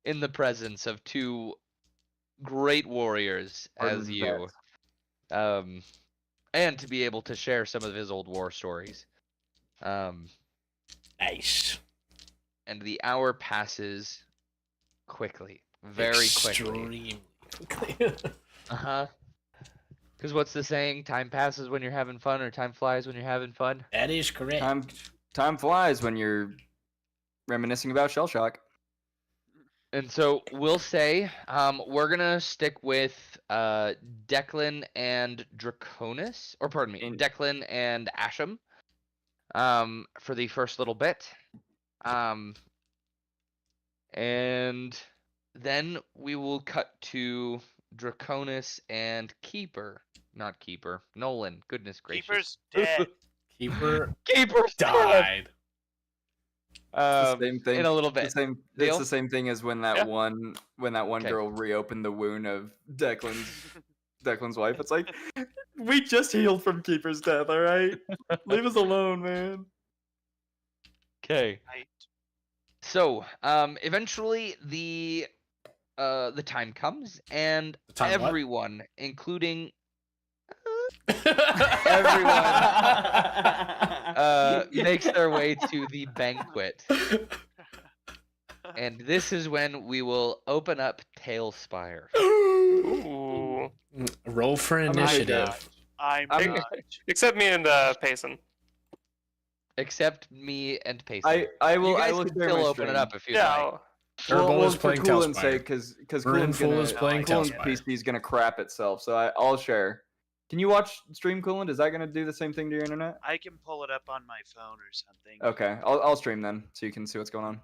in the presence of two great warriors as you. And to be able to share some of his old war stories. Nice. And the hour passes quickly. Very quickly. Extremely quickly. Uh-huh. Because what's the saying? Time passes when you're having fun, or time flies when you're having fun. That is correct. Time flies when you're reminiscing about shell shock. And so we'll say we're gonna stick with Declan and Draconis, or pardon me, Declan and Asham for the first little bit. And then we will cut to Draconis and Keeper. Not Keeper. Nolan. Goodness gracious. Keeper's dead. Keeper's died. It's the same thing. In a little bit. It's the same thing as when that one girl reopened the wound of Declan's wife. It's like, we just healed from Keeper's death, all right? Leave us alone, man. Okay. Right. So, eventually the time comes, and time what? everyone, including makes their way to the banquet. And this is when we will open up Tailspire. Ooh. Roll for initiative. I'm not. Except me and Payson. Except me and Payson. I will. You guys I will can share still my open it stream. up if you like. Yeah. Turbo is playing Coolin's Tailspire. sake, because Full is playing Coolin's Tailspire. PC is gonna crap itself, so I'll share. Can you watch stream Coolin? Is that gonna do the same thing to your internet? I can pull it up on my phone or something. Okay, I'll stream then, so you can see what's going on.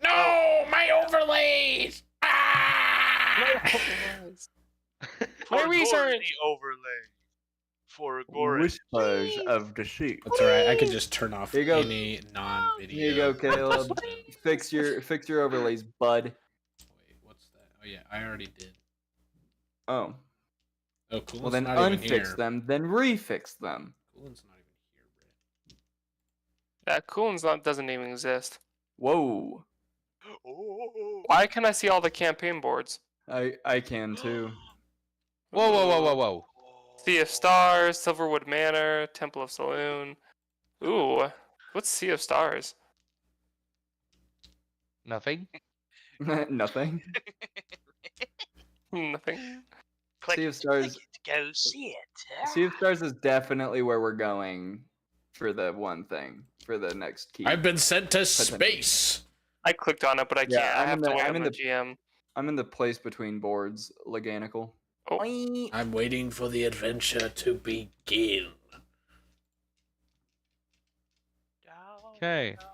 No, my overlays. Ah! My For research. the overlay. For Goran. Whispers of Deceit. That's alright. I can just turn off Here you go. any non-video. Here you go, Caleb. fix your overlays, bud. Wait, what's that? Oh yeah, I already did. Oh. Oh, cool. Well, then not even unfix here. them, then refix them. Coolin's not even here, Brett. Coolin's doesn't even exist. Whoa. Oh. Why can I see all the campaign boards? I can too. Whoa. Sea of Stars, Silverwood Manor, Temple of Saloon. Ooh, what's Sea of Stars? Nothing. Nothing. Nothing. Click Sea of Stars. click it to go see it. Sea of Stars is definitely where we're going for the one thing for the next key. I've been sent to Potentially. space. I clicked on it, but I can't. Yeah, I I'm have in to the- wait I'm on in the the- GM. I'm in the place between boards, Leganical. Oh. I'm waiting for the adventure to begin. Down, Okay. down.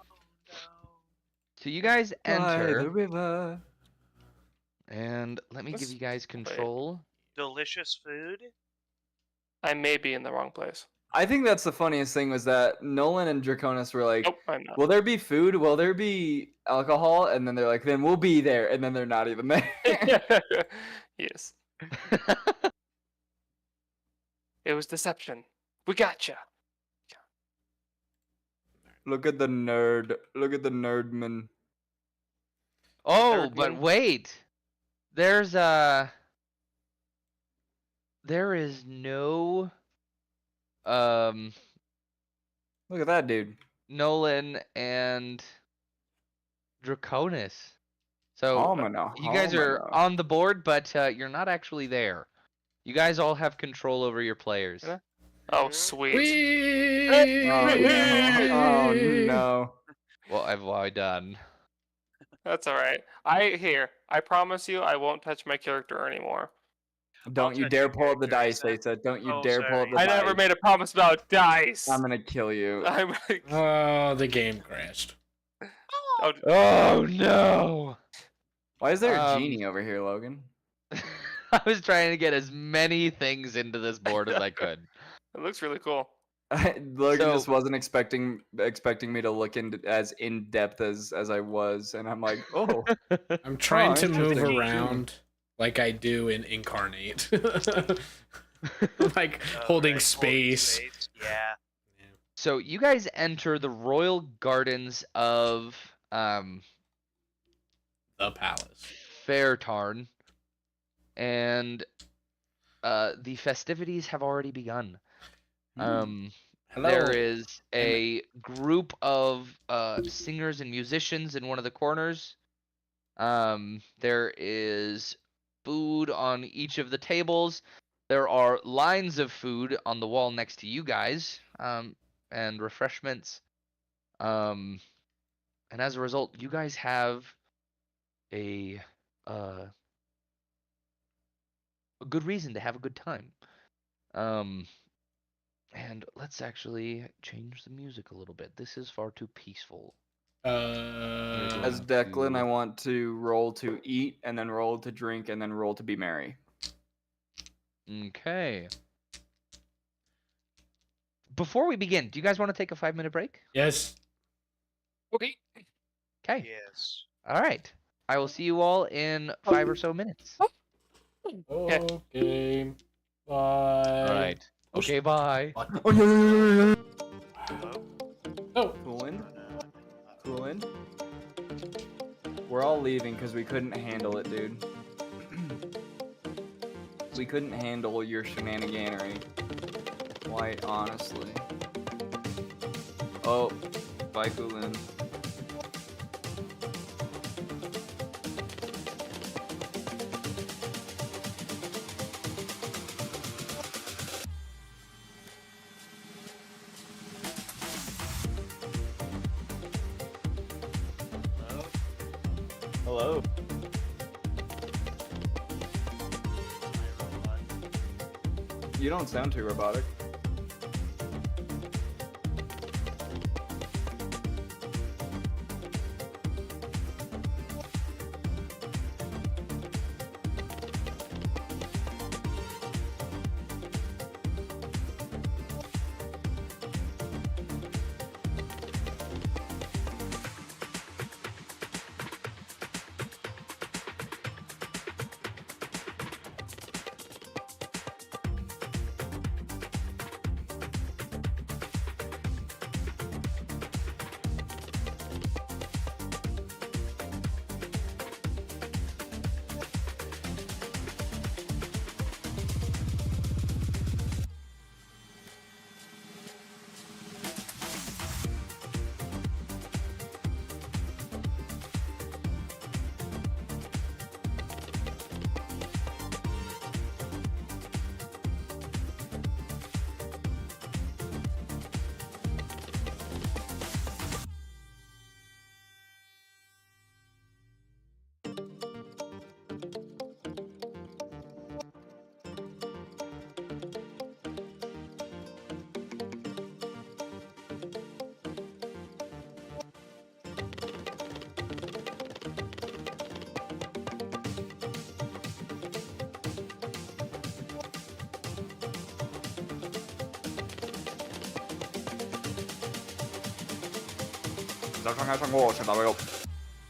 So you guys By the enter, river. and let me give Let's you guys control. Delicious food. I may be in the wrong place. I think that's the funniest thing was that Nolan and Draconis were like, Nope, I'm not. will there be food? Will there be alcohol? And then they're like, then we'll be there. And then they're not even there. Yes. It was deception. We gotcha. Look at the nerd. Look at the nerdman. Oh, but Erdman? wait. There is no Look at that dude. Nolan and Draconis. So Homino, you guys are homino. on the board, but you're not actually there. You guys all have control over your players. Yeah. Oh, sweet. Oh no. What have I done? That's all right. I promise you, I won't touch my character anymore. Don't you touch dare your pull up the character, dice, Asa. Asa. Don't you Oh, dare pull up sorry. the I dice. never made a promise about dice. I'm gonna kill you. I'm Oh, the game crashed. oh, Oh no! Why is there a Um, genie over here, Logan? I was trying to get as many things into this board as I could. it looks really cool. Logan just So- wasn't expecting me to look into as in depth as I was, and I'm like, oh, I'm trying to move interesting. around like I do in Incarnate. Like holding Right, space. Yeah. So you guys enter the royal gardens of The palace. Fairtarn, and the festivities have already begun. Hello. There is a group of singers and musicians in one of the corners. There is food on each of the tables. There are lines of food on the wall next to you guys, and refreshments. And as a result, you guys have a uh, a good reason to have a good time. Um, and let's actually change the music a little bit. This is far too peaceful. As going Declan, I to- want to roll to eat, and then roll to drink, and then roll to be merry. Okay. Before we begin, do you guys want to take a 5-minute break? Yes. Okay. Okay. Yes. All right. I will see you all in 5 or so minutes. Okay. Bye. All right. Okay, bye. Hello? Oh. Coolin? Oh, no. Coolin? We're all leaving because we couldn't handle it, dude. We couldn't handle your shenaniganery. Quite honestly. Oh, bye, Coolin. Hello? Hello. My robot. You don't sound too robotic.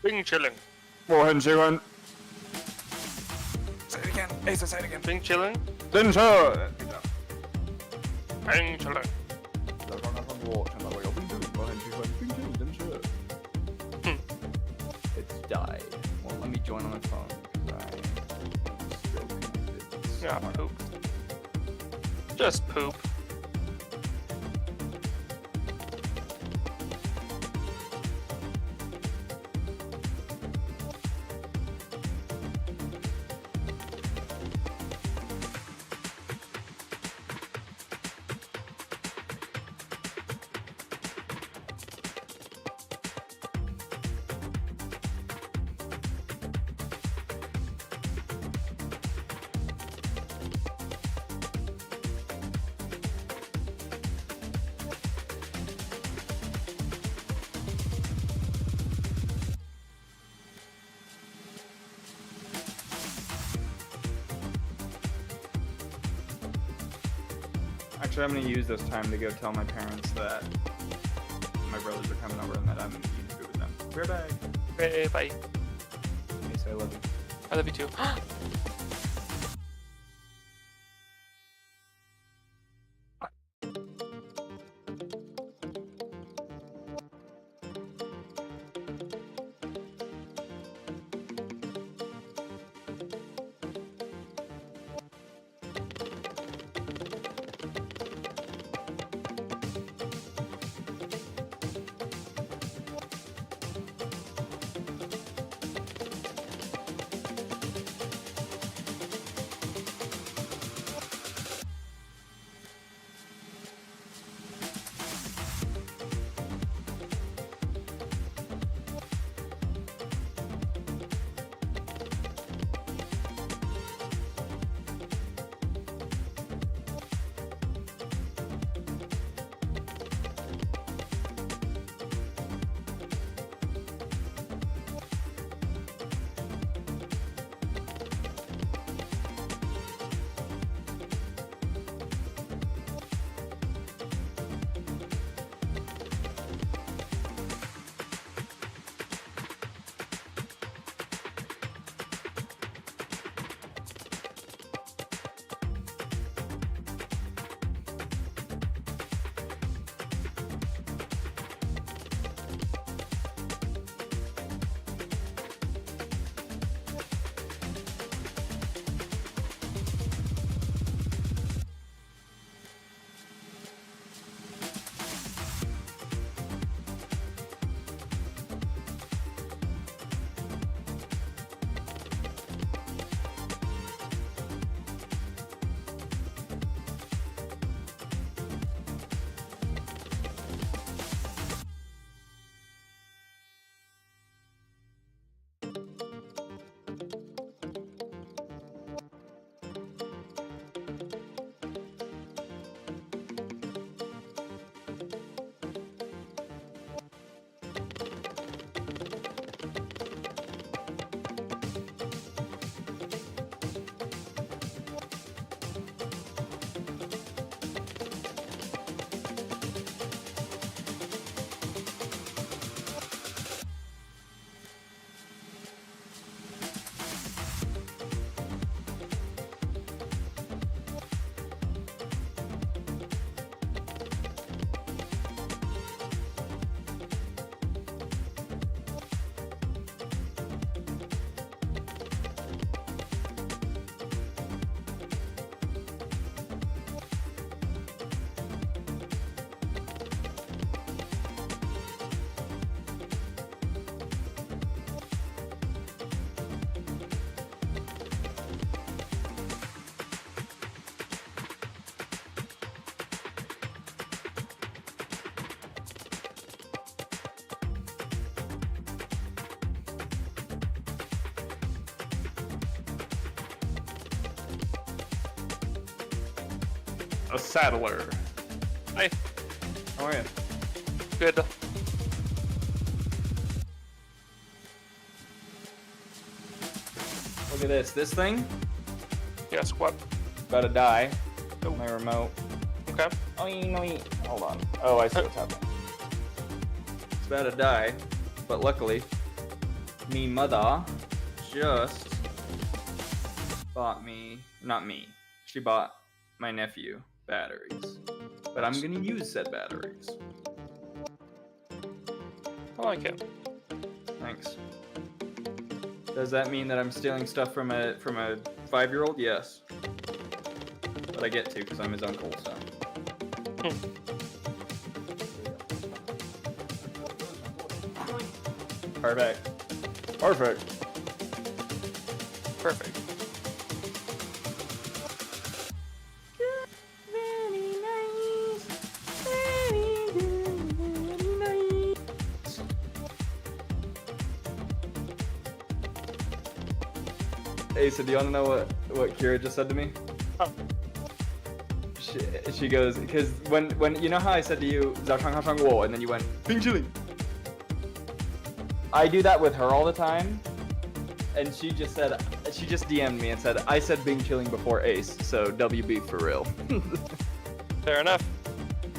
Bing chilling. Say it again. Asa, say it again. Bing chilling. Then sir. Bing chilling. It's died. Well, let me join on the phone because I am still connected. Yeah, somewhere. poop. Just poop. Actually, I'm gonna use this time to go tell my parents that my brothers are coming over and that I'm eating food with them. We're back. Okay, bye. Hey, say I love you. I love you too. a saddler. Hi. How are you? Good. Look at this. This thing Yes, what? about to die. My remote. Okay. Hold on. Oh, I see what's happening. It's about to die, but luckily, me mother just bought me, not me, she bought my nephew batteries. But I'm gonna use said batteries. I like it. Thanks. Does that mean that I'm stealing stuff from a 5-year-old? Yes. But I get to because I'm his uncle, so. Perfect. Perfect. Perfect. Hey, so do you want to know what Kira just said to me? Oh. She goes, because when you know how I said to you, "Zhao Chang Hao Chang Wo," and then you went, "Bing Chilling." I do that with her all the time, and she just DM'd me and said, "I said Bing Chilling before Ace, so WB for real." Fair enough.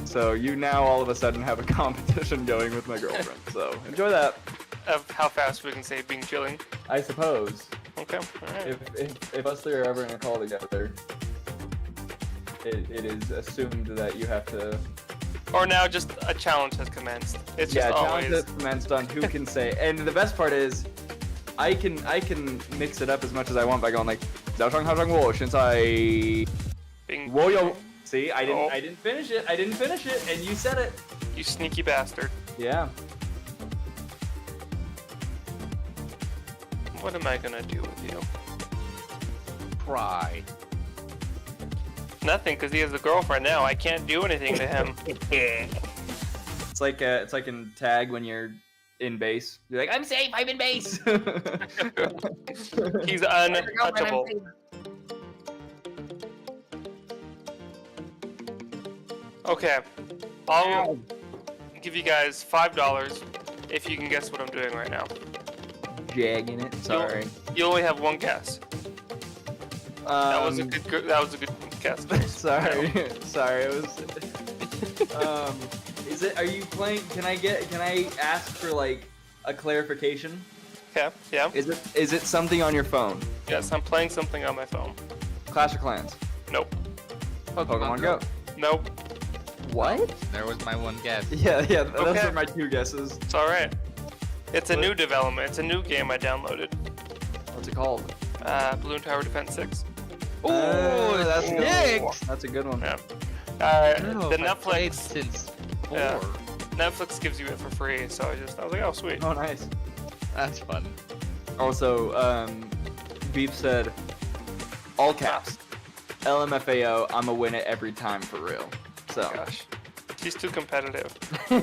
So you now all of a sudden have a competition going with my girlfriend. So enjoy that. Of how fast we can say being chilling. I suppose. Okay. Alright. If us three are ever in a call together, it is assumed that you have to. Or now just a challenge has commenced. It's just challenge always. has commenced on who can say. And the best part is, I can mix it up as much as I want by going like, "Zhao Chang Hao Chang Wo," since I. Being Wo yo. See, I Oh. didn't finish it. I didn't finish it, and you said it. You sneaky bastard. Yeah. What am I gonna do with you? Cry. Nothing, because he has a girlfriend now. I can't do anything to him. It's like in tag when you're in base. You're like, "I'm safe. I'm in base." He's untouchable. Okay. I'll give you guys $5 if you can guess what I'm doing right now. Jagging it. Sorry. You only have one guess. That was a good guess. Sorry. Sorry. It was. Is it? Are you playing? Can I ask for like a clarification? Okay. Yeah. Is it something on your phone? Yes, I'm playing something on my phone. Clash of Clans. Nope. Pokemon Go. Nope. What? There was my one guess. Yeah. Those Okay. are my 2 guesses. It's all right. It's a new development. It's a new game I downloaded. What's it called? Balloon Tower Defense 6. Oh, that's a good six. one. That's a good one. Yeah. I don't know The if I've played Netflix. since 4. Yeah. Netflix gives you it for free, so I was like, oh sweet. Oh, nice. That's fun. Also, Beef said, all caps, LMFAO, I'ma win it every time for real. So. Gosh, he's too competitive. I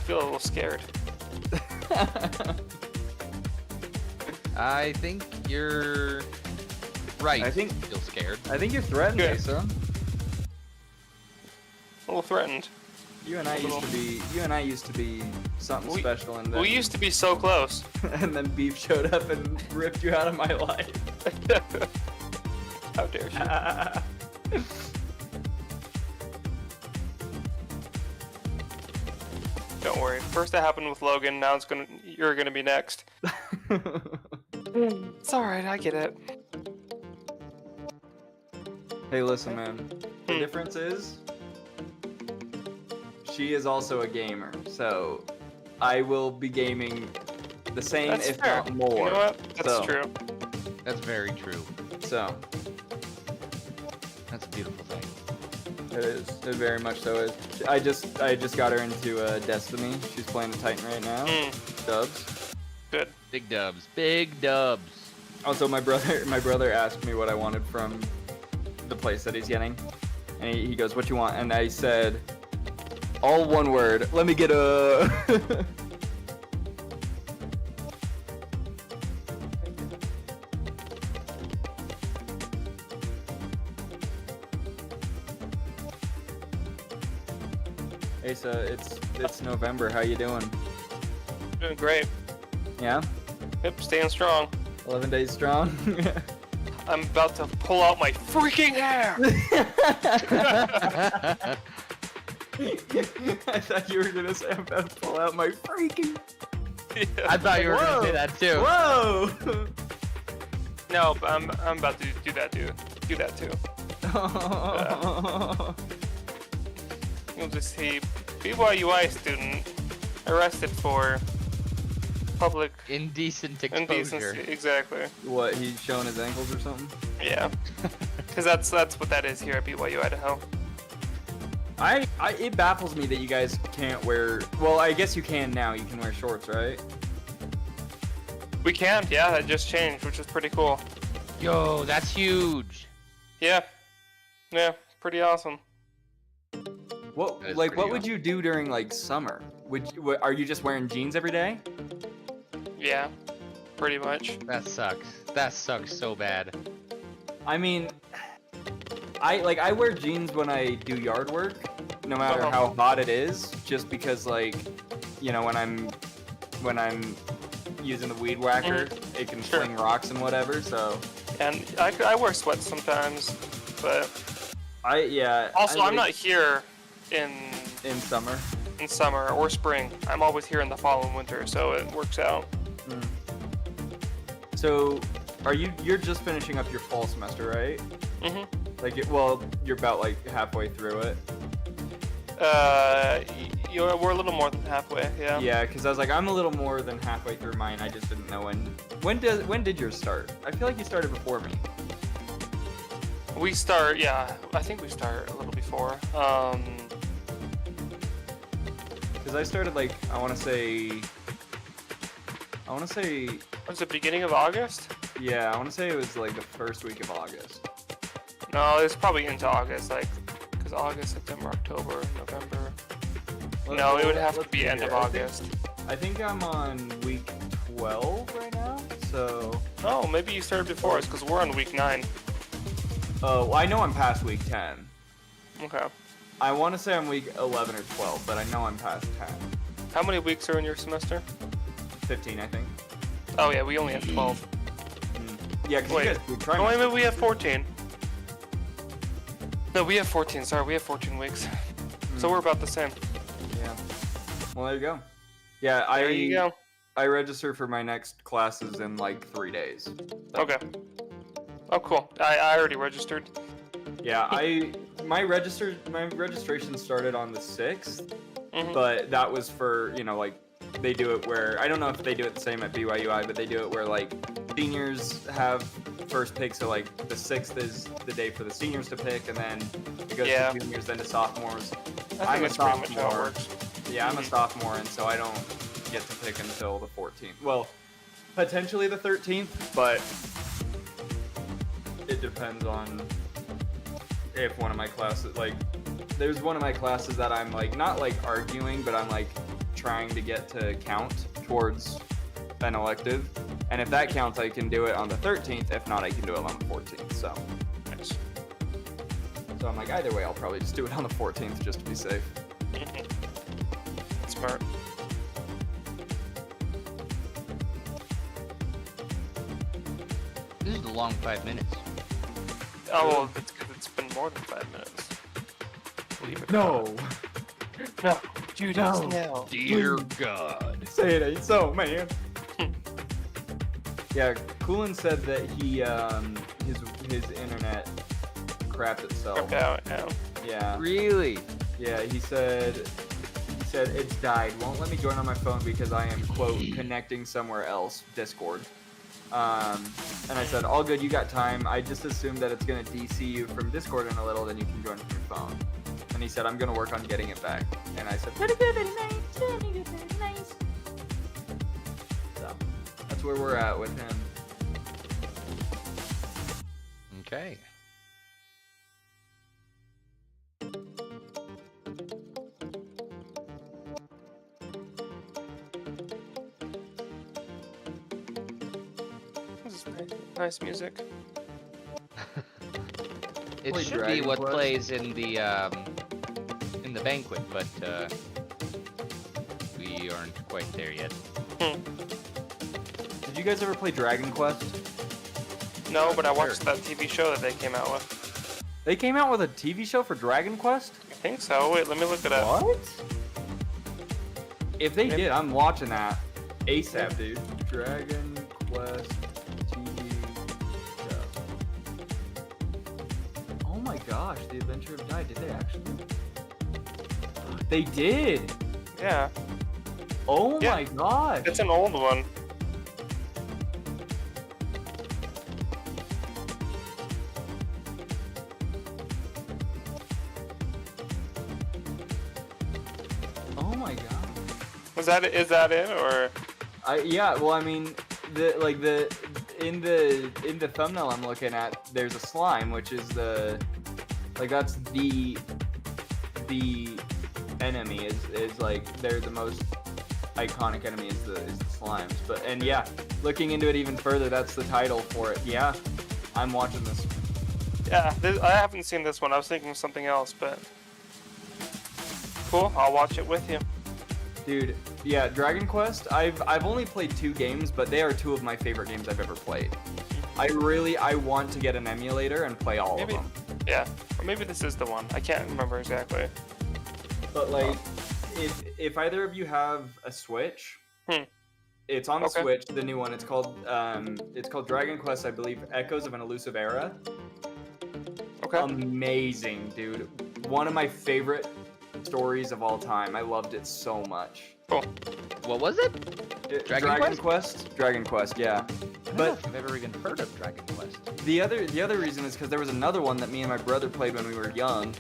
feel a little scared. I think you're right. I think- to feel scared. I think you're threatened, Good. Asa. A little threatened. You and I used to be something We- special, and then We used to be so close. and then Beef showed up and ripped you out of my life. How dare she? Don't worry. First it happened with Logan. Now you're gonna be next. It's all right. I get it. Hey, listen, man. The Hmm. difference is, she is also a gamer, so I will be gaming the same, That's if fair. not more. You know what? That's So- true. That's very true. So That's a beautiful thing. it is. It very much so is. I just got her into Destiny. She's playing the Titan right now. Dubs. Good. Big dubs. Big dubs. Also, my brother asked me what I wanted from the place that he's getting, and he goes, "What you want?" And I said, all one word. Let me get a. Asa, it's November. How you doing? Doing great. Yeah? Yep, staying strong. 11 days strong? I'm about to pull out my freaking hair! I thought you were gonna say I'm about to pull out my freaking... I thought you were gonna say Whoa! that too. Whoa! No, but I'm about to do that too. Do that too. You'll just see BYUI student arrested for public Indecent exposure. indecency. Exactly. What, he's showing his ankles or something? Yeah. Because that's what that is here at BYU Idaho. It baffles me that you guys can't wear... Well, I guess you can now. You can wear shorts, right? We can, yeah. That just changed, which is pretty cool. Yo, that's huge. Yeah. Yeah. Pretty awesome. What That is like pretty what would you do during like summer? Are you just wearing jeans every day? Yeah. Pretty much. That sucks. That sucks so bad. I mean, I wear jeans when I do yard work, no matter how hot it is, just because like, you know, when I'm using the weed whacker, it can Sure. fling rocks and whatever. So And I wear sweats sometimes, but also I'm not here in summer. in summer or spring. I'm always here in the fall and winter, so it works out. Mm. So, you're just finishing up your fall semester, right? Mhm. Like, you're about like halfway through it. We're a little more than halfway. Yeah. Yeah, because I was like, I'm a little more than halfway through mine. I just didn't know when. When did yours start? I feel like you started before me. We start. Yeah, I think we start a little before. Because I started like I want to say. Was it beginning of August? Yeah, I want to say it was like the first week of August. No, it's probably into August, like, because August, September, October, November. No, it would have to be end of August. I think I'm on week 12 right now. So. Oh, maybe you started before us, because we're on week 9. Oh, well, I know I'm past week 10. Okay. I want to say I'm week 11 or 12, but I know I'm past 10. How many weeks are in your semester? 15, I think. Oh yeah, we only have 12. Yeah, because Wait. you guys do trimester. Oh, wait, maybe we have 14. No, we have 14. Sorry, we have 14 weeks. So we're about the same. Yeah. Well, there you go. Yeah, There you go. I register for my next classes in like 3 days. Okay. Oh, cool. I already registered. Yeah, my registration started on the 6th, Mhm. but that was for, you know, like they do it where I don't know if they do it the same at BYUI, but they do it where like seniors have first pick, so like the 6th is the day for the seniors to pick, and then it goes Yeah. to juniors, then to sophomores. I think I'm a that's pretty much how it sophomore. works. Yeah, I'm a sophomore, and so I don't get to pick until the 14th. Well, potentially the 13th, but it depends on if one of my classes, like, there's one of my classes that I'm like, not like arguing, but I'm like trying to get to count towards an elective. And if that counts, I can do it on the 13th. If not, I can do it on the 14th. So Nice. I'm like, either way, I'll probably just do it on the 14th just to be safe. Smart. This is a long 5 minutes. Oh, well, it's 'cause it's been more than 5 minutes. Believe it or No, not. No. Judas, No. no. Dear God. say it ain't so, man. Yeah, Coolin said that he his internet crapped itself. Okay, yeah. Yeah. Really? Yeah, he said it's died. Won't let me join on my phone because I am quote connecting somewhere else. Discord. And I said, all good, you got time. I just assumed that it's gonna DC you from Discord in a little, then you can join from your phone. And he said, I'm gonna work on getting it back. And I said, very good, very nice, very good, very nice. So that's where we're at with him. Okay. This is nice music. It Play should be Dragon what Quest. plays in in the banquet, but we aren't quite there yet. Did you guys ever play Dragon Quest? No, but I watched that TV show that they came out with. They came out with a TV show for Dragon Quest? I think so. Wait, let me look it up. What? If they did, I'm watching that ASAP, dude. Dragon Quest TV show. Oh my gosh, The Adventure of Dai. Did they actually? They did. Yeah, Oh Yeah. my gosh. it's an old one. Oh my god. Is that it or? Yeah. Well, I mean, in the thumbnail I'm looking at, there's a slime, which is that's the enemy is like they're the most iconic enemy is the slimes. But and yeah, looking into it even further, that's the title for it. Yeah, I'm watching this. Yeah, I haven't seen this one. I was thinking of something else, but cool. I'll watch it with you. Dude, yeah, Dragon Quest. I've only played 2 games, but they are 2 of my favorite games I've ever played. I want to get an emulator and play all Maybe. of them. Yeah, or maybe this is the one. I can't remember exactly. But like, if either of you have a Switch, it's on the Okay. Switch. The new one. It's called Dragon Quest, I believe. Echoes of an Elusive Era. Okay. Amazing, dude. One of my favorite stories of all time. I loved it so much. Cool. What was it? Dragon Quest? Dragon Quest, yeah. I don't know But if I've ever even heard of Dragon Quest. the other reason is because there was another one that me and my brother played when we were young,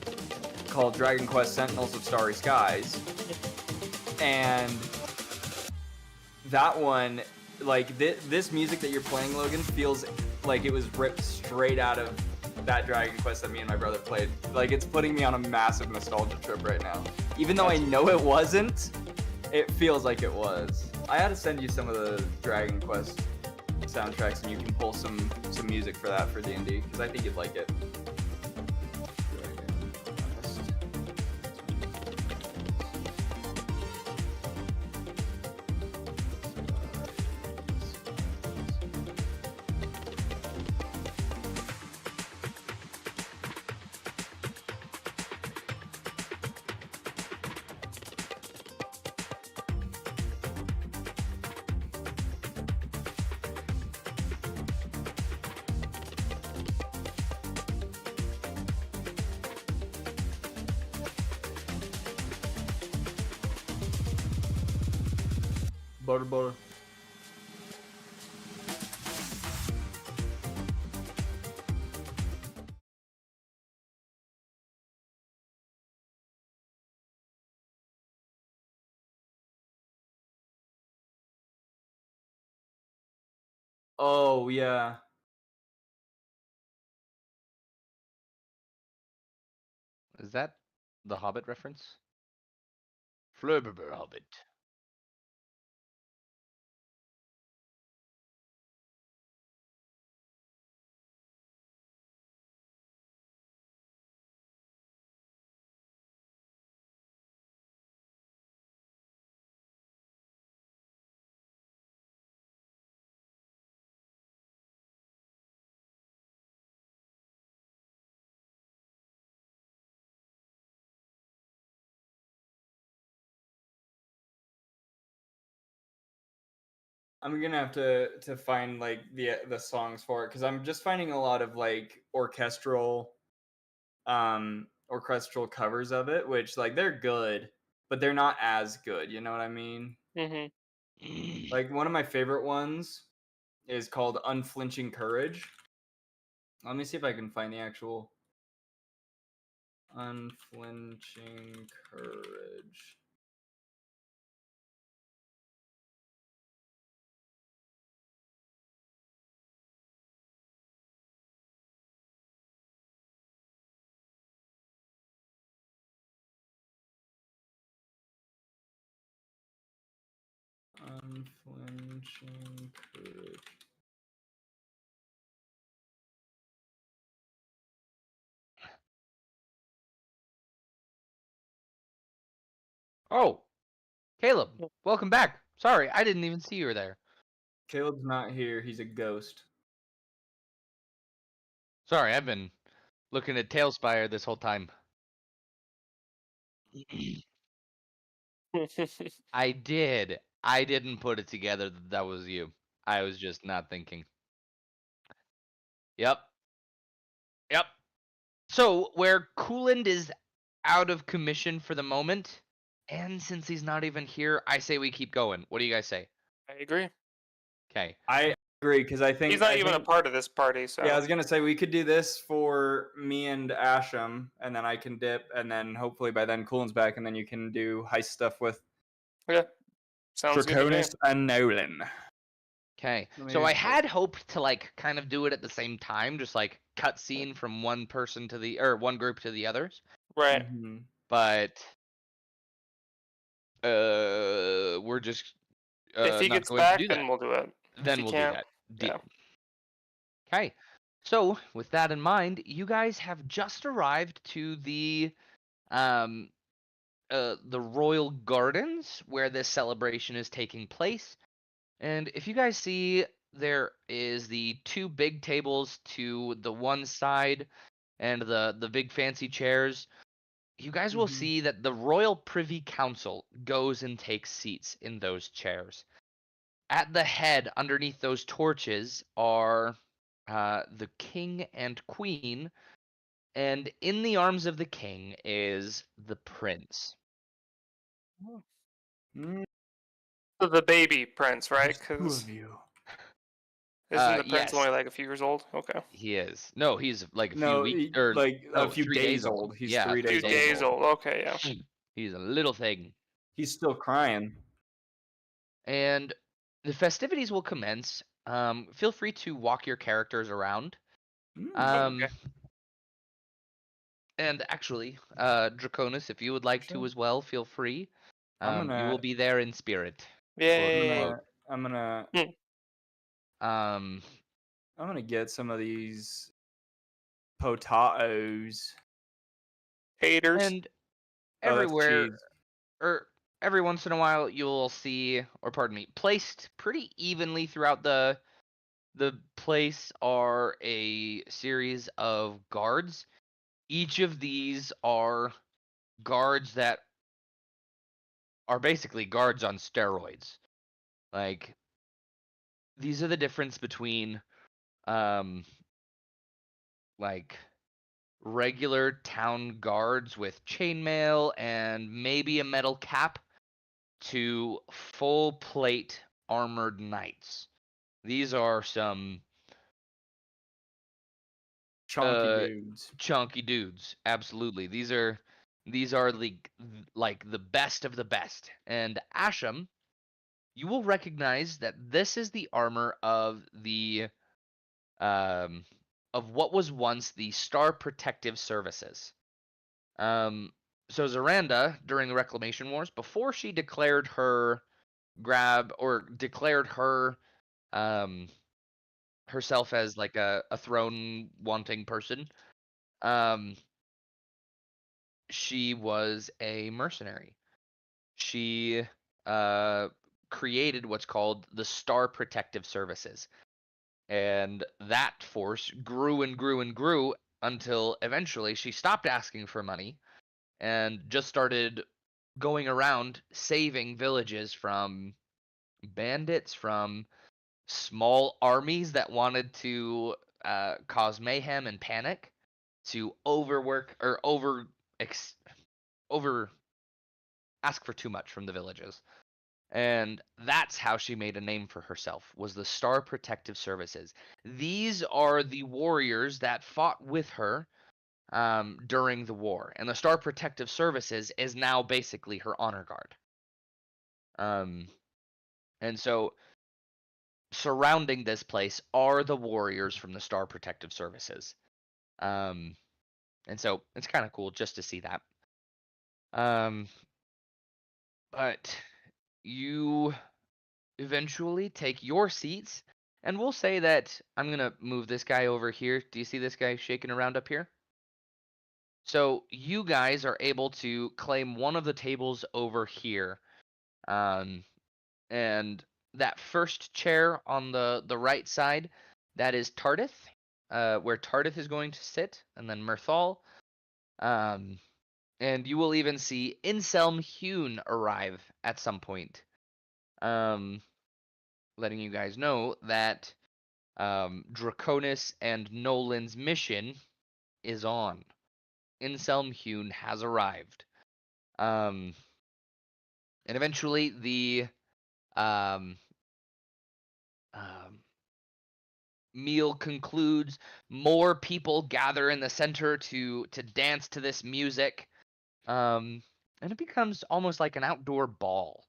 called Dragon Quest: Sentinels of Starry Skies, and that one, like this music that you're playing, Logan, feels like it was ripped straight out of that Dragon Quest that me and my brother played. Like, it's putting me on a massive nostalgia trip right now. Even though I know it wasn't, it feels like it was. I had to send you some of the Dragon Quest soundtracks, and you can pull some music for that for D&D, because I think you'd like it. Dragon Quest. Butter. Oh, yeah. Is that the Hobbit reference? Flurberber Hobbit. I'm gonna have to find like the songs for it, because I'm just finding a lot of like orchestral covers of it, which like they're good, but they're not as good, you know what I mean? Mm-hmm. Like, one of my favorite ones is called Unflinching Courage. Let me see if I can find the actual Unflinching Courage. Unflinching Courage. Oh, Caleb, welcome back. Sorry, I didn't even see you were there. Caleb's not here. He's a ghost. Sorry, I've been looking at Tailspire this whole time. I did. I didn't put it together that was you. I was just not thinking. Yep. Yep. So, where Cooland is out of commission for the moment, and since he's not even here, I say we keep going. What do you guys say? I agree. Okay. I agree because I think He's not I even a think- part of this party, so Yeah, I was gonna say we could do this for me and Asham, and then I can dip, and then hopefully by then Coolin's back, and then you can do heist stuff with yeah, sounds good to me. Draconis and Nolan. Okay. Let So me- I had hoped to like kind of do it at the same time, just like cut scene from one person to the or one group to the others. Right. Mhm. But we're just If he not gets going back, to do then that. we'll do it. Then he we'll can't, do that. yeah. Deal. Okay. So with that in mind, you guys have just arrived to the royal gardens where this celebration is taking place. And if you guys see, there is the two big tables to the one side and the big fancy chairs. You guys will Mhm. see that the Royal Privy Council goes and takes seats in those chairs. At the head, underneath those torches, are the king and queen, and in the arms of the king is the prince. Mm, So the baby prince, right? there's two Because of you. isn't the prince Yes, only like a few years old? Okay. he is. No, he's like a few No, weeks he- or like a no, few 3 days days old. He's Yeah, 3 A few days days old. old. Okay, yeah. He's a little thing. He's still crying. And the festivities will commence. Feel free to walk your characters around. Mm. Um, Okay. And actually, Draconis, if you would like to Sure. as well, feel free. I'm You will gonna be there in spirit. Yay. I'm gonna Um, I'm gonna get some of these potatoes. Haters. and Oh, that's everywhere, cheese. or every once in a while, you'll see, or pardon me, placed pretty evenly throughout the place are a series of guards. Each of these are guards that are basically guards on steroids. Like, these are the difference between like regular town guards with chainmail and maybe a metal cap to full plate armored knights. These are some Chunky dudes. chunky dudes. Absolutely. These are like the best of the best. And Asham, you will recognize that this is the armor of the of what was once the Star Protective Services. So Zaranda, during the Reclamation Wars, before she declared her um, herself as like a throne wanting person, um, she was a mercenary. She created what's called the Star Protective Services. And that force grew and grew and grew until eventually she stopped asking for money and just started going around saving villages from bandits, from small armies that wanted to cause mayhem and panic, to overwork or over ask for too much from the villages. And that's how she made a name for herself, was the Star Protective Services. These are the warriors that fought with her during the war, and the Star Protective Services is now basically her honor guard. And so surrounding this place are the warriors from the Star Protective Services. And so it's kind of cool just to see that. But you eventually take your seats, and we'll say that I'm gonna move this guy over here. Do you see this guy shaking around up here? So you guys are able to claim one of the tables over here. And that first chair on the right side, that is Tardith, where Tardith is going to sit, and then Mirthal. And you will even see Inselm Hune arrive at some point. Letting you guys know that Draconis and Nolan's mission is on. Inselm Hune has arrived. And eventually the um, meal concludes. More people gather in the center to dance to this music. And it becomes almost like an outdoor ball.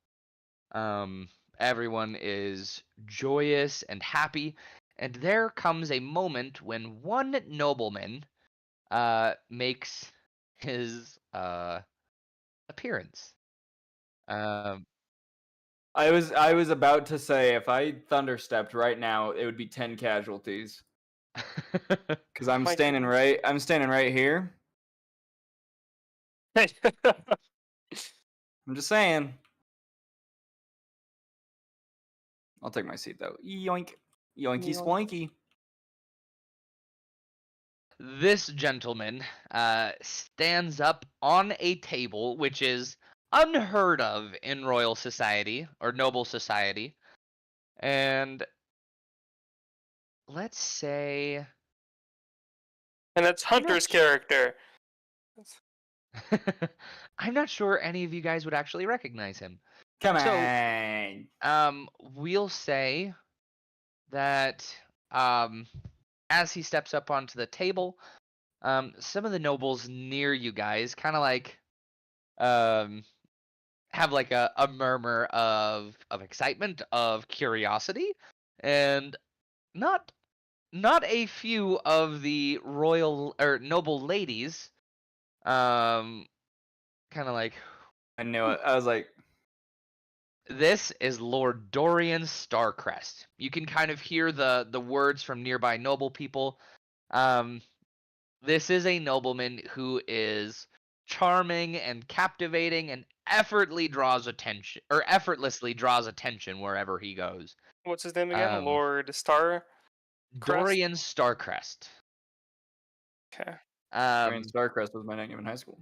Everyone is joyous and happy, and there comes a moment when one nobleman makes his appearance. I was about to say if I thunderstepped right now, it would be 10 casualties. Because I'm standing right here. I'm just saying. I'll take my seat though. Yoink. Yoinky sploinky. This gentleman stands up on a table, which is unheard of in royal society or noble society. And let's say... And that's Hunter's character. I'm not sure any of you guys would actually recognize him. Come So, on. We'll say that as he steps up onto the table, some of the nobles near you guys kind of like have like a murmur of excitement, of curiosity, and not a few of the royal or noble ladies kind of like, I knew it. I was like, this is Lord Dorian Starcrest. You can kind of hear the words from nearby noble people. This is a nobleman who is charming and captivating and effortlessly draws attention wherever he goes. What's his name again? Lord Star? Dorian Starcrest. Okay. Dorian Starcrest was my nickname in high school.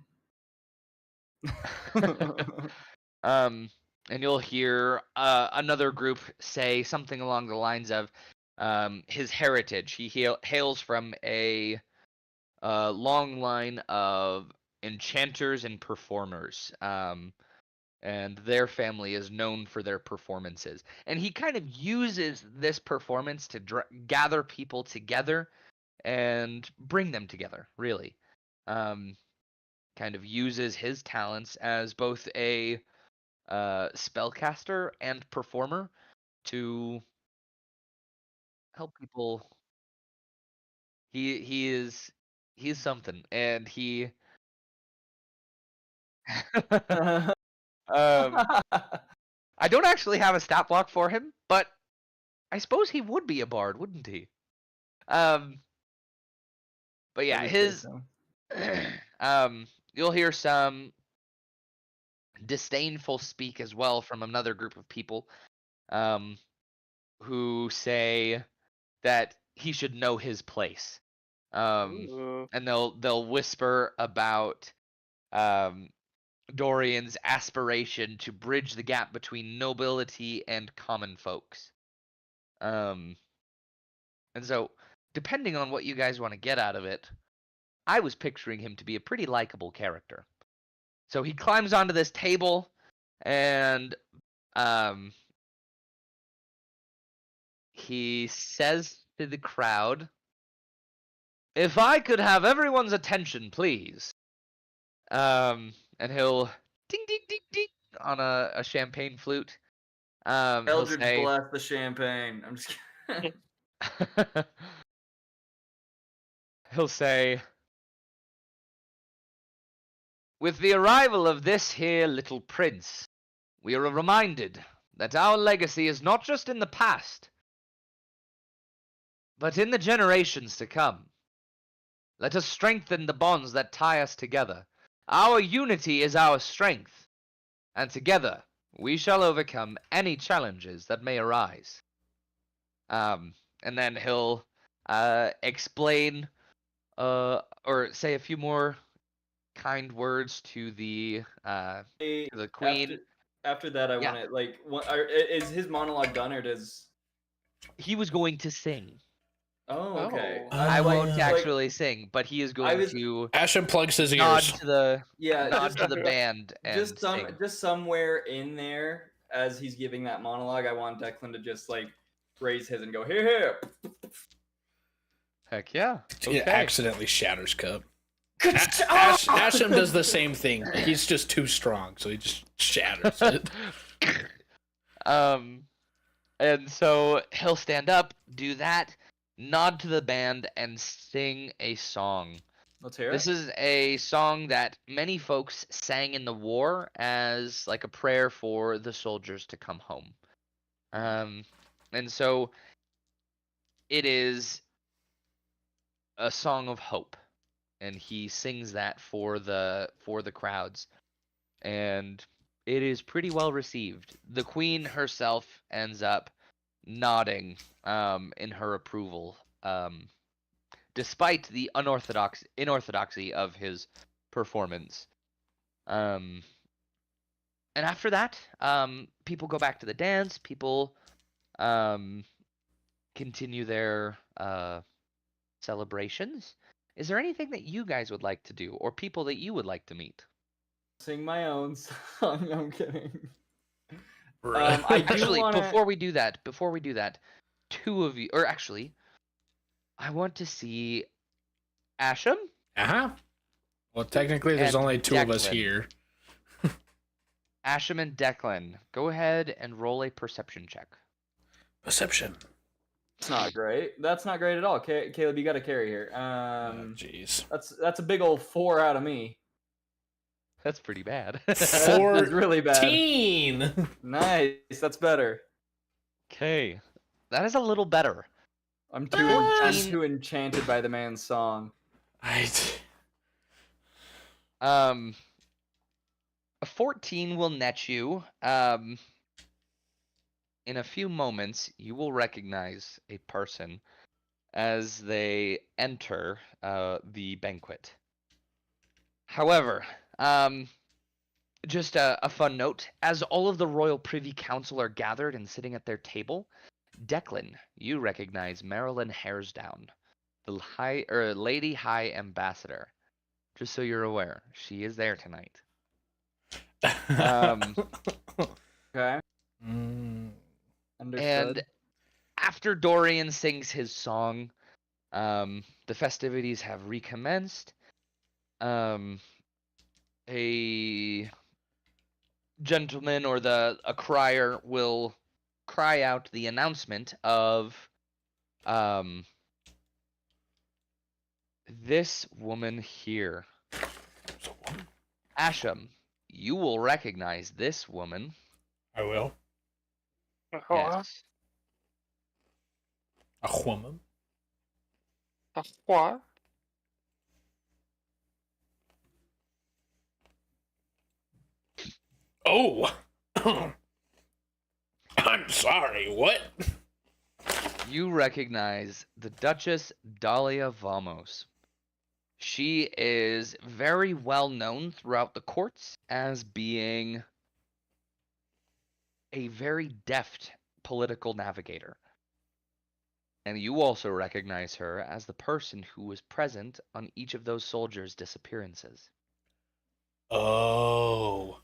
And you'll hear another group say something along the lines of his heritage. He hails from a long line of enchanters and performers, and their family is known for their performances. And he kind of uses this performance to gather people together and bring them together, really. Kind of uses his talents as both a spellcaster and performer to help people. He's something, and he I don't actually have a stat block for him, but I suppose he would be a bard, wouldn't he? But yeah, his you'll hear some disdainful speak as well from another group of people who say that he should know his place. And they'll whisper about Dorian's aspiration to bridge the gap between nobility and common folks. And so, depending on what you guys want to get out of it, I was picturing him to be a pretty likable character. So he climbs onto this table, and he says to the crowd, "If I could have everyone's attention, please." And he'll ding ding ding ding on a champagne flute. Eldridge blast the champagne. I'm just kidding. He'll say, "With the arrival of this here little prince, we are reminded that our legacy is not just in the past, but in the generations to come. Let us strengthen the bonds that tie us together. Our unity is our strength, and together we shall overcome any challenges that may arise. And then he'll explain or say a few more kind words to the queen. After that, I Yeah. want to like. Is his monologue done, or does? He was going to sing. Oh, okay. Oh. I like- won't actually sing, but he is going to Ashton plugs his nod ears. to the Yeah, band and sing. just somewhere in there as he's giving that monologue, I want Declan to just like raise his and go here, here. Heck yeah. He Okay. accidentally shatters cup. Ah! Ashton does the same thing. He's just too strong, so he just shatters it. And so he'll stand up, do that, nod to the band, and sing a song. Let's hear This it. is a song that many folks sang in the war as like a prayer for the soldiers to come home. And so it is a song of hope, and he sings that for the crowds, and it is pretty well received. The queen herself ends up nodding in her approval, despite the inorthodoxy of his performance. And after that, people go back to the dance. People continue their celebrations. Is there anything that you guys would like to do, or people that you would like to meet? Sing my own song. No, I'm kidding. Right. I do Actually, wanna... before we do that, two of you, or actually, I want to see Asham. Well, technically, there's And only two of us Declan. here. Asham and Declan, go ahead and roll a perception check. Perception. That's not great. That's not great at all. Caleb, you got to carry here. Jeez. That's a big old 4 out of me. That's pretty bad. That's really bad. 14. Nice. That's better. Okay, that is a little better. I'm Ah. too enchanted by the man's song. A 14 will net you. In a few moments, you will recognize a person as they enter the banquet. However, just a fun note: as all of the royal privy council are gathered and sitting at their table, Declan, you recognize Marilyn Haresdown, the Lady High Ambassador. Just so you're aware, she is there tonight. Okay. Understood. And after Dorian sings his song, the festivities have recommenced. A gentleman or a crier will cry out the announcement of this woman here. Asham, you will recognize this woman. I will. Yes. A woman. What? Oh. I'm sorry. What? You recognize the Duchess Dahlia Vamos. She is very well known throughout the courts as being a very deft political navigator. And you also recognize her as the person who was present on each of those soldiers' disappearances. Oh.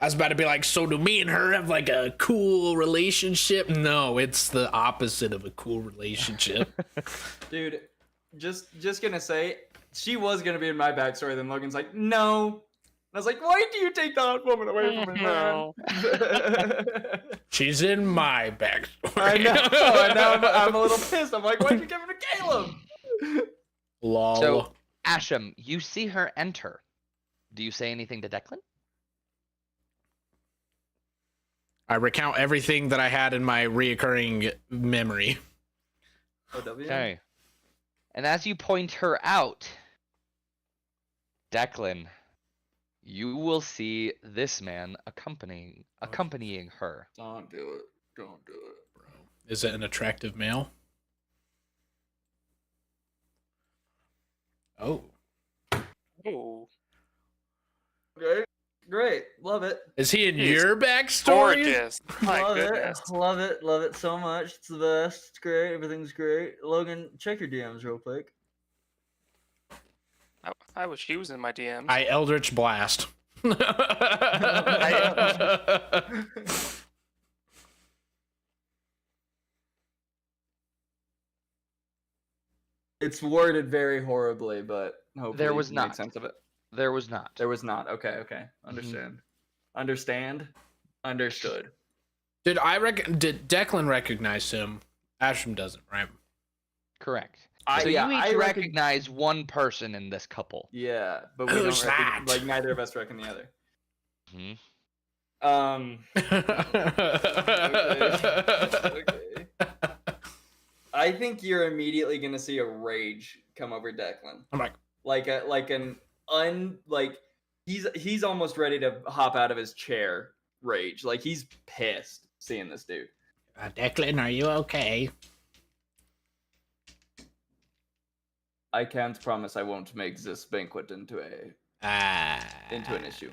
I was about to be like, so do me and her have like a cool relationship? No, it's the opposite of a cool relationship. Dude, just gonna say, she was gonna be in my backstory, then Logan's like, no. And I was like, why do you take that woman away from me, man? She's in my backstory. I know, and now I'm a little pissed. I'm like, why'd you give her to Caleb? Lol. So, Asham, you see her enter. Do you say anything to Declan? I recount everything that I had in my reoccurring memory. OW? Okay. And as you point her out, Declan, you will see this man accompanying her. Don't do it. Don't do it. Bro. Is it an attractive male? Oh. Ooh. Okay. Great. Love it. Is he in He's your backstory? Gorgeous. My Love goodness. it. Love it. Love it so much. It's the best. It's great. Everything's great. Logan, check your DMs real quick. I wish he was in my DMs. I Eldritch Blast. It's worded very horribly, but hopefully There was you made not. sense of it. There was not. There was not. Okay. Okay. Understand. Understand. Understood. Did Declan recognize him? Ashram doesn't, right? Correct. I- So yeah, you each I recog- recognize one person in this couple. Yeah, but we Who's don't that? like neither of us reckon the other. Mhm. Okay. I think you're immediately gonna see a rage come over Declan. I'm like, He's almost ready to hop out of his chair. Rage, like he's pissed seeing this dude. Declan, are you okay? I can't promise I won't make this banquet into an issue.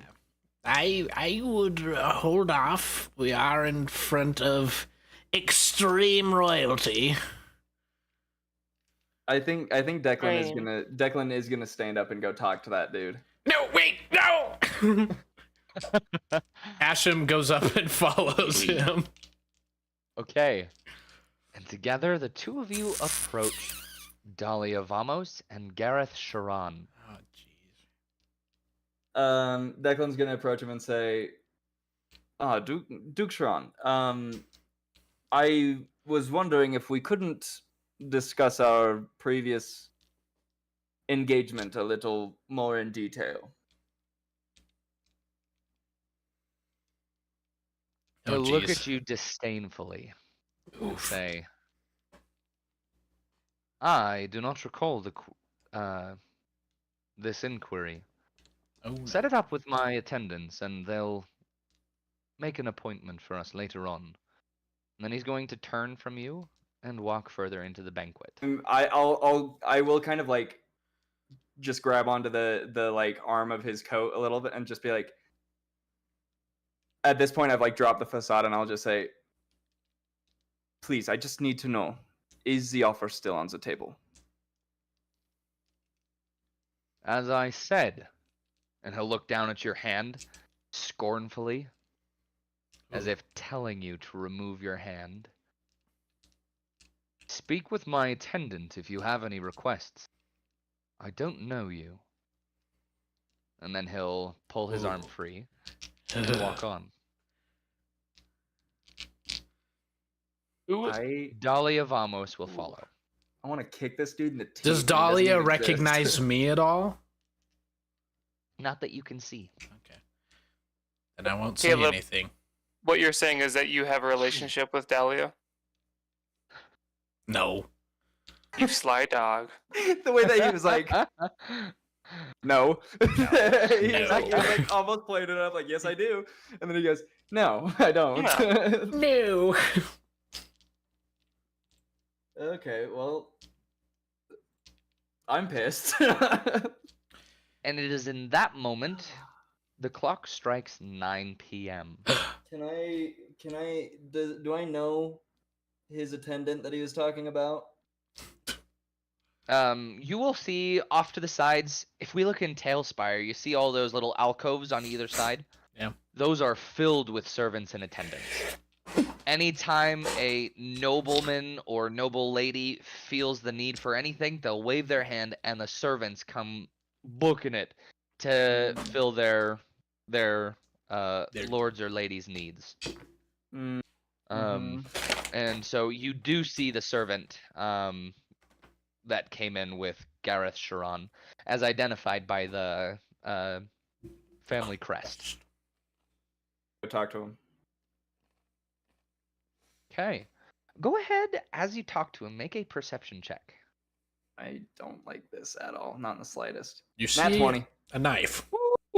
I would hold off. We are in front of extreme royalty. I think Declan is gonna stand up and go talk to that dude. No, wait, no! Asham goes up and follows him. Okay. And together, the two of you approach Dahlia Vamos and Gareth Sharon. Oh, jeez. Declan's gonna approach him and say, Duke Sharon, I was wondering if we couldn't discuss our previous engagement a little more in detail. He'll Oh, look jeez. at you disdainfully and Oof. say, I do not recall this inquiry. Oh, Set it up with my attendants, and they'll make an appointment for us later on. And then he's going to turn from you and walk further into the banquet. I will kind of like just grab onto the like arm of his coat a little bit and just be like, at this point I've like dropped the facade and I'll just say, please, I just need to know, is the offer still on the table? As I said, and he'll look down at your hand scornfully, as if telling you to remove your hand. Speak with my attendant if you have any requests. I don't know you. And then he'll pull his arm free and walk on. Dahlia Vamos will follow. I want to kick this dude in the teeth. Does and he doesn't Dahlia even exist. recognize me at all? Not that you can see. Okay. And I won't say Caleb. anything. What you're saying is that you have a relationship with Dahlia? No. You sly dog. The way that he was like, no. he was No. like almost played it up like, yes, I do. And then he goes, no, I don't. No. Okay, well, I'm pissed. And it is in that moment the clock strikes 9 p.m. do I know his attendant that he was talking about? You will see off to the sides, if we look in Tailspire, you see all those little alcoves on either side? Yeah. Those are filled with servants and attendants. Anytime a nobleman or noble lady feels the need for anything, they'll wave their hand and the servants come booking it to fill their lords or ladies' needs. Mm, And so you do see the servant that came in with Gareth Sharon, as identified by the family crest. Go talk to him. Okay. Go ahead, as you talk to him, make a perception check. I don't like this at all. Not in the slightest. You Nat see 20. a knife.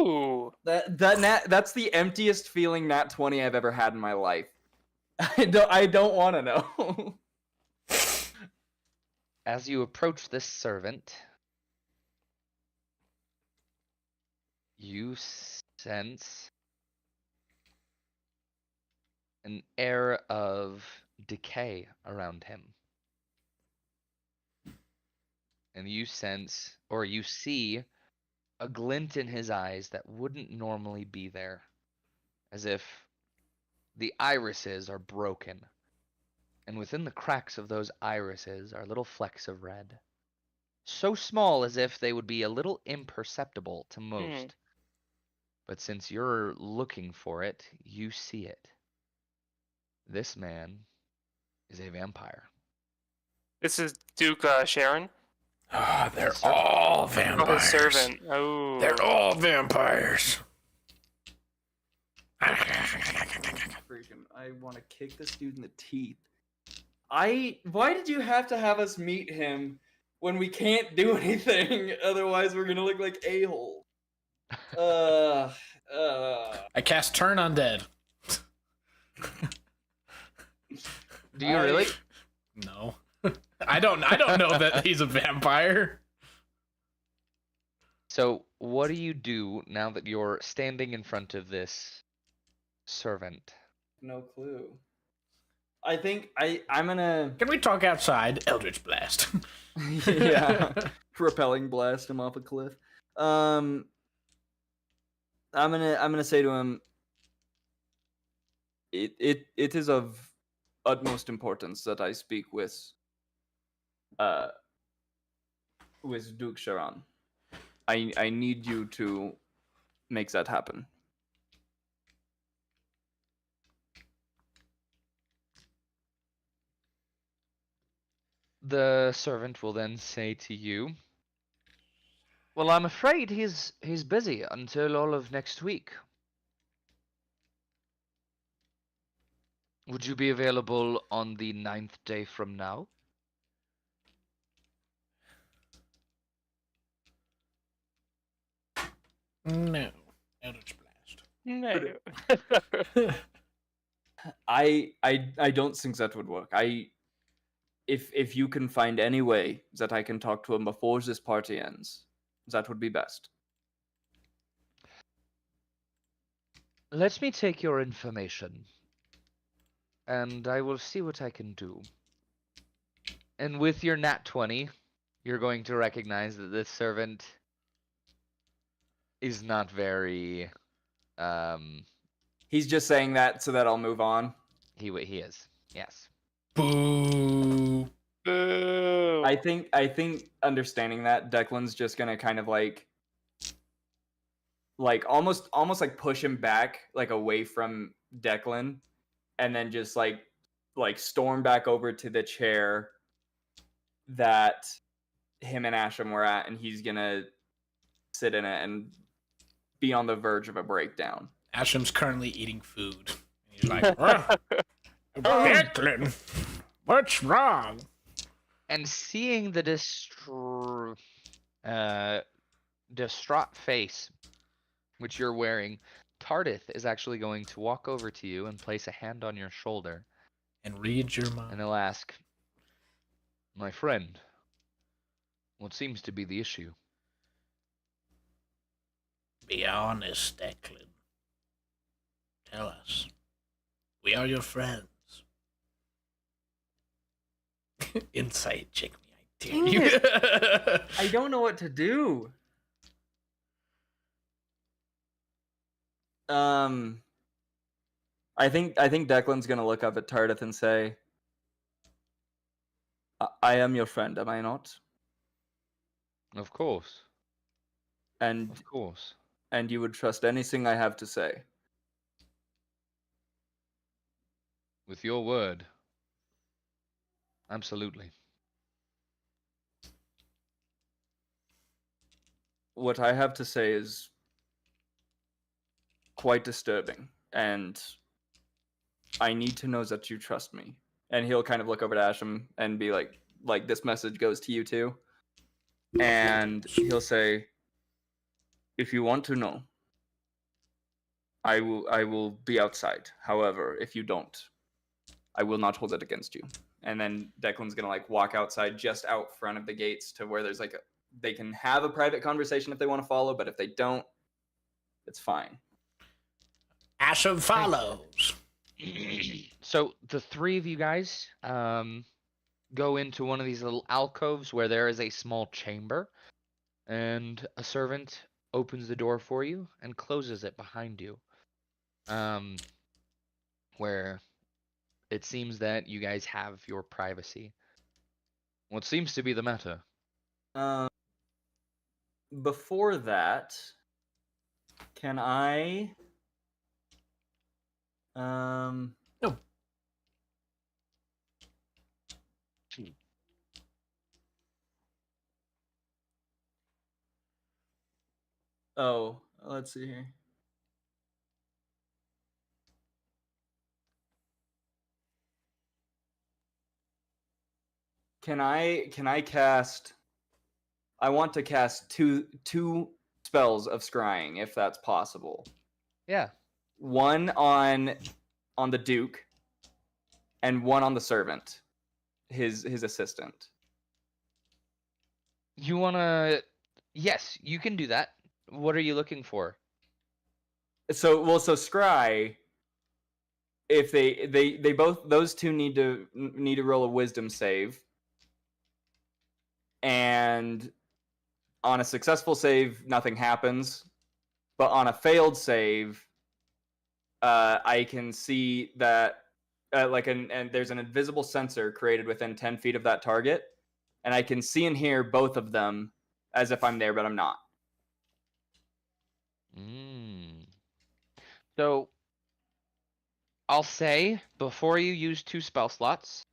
Ooh. That's the emptiest feeling nat 20 I've ever had in my life. I don't want to know. As you approach this servant, you sense an air of decay around him. And you sense, or you see, a glint in his eyes that wouldn't normally be there. As if the irises are broken. And within the cracks of those irises are little flecks of red. So small as if they would be a little imperceptible to most. But since you're looking for it, you see it. This man is a vampire. This is Duke Sharon. Ah, they're His servant. all Oh, vampires. his servant. Oh. They're all vampires. Freaking, I want to kick this dude in the teeth. Why did you have to have us meet him when we can't do anything? Otherwise, we're gonna look like a-hole. I cast Turn Undead. Do you really? No. I don't know that he's a vampire. So, what do you do now that you're standing in front of this servant? No clue. I think I'm gonna Can we talk outside? Eldritch Blast. yeah, repelling blast him off a cliff. I'm gonna say to him, it is of utmost importance that I speak with Duke Sharon. I need you to make that happen. The servant will then say to you, "Well, I'm afraid he's busy until all of next week. Would you be available on the 9th day from now?" No. Eldritch Blast. No. I don't think that would work. If you can find any way that I can talk to him before this party ends, that would be best. Let me take your information, and I will see what I can do. And with your nat 20, you're going to recognize that this servant is not very, He's just saying that so that I'll move on. he is, yes. Boo. Boo. I think understanding that Declan's just gonna kind of like almost like push him back like away from Declan, and then just like storm back over to the chair that him and Asham were at, and he's gonna sit in it and be on the verge of a breakdown. Asham's currently eating food. And he's like, Declan, what's wrong? And seeing the distraught face which you're wearing, Tardith is actually going to walk over to you and place a hand on your shoulder. And read your mind. And he'll ask, "My friend, what seems to be the issue?" Be honest, Declan. Tell us. We are your friends. Insight, check me. I dare you. I don't know what to do. I think Declan's gonna look up at Tardith and say, I am your friend, am I not? Of course. And Of course. and you would trust anything I have to say. With your word. Absolutely. What I have to say is quite disturbing, and I need to know that you trust me. And he'll kind of look over to Asham and be like this message goes to you too. and he'll say, "If you want to know, I will be outside. However, if you don't, I will not hold it against you." And then Declan's gonna like walk outside, just out front of the gates, to where there's like they can have a private conversation if they want to follow, but if they don't, it's fine. Asham follows. So the three of you guys go into one of these little alcoves where there is a small chamber, and a servant opens the door for you and closes it behind you. Where it seems that you guys have your privacy. What seems to be the matter? Before that, can I? No. Oh, let's see here. Can I cast? I want to cast two spells of scrying, if that's possible. Yeah. One on the Duke, and one on the servant, his assistant. You wanna? Yes, you can do that. What are you looking for? So scry. If they both, those two need to roll a wisdom save, and on a successful save, nothing happens, but on a failed save, I can see that and there's an invisible sensor created within 10 feet of that target, and I can see and hear both of them as if I'm there, but I'm not. So I'll say, before you use 2 spell slots,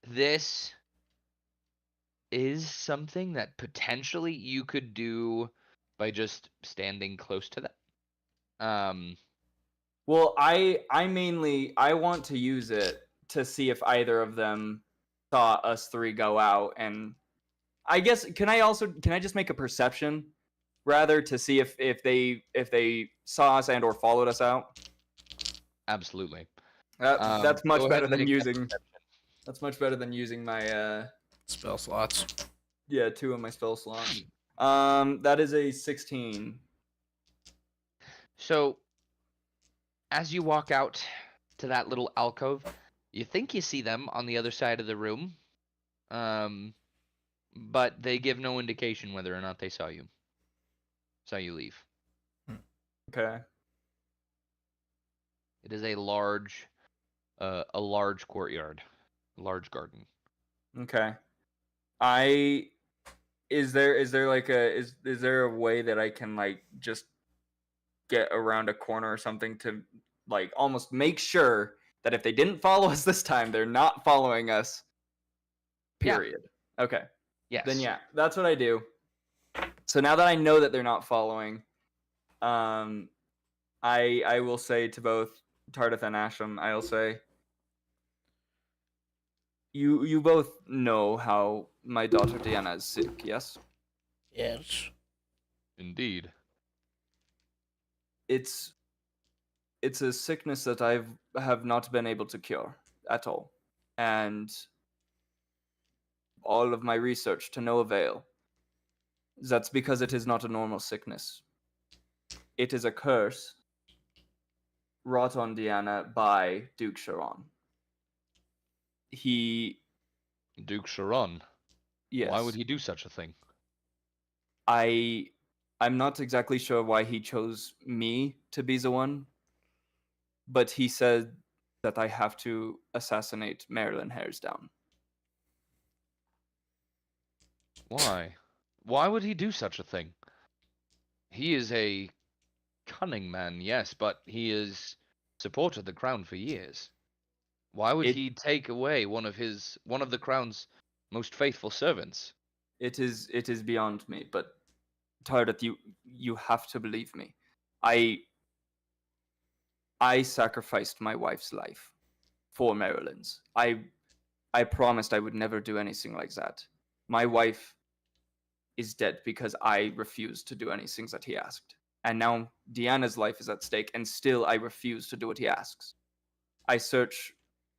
this is something that potentially you could do by just standing close to them. Well, I want to use it to see if either of them saw us three go out, and I guess can I just make a perception rather to see if they saw us and or followed us out? Absolutely. That's much go ahead better and than make that using. perception. That's much better than using my Spell slots. yeah, 2 of my spell slots. That is a 16. So, as you walk out to that little alcove, you think you see them on the other side of the room, but they give no indication whether or not they saw you leave. Okay. It is a large courtyard, a large garden. Okay. Is there like is there a way that I can like just get around a corner or something to like almost make sure that if they didn't follow us this time, they're not following us? Period. Yeah. Okay. Yes. Then yeah, that's what I do. So now that I know that they're not following, I will say to both Tardith and Asham, I'll say, you both know how my daughter Deanna is sick, yes? Yes. Indeed. It's a sickness that I have not been able to cure at all, and all of my research to no avail. That's because it is not a normal sickness. It is a curse wrought on Deanna by Duke Sharon. Duke Sharon. Yes. Why would he do such a thing? I'm not exactly sure why he chose me to be the one, but he said that I have to assassinate Marilyn Haresdown. Why? Why would he do such a thing? He is a cunning man, yes, but he has supported the crown for years. Why would he take away one of the crown's most faithful servants? It is beyond me, but Tardith, you have to believe me. I sacrificed my wife's life for Marilyn's. I promised I would never do anything like that. My wife is dead because I refused to do any things that he asked. And now Deanna's life is at stake, and still I refuse to do what he asks. I search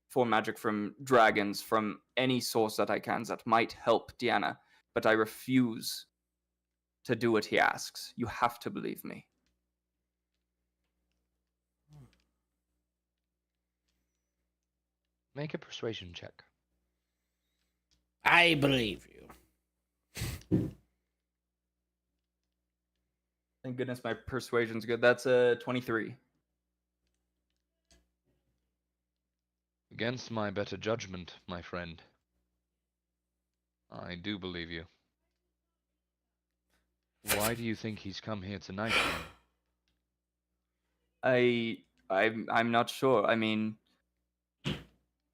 for magic from dragons, from any source that I can that might help Deanna, but I refuse to do what he asks. You have to believe me. Make a persuasion check. I believe you. Thank goodness my persuasion's good. That's a 23. Against my better judgment, my friend, I do believe you. Why do you think he's come here tonight, then? I'm not sure. I mean,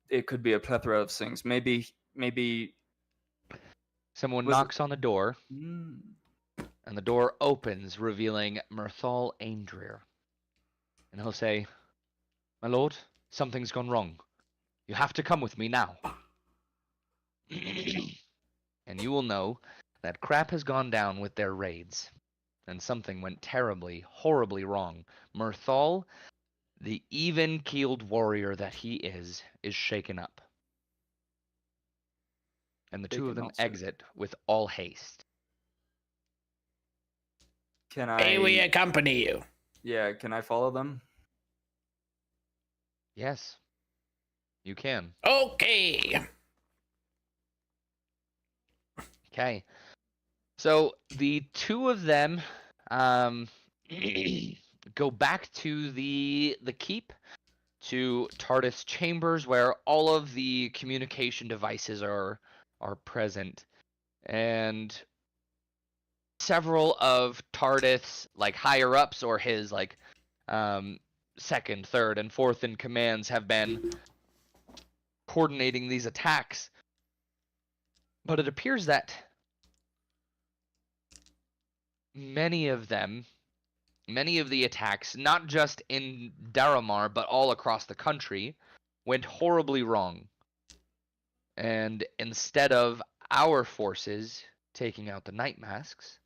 it could be a plethora of things. Maybe Someone Was it- knocks on the door, mm, and the door opens, revealing Mirthal Aindrir. And he'll say, "My lord, something's gone wrong. You have to come with me now." And you will know that crap has gone down with their raids, and something went terribly, horribly wrong. Mirthal, the even-keeled warrior that he is shaken up. And the two Shaken of them not, sir. exit with all haste. can May we I? accompany you? Yeah, can I follow them? Yes, you can. Okay. Okay. So the two of them go back to the keep, to Tardis chambers, where all of the communication devices are present, and several of Tardis like higher ups, or his like second, third, and fourth in commands, have been coordinating these attacks. But it appears that many of the attacks, not just in Daramar, but all across the country, went horribly wrong. And instead of our forces taking out the NightMasks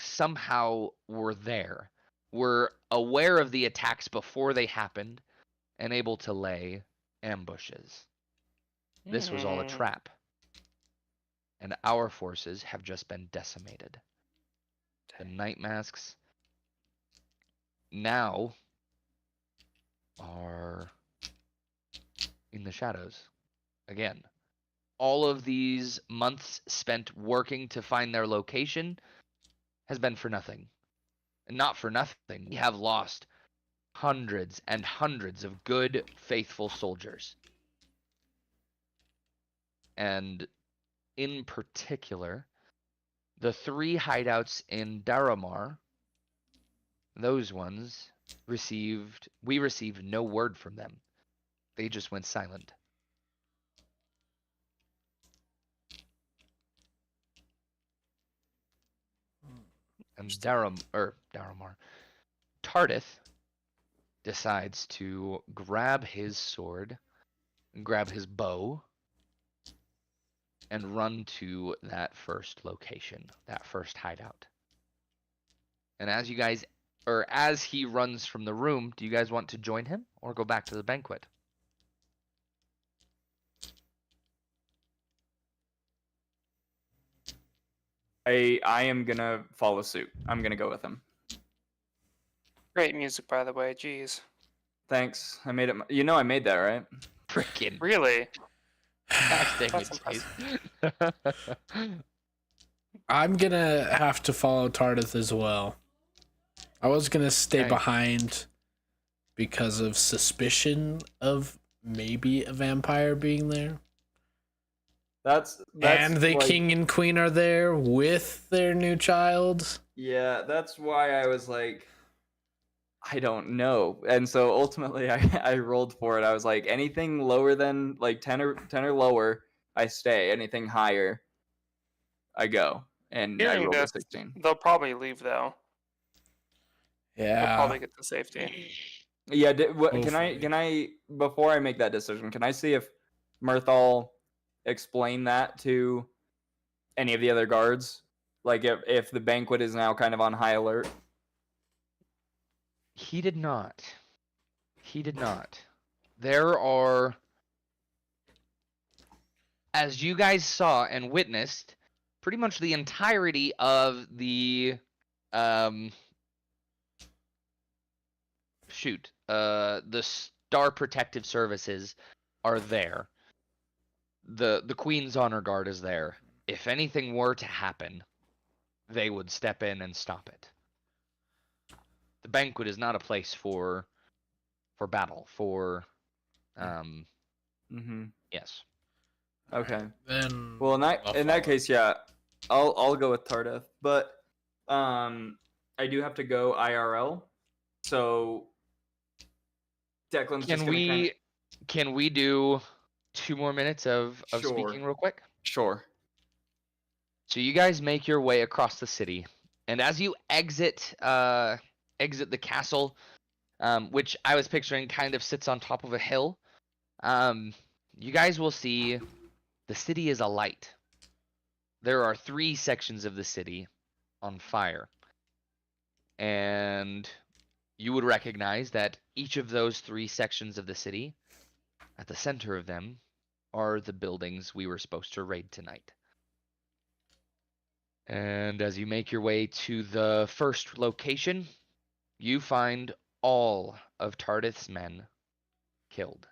somehow were there, were aware of the attacks before they happened, and able to lay ambushes. This was all a trap. And our forces have just been decimated. The NightMasks now are in the shadows again. All of these months spent working to find their location has been for nothing. And not for nothing, we have lost hundreds and hundreds of good, faithful soldiers. And in particular, the 3 hideouts in Daramar, those ones we received no word from them. They just went silent. And Daramar, Tardith decides to grab his sword, grab his bow, and run to that first location, that first hideout. And as he runs from the room, do you guys want to join him or go back to the banquet? I am gonna follow suit. I'm gonna go with him. Great music, by the way. Jeez. Thanks. I made it. You know I made that, right? Frickin' Really? casting That's Chase. I'm gonna have to follow Tardith as well. I was gonna stay Okay. behind because of suspicion of maybe a vampire being there. That's And the like, king and queen are there with their new child. Yeah, that's why I was like, I don't know. And so ultimately I rolled for it. I was like, anything lower than like 10 or lower, I stay. Anything higher, I go. And I Hearing rolled a this, 16. they'll probably leave though. They'll Yeah. probably get to safety. Yeah, can Hopefully. I before I make that decision, can I see if Mirthal explain that to any of the other guards? Like if the banquet is now kind of on high alert? He did not. He did not. There are, as you guys saw and witnessed, pretty much the entirety of the the Star Protective Services are there. The Queen's Honor Guard is there. If anything were to happen, they would step in and stop it. The banquet is not a place for battle, for yes. Okay. Then Well, in I'll that follow. case, yeah, I'll go with Tardeth, but I do have to go IRL, so Declan's just gonna Can we do 2 more minutes of Sure. speaking real quick? Sure. So you guys make your way across the city, and as you exit the castle, which I was picturing kind of sits on top of a hill, you guys will see the city is alight. There are 3 sections of the city on fire, and you would recognize that each of those 3 sections of the city, at the center of them, are the buildings we were supposed to raid tonight. And as you make your way to the first location, you find all of Tardith's men killed.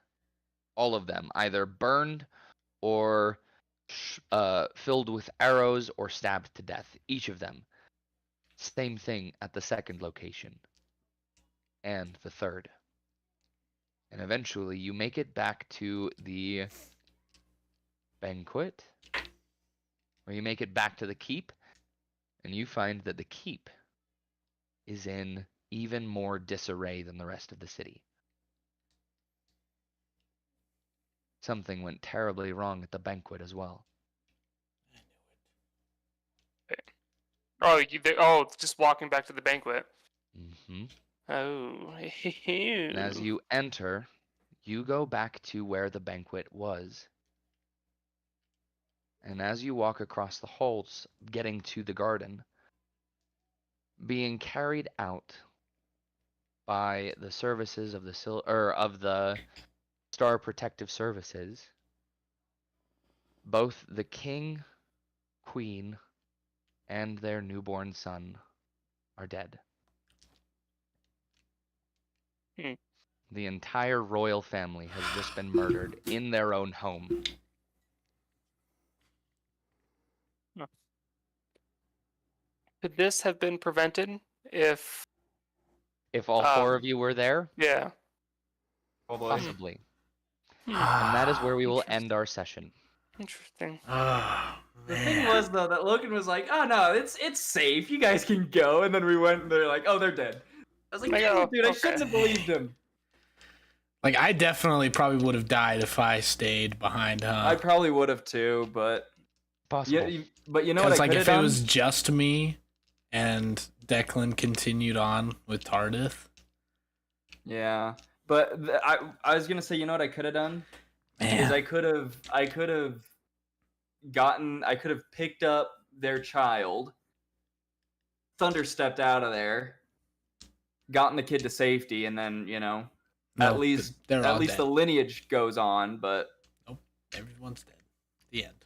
All of them, either burned or filled with arrows or stabbed to death. Each of them. Same thing at the second location. And the third. And eventually you make it back to the banquet, or you make it back to the keep, and you find that the keep is in even more disarray than the rest of the city. Something went terribly wrong at the banquet as well. Just walking back to the banquet. Mm-hmm. Oh. And as you enter, you go back to where the banquet was. And as you walk across the halls, getting to the garden, being carried out by the services of the Star Protective Services, both the king, queen, and their newborn son are dead. The entire royal family has just been murdered in their own home. Could this have been prevented if If all 4 of you were there, yeah. possibly. Hmm. And that is where we will end our session. Interesting. The thing was though that Logan was like, "Oh no, it's safe. You guys can go." And then we went and they're like, "Oh, they're dead." I was like, "Damn, dude, I shouldn't have believed him." Like, I definitely probably would have died if I stayed behind, I probably would have too, but Possible. but you know what I like, could have if done? it was just me and Declan continued on with Tardith, Yeah, but I was gonna say, you know what I could have done? Is man, I could have picked up their child, thunder stepped out of there, gotten the kid to safety, and then at least they're all the dead. lineage goes on. But Nope, everyone's dead. The end.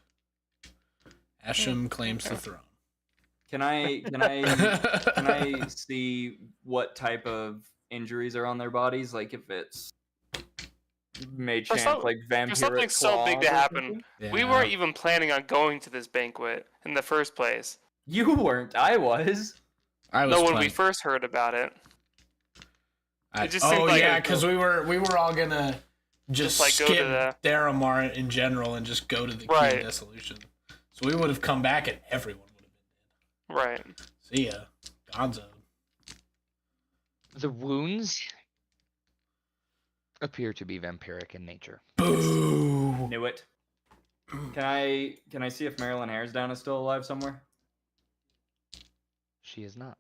Asham claims the throne. can I see what type of injuries are on their bodies? Like if it's made chance like vampiric something so big to claws or happen. something? Yeah. We weren't even planning on going to this banquet in the first place. You weren't. I was. I was No, when we playing. first heard about it. It just seemed like yeah, a- because we were all gonna just like, go skip to the- Daramar in general and just go to the Key Right. of Dissolution. So we would have come back and everyone would have been Right. dead. See ya, Gonzo. The wounds appear to be vampiric in nature. Boo! Knew it. Can I see if Marilyn Haresdown is still alive somewhere? She is not.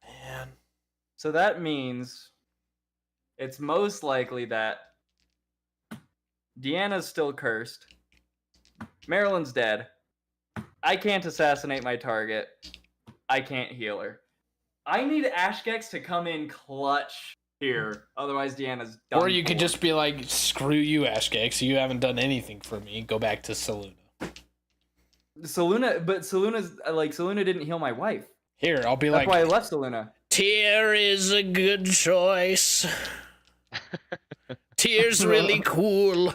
Man. So that means it's most likely that Deanna's still cursed. Marilyn's dead. I can't assassinate my target. I can't heal her. I need Ashgex to come in clutch here. Otherwise, Deanna's done. Or you could for. just be like, screw you, Ashgex. You haven't done anything for me. Go back to Saluna. Saluna didn't heal my wife. Here, I'll be That's like, why I left Saluna. Tyr is a good choice. Tyr's really cool.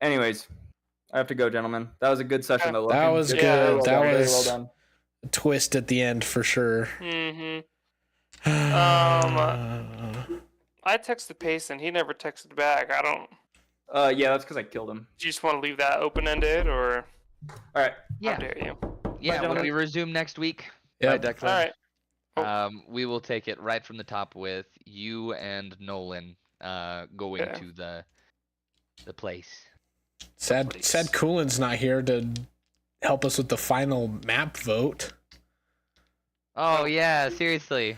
Anyways, I have to go, gentlemen. That was a good session. Though. That was Yeah, good. well That done, was well done. a twist at the end for sure. Mm-hmm. I texted Payson. He never texted back. I don't. Yeah, that's because I killed him. Do you just want to leave that open-ended, or All right. how Yeah. dare you? Yeah, when gentlemen. we resume next week, Yep. Declan, All right. Oh. we will take it right from the top with you and Nolan going Okay. to the place. Sad Please. Coolin's not here to help us with the final map vote. Oh yeah, seriously.